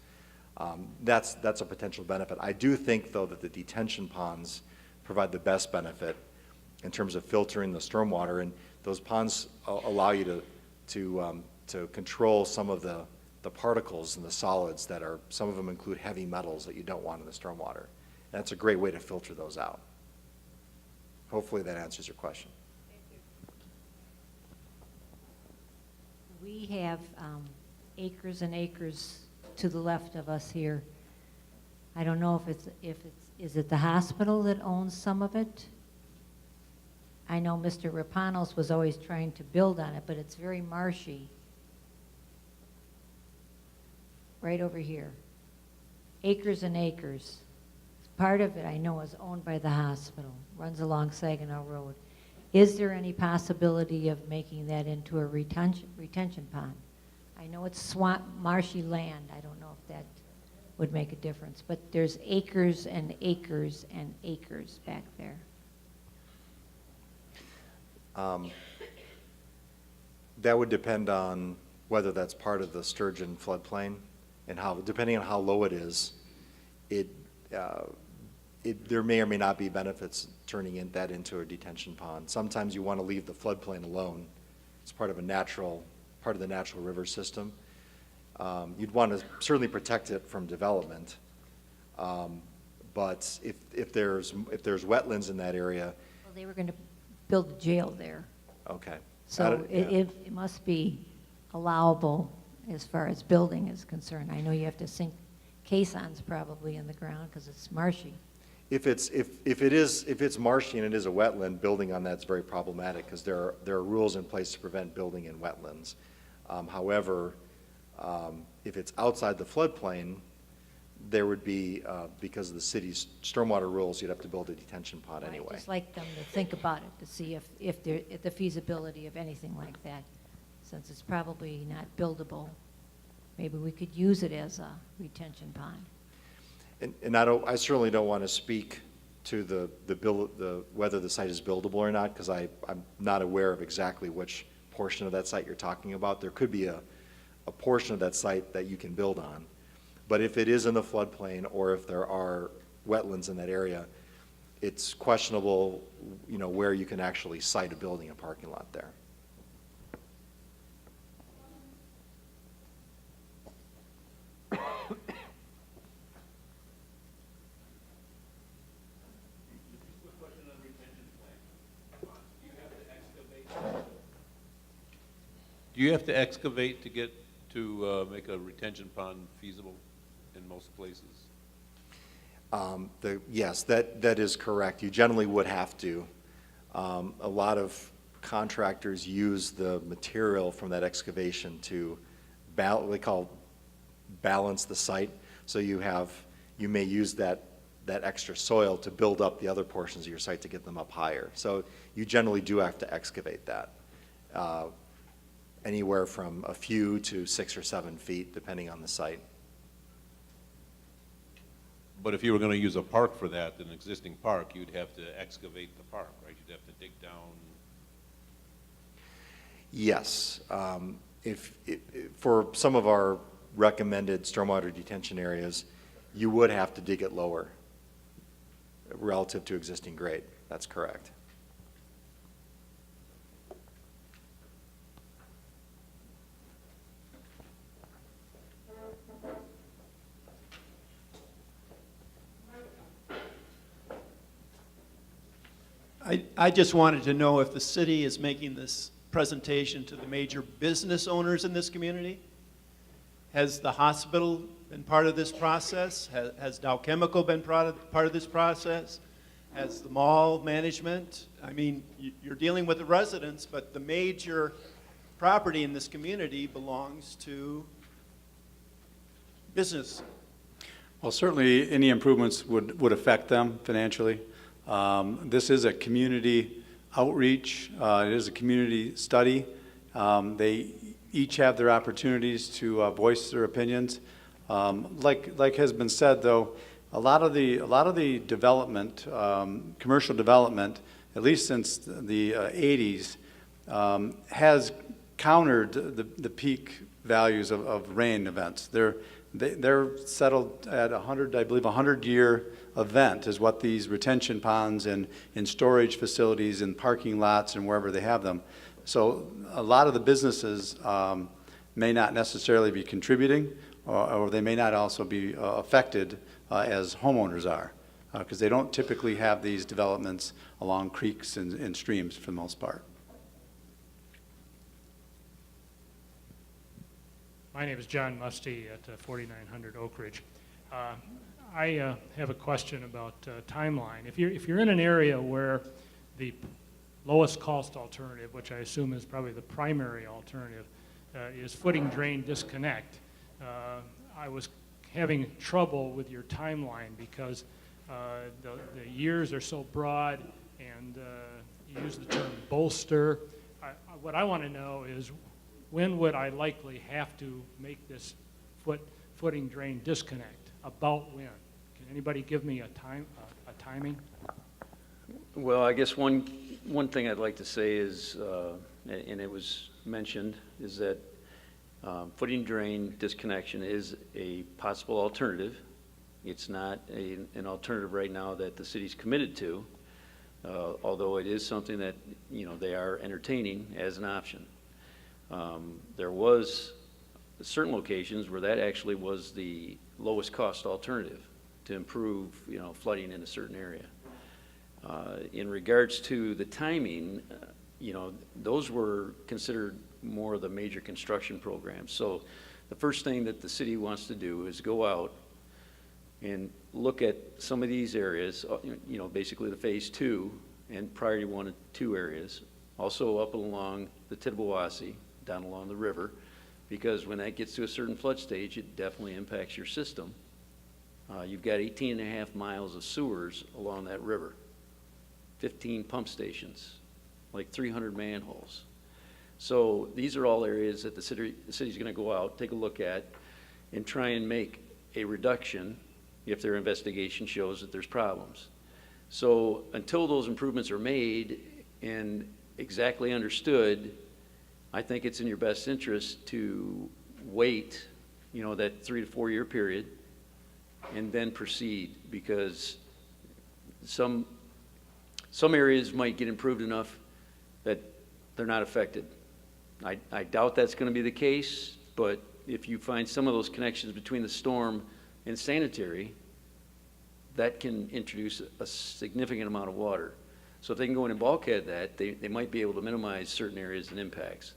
That's a potential benefit. I do think, though, that the detention ponds provide the best benefit in terms of filtering the stormwater, and those ponds allow you to control some of the particles and the solids that are, some of them include heavy metals that you don't want in the stormwater. And that's a great way to filter those out. Hopefully that answers your question. We have acres and acres to the left of us here. I don't know is it the hospital that owns some of it? I know Mr. Rapanos was always trying to build on it, but it's very marshy. Right over here. Acres and acres. Part of it, I know, is owned by the hospital, runs along Saginaw Road. Is there any possibility of making that into a retention pond? I know it's swamp, marshy land. I don't know if that would make a difference, but there's acres and acres and acres back there. That would depend on whether that's part of the sturgeon floodplain, and depending on how low it is, there may or may not be benefits turning that into a detention pond. Sometimes you want to leave the floodplain alone. It's part of the natural river system. You'd want to certainly protect it from development, but if there's wetlands in that area. Well, they were going to build a jail there. Okay. So it must be allowable as far as building is concerned. I know you have to sink caissons probably in the ground because it's marshy. If it's marshy and it is a wetland, building on that's very problematic because there are rules in place to prevent building in wetlands. However, if it's outside the floodplain, there would be, because of the city's stormwater rules, you'd have to build a detention pond I'd anyway. just like them to think about it, to see if the feasibility of anything like that, since it's probably not buildable. Maybe we could use it as a retention pond. And I certainly don't want to speak to whether the site is buildable or not, because I'm not aware of exactly which portion of that site you're talking about. There could be a portion of that site that you can build on. But if it is in the floodplain or if there are wetlands in that area, it's questionable, where you can actually site a building, a parking lot there. Do you have to excavate to get to make a retention pond feasible in most places? Yes, that is correct. You generally would have to. A lot of contractors use the material from that excavation to what they call balance the site. So you may use that extra soil to build up the other portions of your site to get them up higher. So you generally do have to excavate that. Anywhere from a few to 6 or 7 feet, depending on the site. But if you were going to use a park for that, an existing park, you'd have to excavate the park, right? You'd have to dig down. Yes. For some of our recommended stormwater detention areas, you would have to dig it lower relative to existing grade. That's correct. I just wanted to know if the city is making this presentation to the major business owners in this community. Has the hospital been part of this process? Has Dow Chemical been part of this process? Has the mall management? I mean, you're dealing with the residents, but the major property in this community belongs to business. Well, certainly any improvements would affect them financially. This is a community outreach. It is a community study. They each have their opportunities to voice their opinions. Like has been said, though, a lot of the development, commercial development, at least since the 80s, has countered the peak values of rain events. They're settled at 100-year event is what these retention ponds and in storage facilities and parking lots and wherever they have them. So a lot of the businesses may not necessarily be contributing, or they may not also be affected as homeowners are, because they don't typically have these developments along creeks and streams for the most part. My name is John Musty at 4900 Oak Ridge. I have a question about timeline. If you're in an area where the lowest cost alternative, which I assume is probably the primary alternative, is footing drain disconnect, I was having trouble with your timeline because the years are so broad, and you use the term bolster. What I want to know is, when would I likely have to make this footing drain disconnect? About when? Can anybody give me a timing? Well, I guess one thing I'd like to say is, and it was mentioned, is that footing drain disconnection is a possible alternative. It's not an alternative right now that the city's committed to, although it is something that they are entertaining as an option. There was certain locations where that actually was the lowest cost alternative to improve, flooding in a certain area. In regards to the timing, you know, those were considered more of the major construction programs. So the first thing that the city wants to do is go out and look at some of these areas, you know, basically the phase 2 and priority 1 and 2 areas, also up along the Tittabawassee, down along the river, because when that gets to a certain flood stage, it definitely impacts your system. You've got 18.5 miles of sewers along that river, 15 pump stations, like 300 manholes. So these are all areas that the city's gonna go out, take a look at, and try and make a reduction if their investigation shows that there's problems. So until those improvements are made and exactly understood, I think it's in your best interest to wait, you know, that 3 to 4 year period and then proceed, because some areas might get improved enough that they're not affected. I doubt that's going to be the case, but if you find some of those connections between the storm and sanitary, that can introduce a significant amount of water. So if they can go in and bulkhead that, they might be able to minimize certain areas and impacts.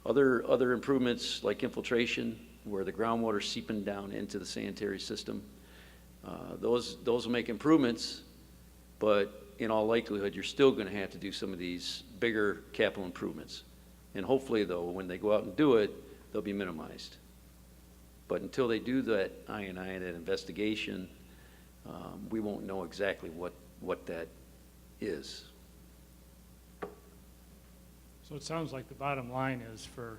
Other improvements like infiltration, where the groundwater is seeping down into the sanitary system, those will make improvements, but in all likelihood, you're still going to have to do some of these bigger capital improvements. And hopefully, though, when they go out and do it, they'll be minimized. But until they do that I&I, that investigation, we won't know exactly what that is. So it sounds like the bottom line is for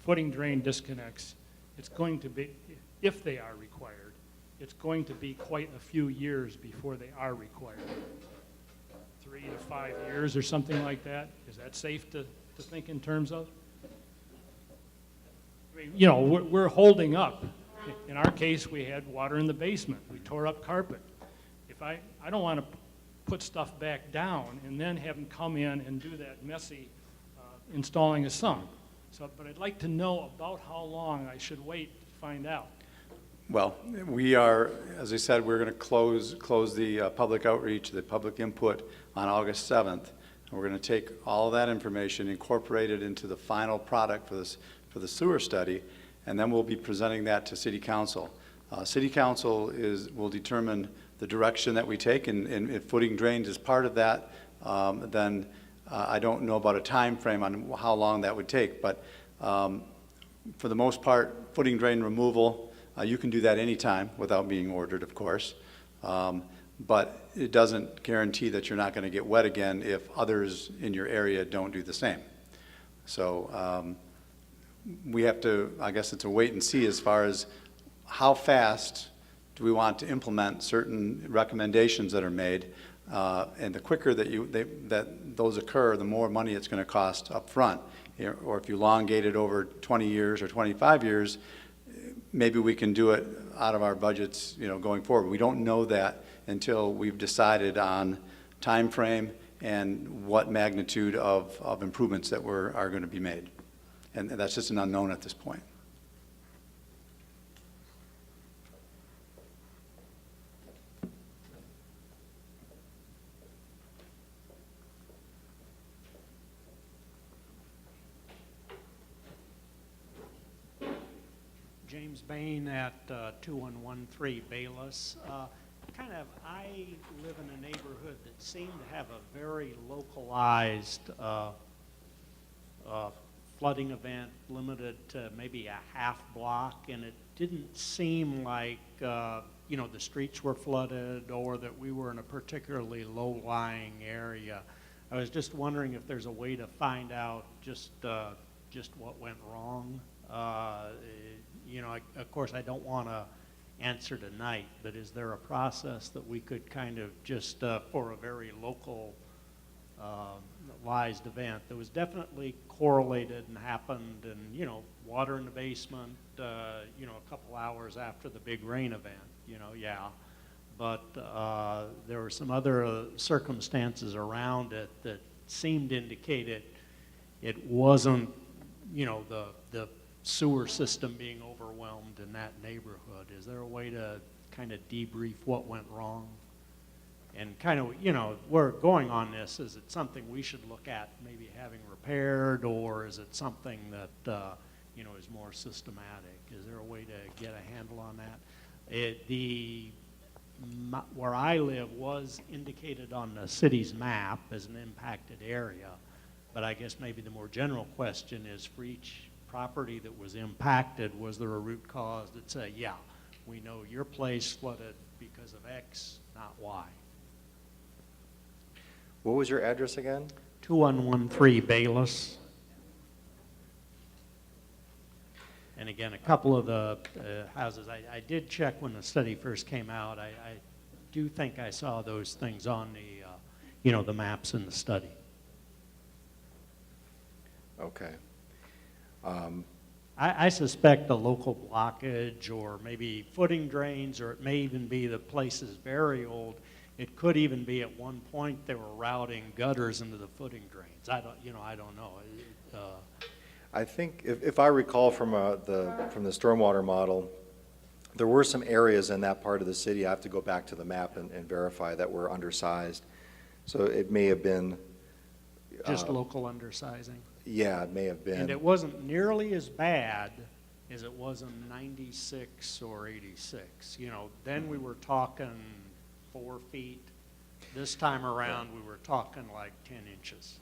footing drain disconnects, it's going to be, if they are required, it's going to be quite a few years before they are required. 3 to 5 years or something like that? Is that safe to think in terms of? I mean, you know, we're holding up. In our case, we had water in the basement. We tore up carpet. If I don't want to put stuff back down and then have them come in and do that messy installing a sump. So, but I'd like to know about how long I should wait to find out. Well, we are, as I said, we're going to close the public outreach, the public input on August 7th. And we're going to take all of that information, incorporate it into the final product for the sewer study, and then we'll be presenting that to City Council. City Council will determine the direction that we take, and if footing drains is part of that, then I don't know about a time frame on how long that would take, but for the most part, footing drain removal, you can do that anytime without being ordered, of course, but it doesn't guarantee that you're not going to get wet again if others in your area don't do the same. So we have to, I guess it's a wait and see as far as how fast do we want to implement certain recommendations that are made, and the quicker that those occur, the more money it's going to cost up front. Or if you elongate it over 20 years or 25 years, maybe we can do it out of our budgets, you know, going forward. We don't know that until we've decided on time frame and what magnitude of improvements that are going to be made. And that's just an unknown at this point. James Bain at 2113 Bayless. I live in a neighborhood that seemed to have a very localized flooding event, limited to maybe a half block, and it didn't seem like you know, the streets were flooded or that we were in a particularly low-lying area. I was just wondering if there's a way to find out just what went wrong. You know, of course, I don't want to answer tonight, but is there a process that we could kind of just, for a very localized event that was definitely correlated and happened, and, you know, water in the basement, you know, a couple hours after the big rain event, you know, yeah. But there were some other circumstances around it that seemed to indicate it wasn't, you know, the sewer system being overwhelmed in that neighborhood. Is there a way to kind of debrief what went wrong? And kind of, you know, where going on this, is it something we should look at maybe having repaired, or is it something that, you know, is more systematic? Is there a way to get a handle on that? Where I live was indicated on the city's map as an impacted area, but I guess maybe the more general question is, for each property that was impacted, was there a root cause that said, yeah, we know your place flooded because of X, not Y? What was your address again? 2113 Bayless. And again, a couple of the houses, I did check when the study first came out. I do think I saw those things on the, you know, the maps in the study. Okay. I suspect a local blockage, or maybe footing drains, or it may even be the place is very old. It could even be at one point they were routing gutters into the footing drains. I don't know. I think, if I recall from the stormwater model, there were some areas in that part of the city, I have to go back to the map and verify, that were undersized. So it may have been... Just local undersizing? Yeah, it may have been. And it wasn't nearly as bad as it was in 96 or 86. You know, then we were talking 4 feet. This time around, we were talking like 10 inches.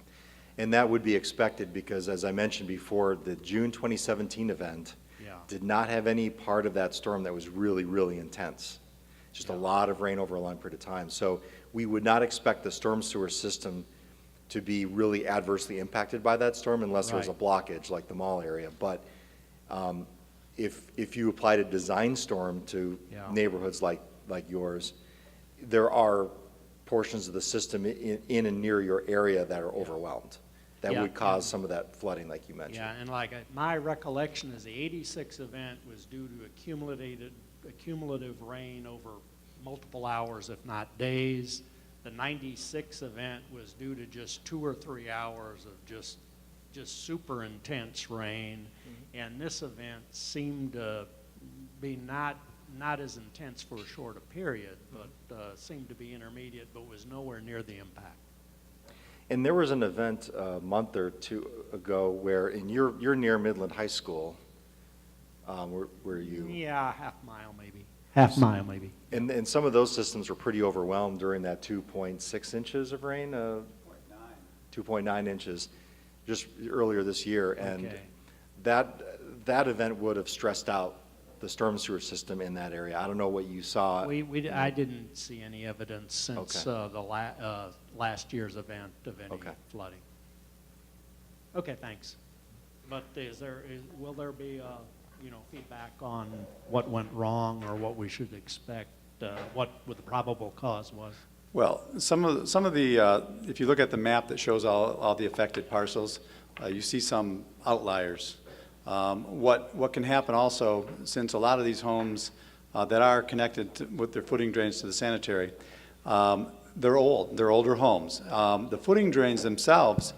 And that would be expected because, as I mentioned before, the June 2017 event did not have any part of that storm that was really, really intense. Just a lot of rain over a long period of time. So we would not expect the storm sewer system to be really adversely impacted by that storm unless there was a blockage like the mall area. But if you applied a design storm to neighborhoods like yours, there are portions of the system in and near your area that are overwhelmed. That would cause some of that flooding like you mentioned. Yeah, and like my recollection is the 86 event was due to accumulative rain over multiple hours, if not days. The 96 event was due to just 2 or 3 hours of just super intense rain. And this event seemed to be not as intense for a shorter period, but seemed to be intermediate, but was nowhere near the impact. And there was an event a month or two ago where, you're near Midland High School, where you... Yeah, half mile maybe. Half mile maybe. And some of those systems were pretty overwhelmed during that 2.6 inches of rain, 2.9 inches, just earlier this year. And that event would have stressed out the storm sewer system in that area. I don't know what you saw. I didn't see any evidence since the last year's event of any flooding. Okay, thanks. But will there be feedback on what went wrong or what we should expect, what the probable cause was? Well, some of the if you look at the map that shows all the affected parcels, you see some outliers. What can happen also, since a lot of these homes that are connected with their footing drains to the sanitary, they're old, they're older homes. The footing drains themselves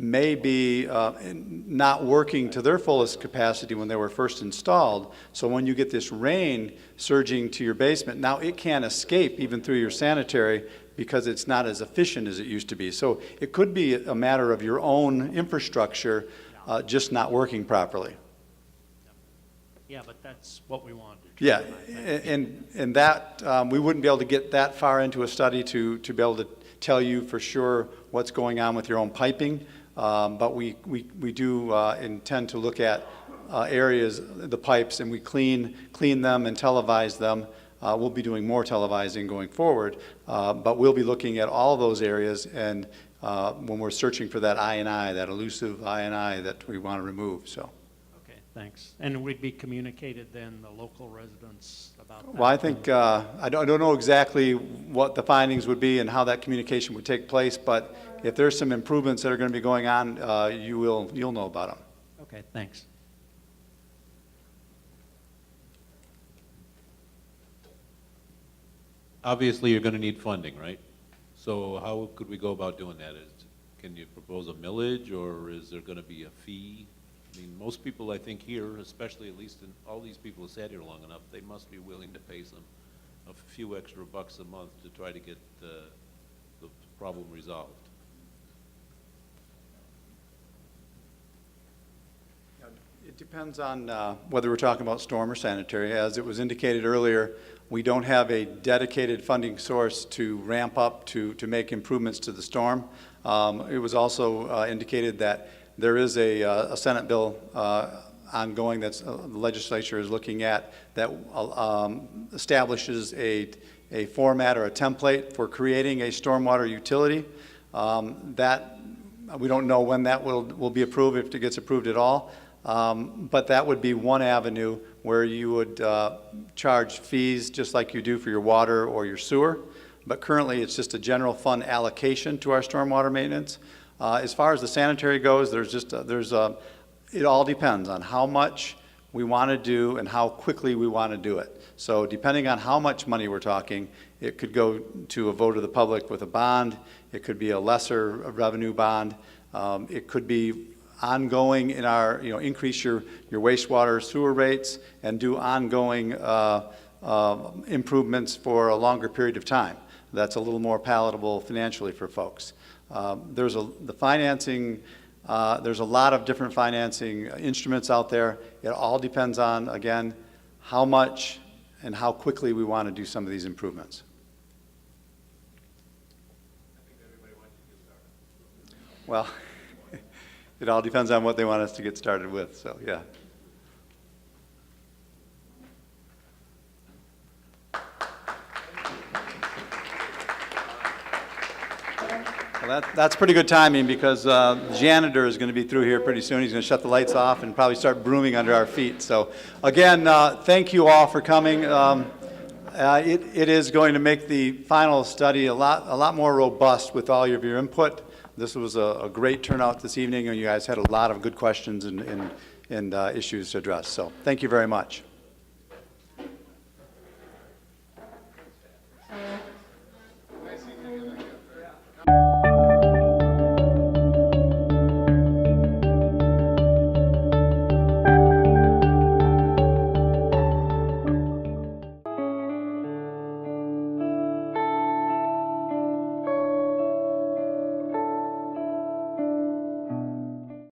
may be not working to their fullest capacity when they were first installed. So when you get this rain surging to your basement, now it can't escape even through your sanitary because it's not as efficient as it used to be. So it could be a matter of your own infrastructure just not working properly. Yeah, but that's what we wanted. Yeah, and that we wouldn't be able to get that far into a study to be able to tell you for sure what's going on with your own piping. But we do intend to look at areas, the pipes, and we clean them and televise them. We'll be doing more televising going forward, but we'll be looking at all those areas, and when we're searching for that I&I, that elusive I&I that we want to remove. So. Okay, thanks. And we'd be communicated then the local residents about that? Well, I think I don't know exactly what the findings would be and how that communication would take place, but if there's some improvements that are going to be going on, you'll know about them. Okay, thanks. Obviously, you're going to need funding, right? So how could we go about doing that? Can you propose a millage, or is there going to be a fee? I mean, most people, I think, here, especially at least in all these people who sat here long enough, they must be willing to pay some a few extra bucks a month to try to get the problem resolved? It depends on whether we're talking about storm or sanitary. As it was indicated earlier, we don't have a dedicated funding source to ramp up to make improvements to the storm. It was also indicated that there is a Senate bill ongoing that the legislature is looking at that establishes a format or a template for creating a stormwater utility. That we don't know when that will be approved, if it gets approved at all. But that would be one avenue where you would charge fees just like you do for your water or your sewer. But currently, it's just a general fund allocation to our stormwater maintenance. As far as the sanitary goes, it all depends on how much we want to do and how quickly we want to do it. So depending on how much money we're talking, it could go to a vote of the public with a bond. It could be a lesser revenue bond. It could be ongoing in our, increase your wastewater sewer rates and do ongoing improvements for a longer period of time. That's a little more palatable financially for folks. There's a lot of different financing instruments out there. It all depends on, again, how much and how quickly we want to do some of these improvements. Well, it all depends on what they want us to get started with, so yeah. Well, that's pretty good timing because the janitor is going to be through here pretty soon. He's going to shut the lights off and probably start brooming under our feet. So again, thank you all for coming. It is going to make the final study a lot more robust with all of your input. This was a great turnout this evening, and you guys had a lot of good questions and issues to address. So thank you very much.